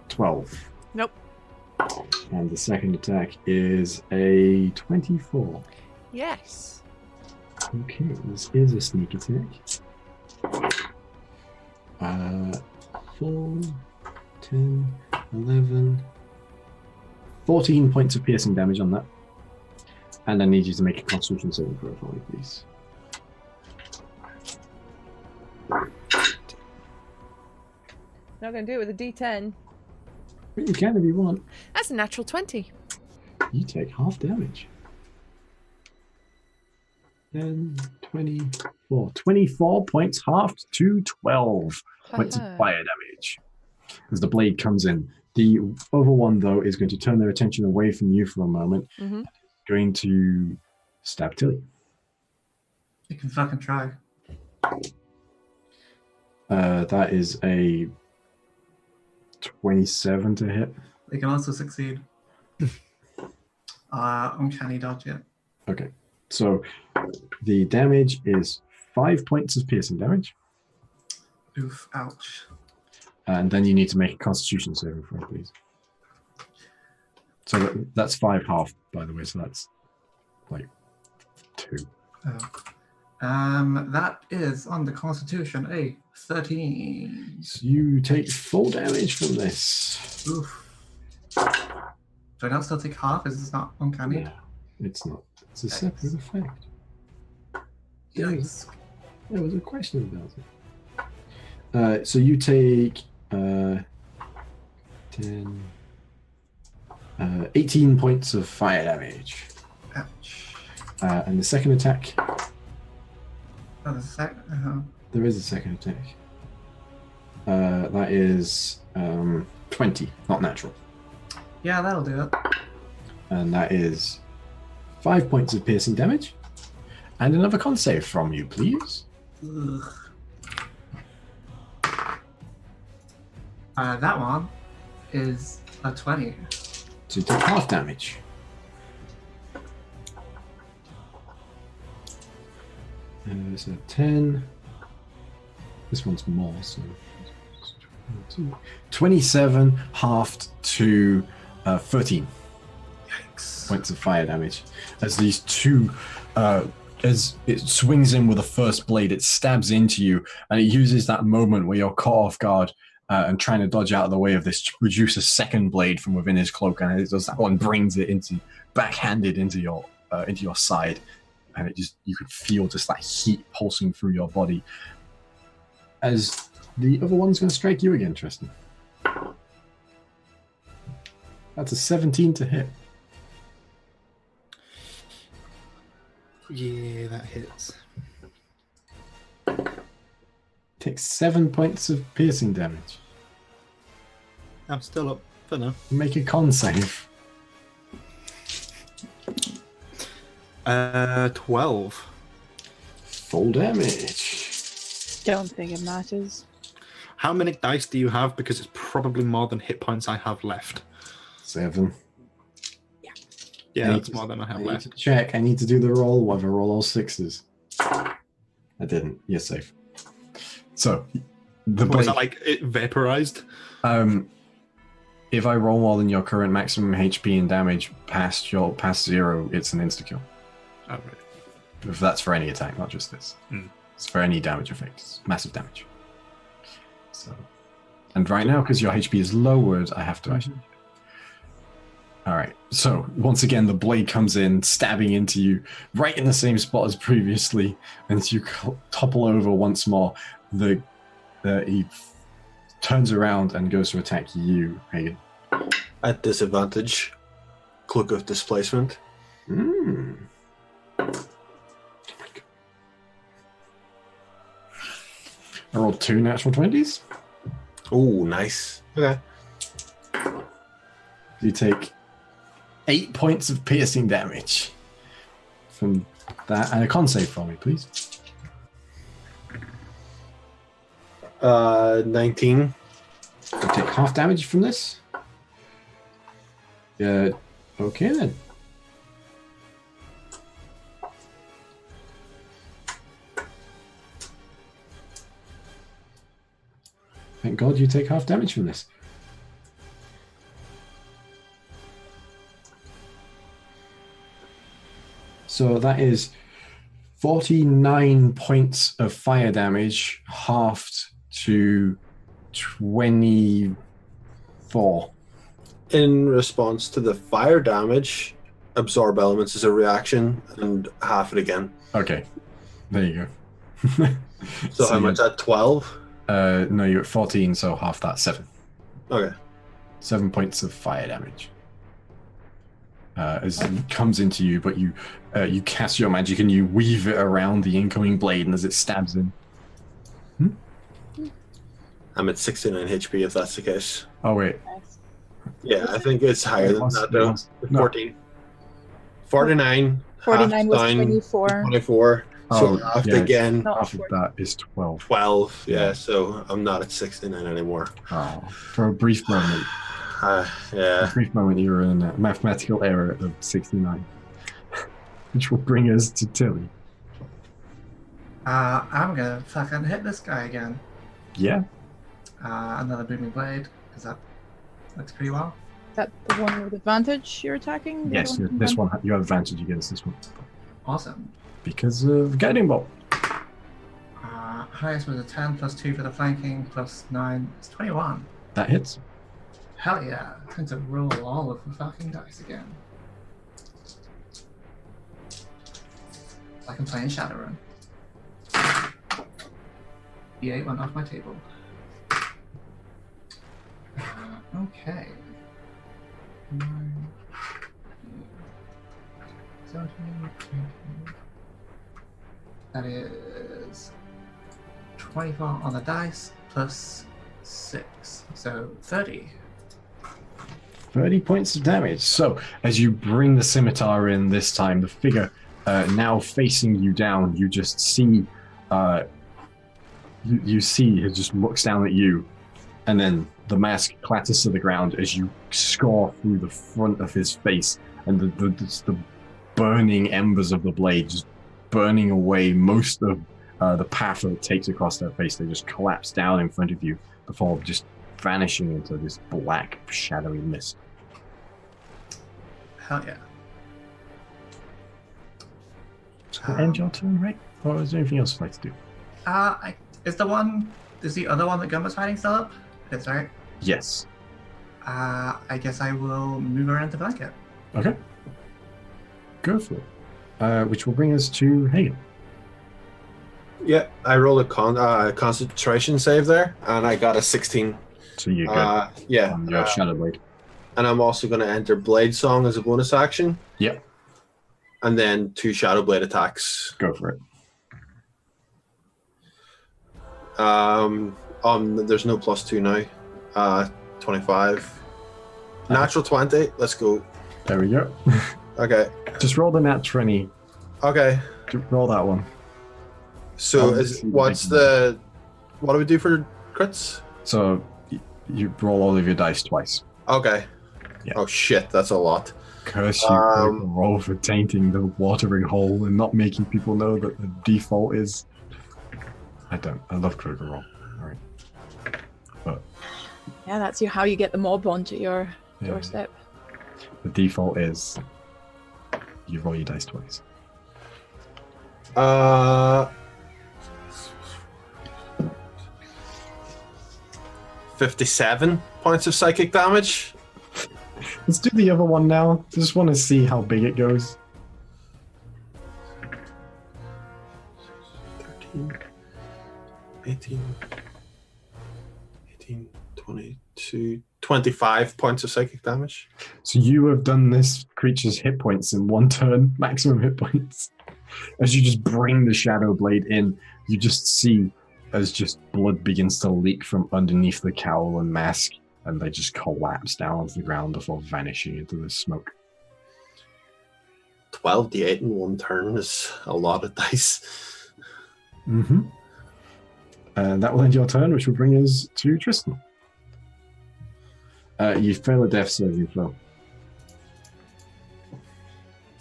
12. Nope. And the second attack is a 24. Yes. Okay, this is a sneak attack. 4, 10, 11, 14 points of piercing damage on that. And I need you to make a constitution saving throw for me, please. Not going to do it with a D10. But you can if you want. That's a natural 20. You take half damage. 10, 24. 24 points halved to 12 points of fire damage. As the blade comes in. The other one, though, is going to turn their attention away from you for a moment. Mm-hmm. Going to stab Tilly. You can fucking try. That is a 27 to hit. They can also succeed. Uncanny dodge it. Okay. So the damage is 5 points of piercing damage. Oof, ouch. And then you need to make a constitution saving throw, please. So that's 5 half, by the way, so that's like 2. Oh. That is on the constitution a 13. So you take full damage from this. Oof. Do I now still take half? Is this not uncanny? No, it's not. It's a separate effect. Yikes. There was a question about it. So you take 10, 18 points of fire damage. Ouch. And the second attack, Oh, the second. there is a second attack. That is 20, not natural. Yeah, that'll do it. And that is 5 points of piercing damage. And another con save from you, please. Ugh. That one is a 20. So you take half damage. There's a 10. This one's more, so 27 halved to 13 Yikes. points of fire damage. As these two, as it swings in with the first blade, it stabs into you, and it uses that moment where you're caught off guard and trying to dodge out of the way of this to produce a second blade from within his cloak, and it does that one, brings it into backhanded into your side, and it just, you could feel just that heat pulsing through your body. As the other one's going to strike you again, Tristan. That's a 17 to hit. Yeah, that hits. Takes 7 points of piercing damage. I'm still up for now. Make a con save. 12. Full damage. Don't think it matters. How many dice do you have? Because it's probably more than hit points I have left. 7. Yeah, I that's need more than I have I need left. to check. I need to do the roll. Whether I roll all 6s. I didn't. You're safe. So, the Was blade. that like it vaporized? if I roll more than your current maximum HP and damage past 0, it's an insta kill. Oh, right. If that's for any attack, not just this. It's for any damage effect. It's massive damage. So, and right now, because your HP is lowered, I have to actually. All right. So once again, the blade comes in, stabbing into you, right in the same spot as previously, and as you topple over once more, he turns around and goes to attack you, Hagen. At disadvantage. Cloak of displacement. I rolled 2 natural 20s. Oh, nice. Okay. You take 8 points of piercing damage from that, and a con save for me, please. 19. I'll take half damage from this. Okay then. Thank God you take half damage from this. So that is 49 points of fire damage, halved to 24. In response to the fire damage, absorb elements is a reaction, and half it again. Okay, there you go. So how much? At 12? No, you're at 14, so half that, 7. Okay. 7 points of fire damage. As it comes into you, but you cast your magic and you weave it around the incoming blade, and as it stabs in. I'm at 69 HP if that's the case. Oh, wait. Yeah, I think it's higher than that though. 14. 49. 49 was down, 24. 24. So half yeah, again. Not half of that is 12. 12. Yeah, so I'm not at 69 anymore. Oh, for a brief moment. Yeah. A brief moment you were in a mathematical error of 69. Which will bring us to Tilly. I'm gonna fucking hit this guy again. Yeah. Another booming blade, because that looks pretty well. Is that the one with advantage you're attacking? The Yes, other one? this one, you have advantage against this one. Awesome. Because of Guiding Bolt. Highest was a 10 plus 2 for the flanking, plus 9 is 21. That hits. Hell yeah. Time to roll all of the fucking dice again. Like I'm playing Shadowrun. E8 went off my table. Okay. 9, 17, 18. That is 24 on the dice plus 6, so 30. 30 points of damage. So, as you bring the scimitar in this time, the figure now facing you down, you just see, you see it just looks down at you, and then the mask clatters to the ground as you score through the front of his face, and the burning embers of the blade just burning away most of the path that it takes across their face. They just collapse down in front of you before just vanishing into this black, shadowy mist. Hell yeah. So end your turn, right? Or is there anything else you'd like to do? Is the other one that Gumba's fighting still up? That's right. Yes. I guess I will move around to flank it. Okay. Go for it. Which will bring us to Hagen. Yeah, I rolled a concentration save there, and I got a 16. So you go. Yeah. On your Shadow Blade. And I'm also going to enter Blade Song as a bonus action. Yep. And then 2 Shadow Blade attacks. Go for it. There's no +2 now. 25. Natural 20. Let's go. There we go. Okay. Just roll the nat 20. Okay. Roll that one. So what do we do for crits? So you roll all of your dice twice. Okay. Yeah. Oh shit, that's a lot. Curse you for roll for tainting the watering hole and not making people know that the default is. I love critical roll. Alright. But Yeah, that's how you get the mob onto your doorstep. The default is you roll your dice twice. 57 points of psychic damage. Let's do the other one now. Just want to see how big it goes. 13, 18, 22, 25 points of psychic damage. So you have done this creature's hit points in one turn, maximum hit points. As you just bring the shadow blade in, you just see as just blood begins to leak from underneath the cowl and mask, and they just collapse down onto the ground before vanishing into the smoke. 12d8 in one turn is a lot of dice. Mm-hmm. And that will end your turn, which will bring us to Tristan. You fail a death saving throw.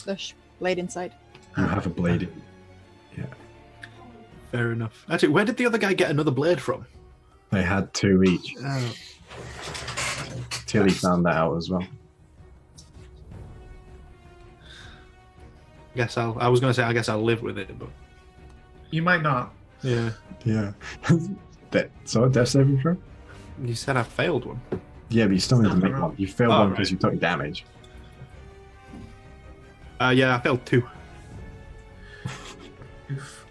The blade inside. You have a blade. Yeah. Fair enough. Actually, where did the other guy get another blade from? They had 2 each. Oh. Tilly found that out as well. I was going to say, I guess I'll live with it, but You might not. yeah. Yeah. So a death saving throw? You said I failed one. Yeah, but you still need to make one. You failed Oh, one because right. you took damage. Yeah, I failed 2. Oof.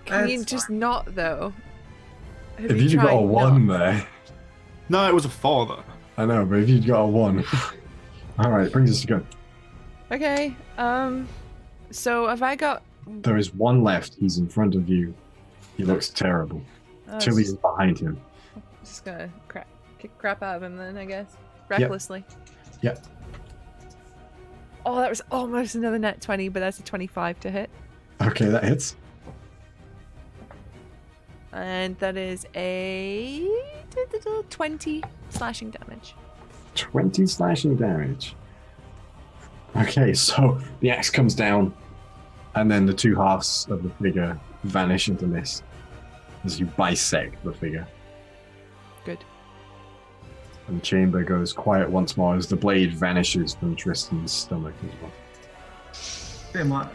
Can you That's just fine. not though? Have If you'd got a tried 1 not? there. No, it was a 4 though. I know, but if you'd got a 1. Alright, brings us to go. Okay. So have I got? There is 1 left. He's in front of you. He looks terrible. Tilly is behind him. Just gonna kick crap out of him then, I guess. Recklessly. Yep. Oh, that was almost another net 20, but that's a 25 to hit. Okay, that hits. And that is a 20 slashing damage. 20 slashing damage. Okay, so the axe comes down, and then the 2 halves of the figure vanish into mist as you bisect the figure. Good. And the chamber goes quiet once more as the blade vanishes from Tristan's stomach as well. Pretty much.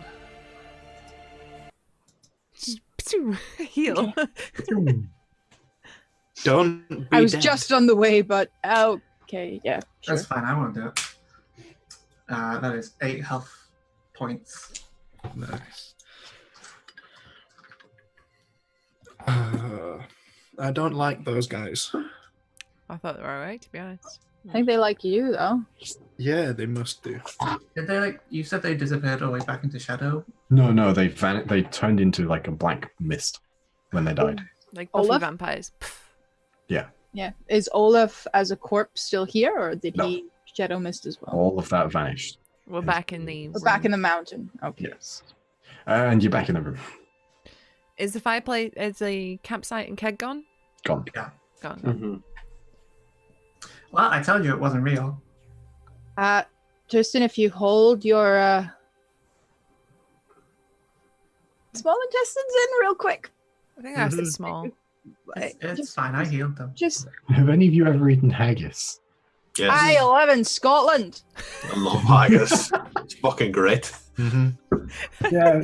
Heal. Don't be I was dead. just on the way, but okay, yeah, sure. That's fine. I won't do it. That is 8 health points. Nice. I don't like those guys. I thought they were alright, to be honest. I think they like you though. Yeah, they must do. Did they like? You said they disappeared all the way back into shadow. No, they turned into like a black mist when they died. Like Buffy Olaf? vampires. Pff. Yeah. Is Olaf as a corpse still here, or did No. he shadow mist as well? All of that vanished. We're back in the. We're back in the mountain. Okay. Yes. And you're back in the room. Is the fireplace, is the campsite and keg gone? Gone. Gone. Mm-hmm. Well, I told you it wasn't real. Tristan, if you hold your small intestines in real quick. I think I said Mhm. small. It's fine. I healed them. Just Have any of you ever eaten haggis? Yes. I live in Scotland. I love haggis. It's fucking great. Mm-hmm. Yeah.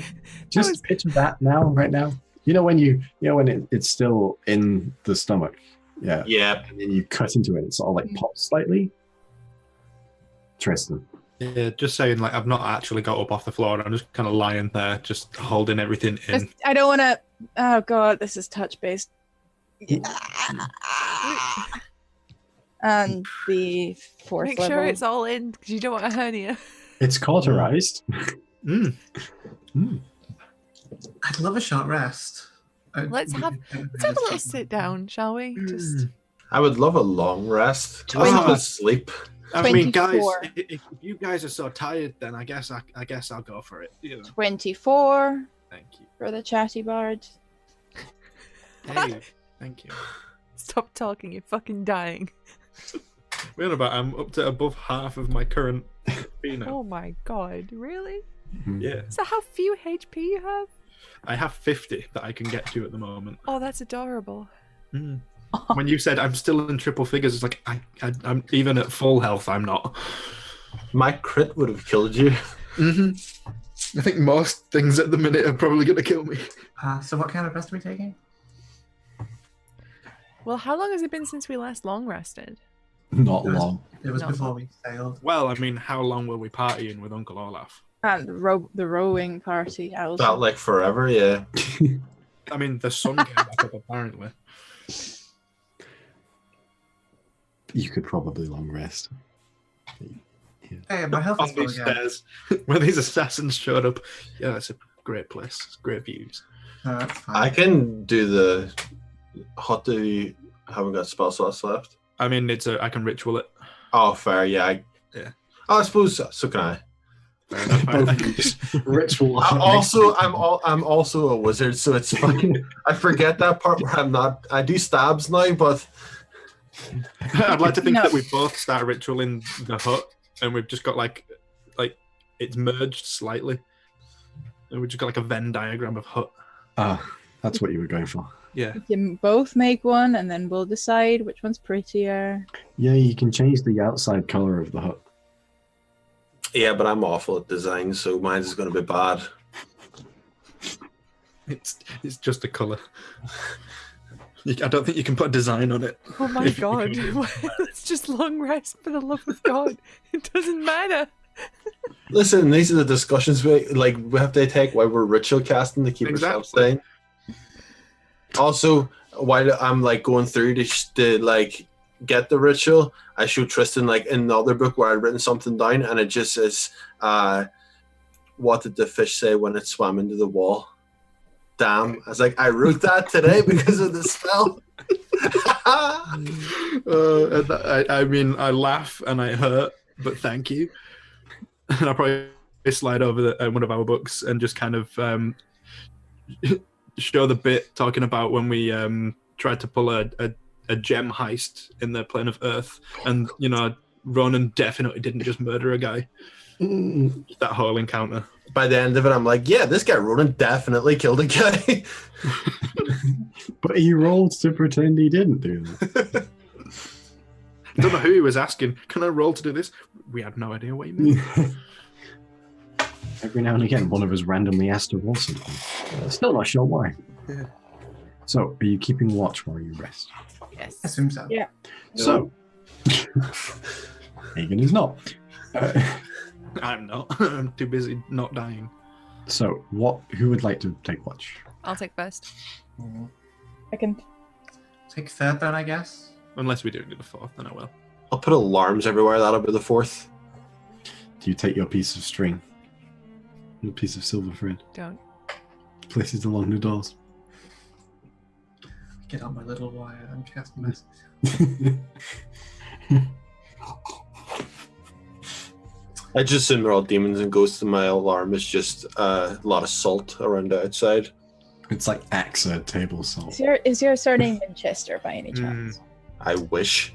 Just was- picture that now, right now. You know when when it's still in the stomach. Yeah. Yeah. And then you cut into it, it sort of like pops slightly. Tristan. Yeah, just saying, like, I've not actually got up off the floor. I'm just kind of lying there, just holding everything in. Just, I don't want to. Oh god, this is touch based. And the fourth Make level. sure it's all in because you don't want a hernia. It's cauterized. Mm. I'd love a short rest. Let's have a little sit down, shall we? Just I would love a long rest. Let's 20. have a sleep. I mean, guys, 24. if you guys are so tired, then I guess I'll go for it. You know. 24 Thank you. for the chatty bard. Hey, thank you. stop talking. You're fucking dying. We're about. I'm up to above half of my current pheno. Oh my god, really? Yeah, So how few HP you have? I have 50 that I can get to at the moment. Oh, that's adorable. Mm. When you said I'm still in triple figures, it's like I'm even at full health. I'm not. My crit would have killed you. I think most things at the minute are probably going to kill me. So what kind of rest are we taking? Well, how long has it been since we last long rested? Not long. It was No. before we sailed. Well, I mean, how long were we partying with Uncle Olaf? And the rowing party. I was Felt like forever, yeah. I mean, the sun came back up apparently. You could probably long rest. Hey, my health is On full these again. stairs, where these assassins showed up. Yeah, it's a great place. It's great views. No, that's fine. I can do the hot do you haven't got spell slots left. I mean, I can ritual it. Oh, fair, yeah. Yeah. Oh, I suppose so can I. Both of you just ritual. I'm also a wizard, so it's fine. I forget that part where I'm not. I do stabs now, but I'd like to think No. that we both start ritualing the hut, and we've just got like it's merged slightly, and we've just got like a Venn diagram of hut. That's what you were going for. Yeah. We can both make one, and then we'll decide which one's prettier. Yeah, you can change the outside color of the hut. yeah, but I'm awful at design, so mine's is going to be bad. It's just a color. I don't think you can put a design on it. Oh my god. Let's just long rest for the love of God. It doesn't matter. Listen, these are the discussions we have to take while we're ritual casting to keep ourselves Exactly. sane. Also, while I'm going through to get the ritual, I showed Tristan in another book where I'd written something down, and it just says, "What did the fish say when it swam into the wall?" Damn! I was like, I wrote that today because of the spell. I mean, I laugh and I hurt, but thank you. And I'll probably slide over one of our books and just kind of show the bit talking about when we tried to pull a gem heist in the plane of Earth, and Ronan definitely didn't just murder a guy. That whole encounter. By the end of it, I'm like, yeah, this guy Ronan definitely killed a guy. But he rolled to pretend he didn't do that. I don't know who he was asking. Can I roll to do this? We had no idea what he meant. Every now and again, one of us randomly asked to roll something. Still not sure why. Yeah. So, are you keeping watch while you rest? Yes. I assume so. Yeah. So, Hagen is not. I'm not. I'm too busy not dying. So, who would like to take watch? I'll take first. I can. Take third then, I guess. Unless we do the fourth, then I will. I'll put alarms everywhere. That'll be the fourth. Do you take your piece of string? Your piece of silver thread? Don't. Place it along the doors. Get on my little wire and cast messages. I just assume they're all demons and ghosts, and my alarm is just a lot of salt around the outside. It's like AXA table salt. Is your surname Winchester by any chance? I wish.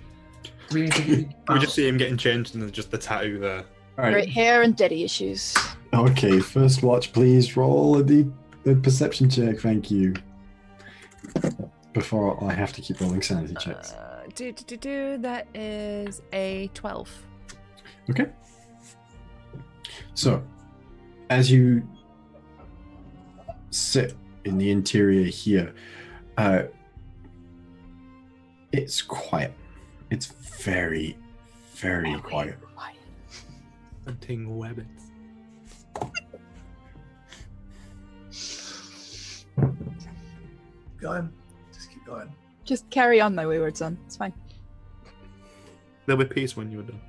We need to We just see him getting changed and there's just the tattoo there. All right. Great hair and daddy issues. Okay, first watch, please roll a perception check. Thank you. Before I have to keep rolling sanity checks. That is a 12. Okay. So, as you sit in the interior here, it's quiet. It's very, very quiet. Hunting webbits. going. Just keep going. Just carry on, my wayward son. It's fine. There'll be peace when you're done.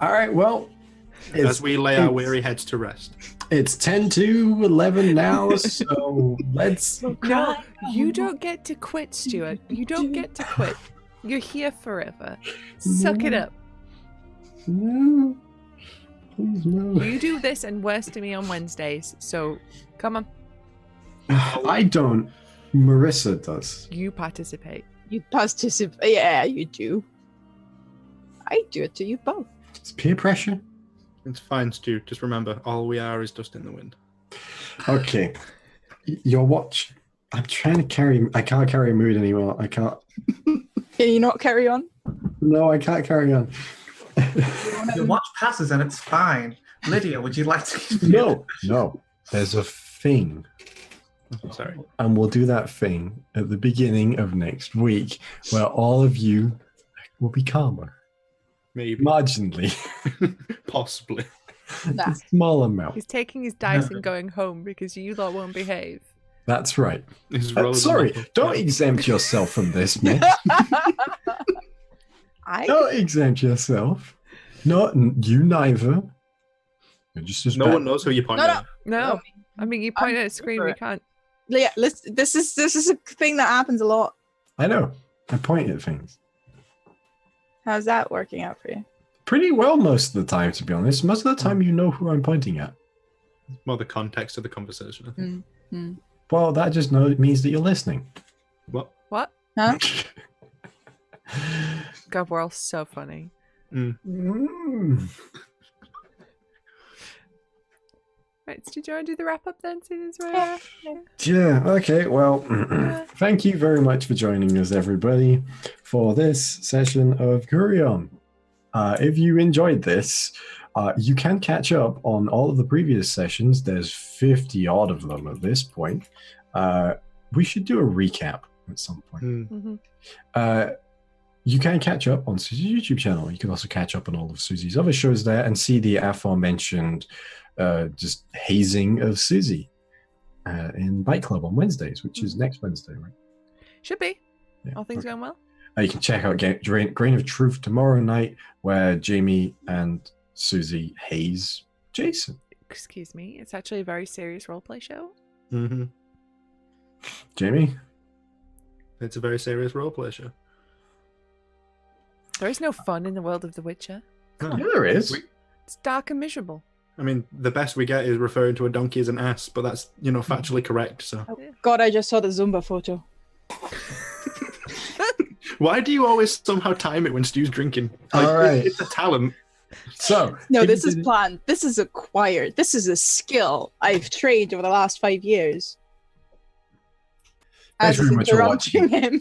All right, well, As we lay our weary heads to rest. it's 10 to 11 now, so let's... No, you don't get to quit, Stuart. You don't get to quit. You're here forever. Suck it up. No. Please, no. You do this and worse to me on Wednesdays, so come on. I don't. Marissa does. You participate. You participate. Yeah, you do. I do it to you both. It's peer pressure. It's fine, Stu. Just remember, all we are is dust in the wind. Okay. Your watch I'm trying to carry. I can't carry a mood anymore. I can't. Can you not carry on? No, I can't carry on. The watch passes and it's fine. Lydia, would you like to? No. There's a thing. Sorry. And we'll do that thing at the beginning of next week where all of you will be calmer. Maybe. Marginally. Possibly. Nah. A small amount. He's taking his dice and going home because you lot won't behave. That's right. Rolling Sorry, the don't exempt yourself from this, man. Don't exempt yourself. Not you neither. You're just as No bad. one knows who you're pointing at. No. I mean, you point at a screen, we can't. Yeah, this is a thing that happens a lot. I know. I point at things. How's that working out for you? Pretty well most of the time, to be honest. Most of the time you know who I'm pointing at. More the context of the conversation, I think. Mm-hmm. Well, that just means that you're listening. What? What? Huh? God, we're all so funny. Mm. Right, so did you want to do the wrap up then? Since we're... Yeah, okay, well, thank you very much for joining us, everybody, for this session of Kureon. If you enjoyed this, you can catch up on all of the previous sessions. There's 50 odd of them at this point. We should do a recap at some point. Mm-hmm. You can catch up on Susie's YouTube channel. You can also catch up on all of Susie's other shows there and see the aforementioned just hazing of Susie in Bike Club on Wednesdays, which is next Wednesday, right? Should be. Yeah, All things going well. You can check out Grain of Truth tomorrow night, where Jamie and Susie haze Jason. Excuse me. It's actually a very serious roleplay show. Mm-hmm. Jamie? It's a very serious roleplay show. There is no fun in the world of The Witcher. No. Yeah, there is. It's dark and miserable. I mean, the best we get is referring to a donkey as an ass, but that's, factually correct, so. Oh, God, I just saw the Zumba photo. Why do you always somehow time it when Stu's drinking? All right. It's a talent. So, No, this is planned. This is acquired. This is a skill I've trained over the last 5 years. Thanks very much for watching. Him.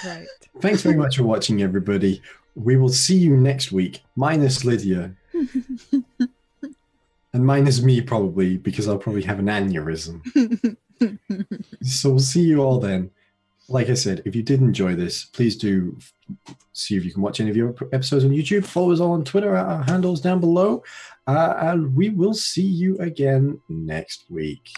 Right. Thanks very much for watching, everybody. We will see you next week, minus Lydia. And minus me, probably, because I'll probably have an aneurysm. So we'll see you all then. Like I said, if you did enjoy this, please do see if you can watch any of your episodes on YouTube. Follow us all on Twitter at our handles down below. And we will see you again next week.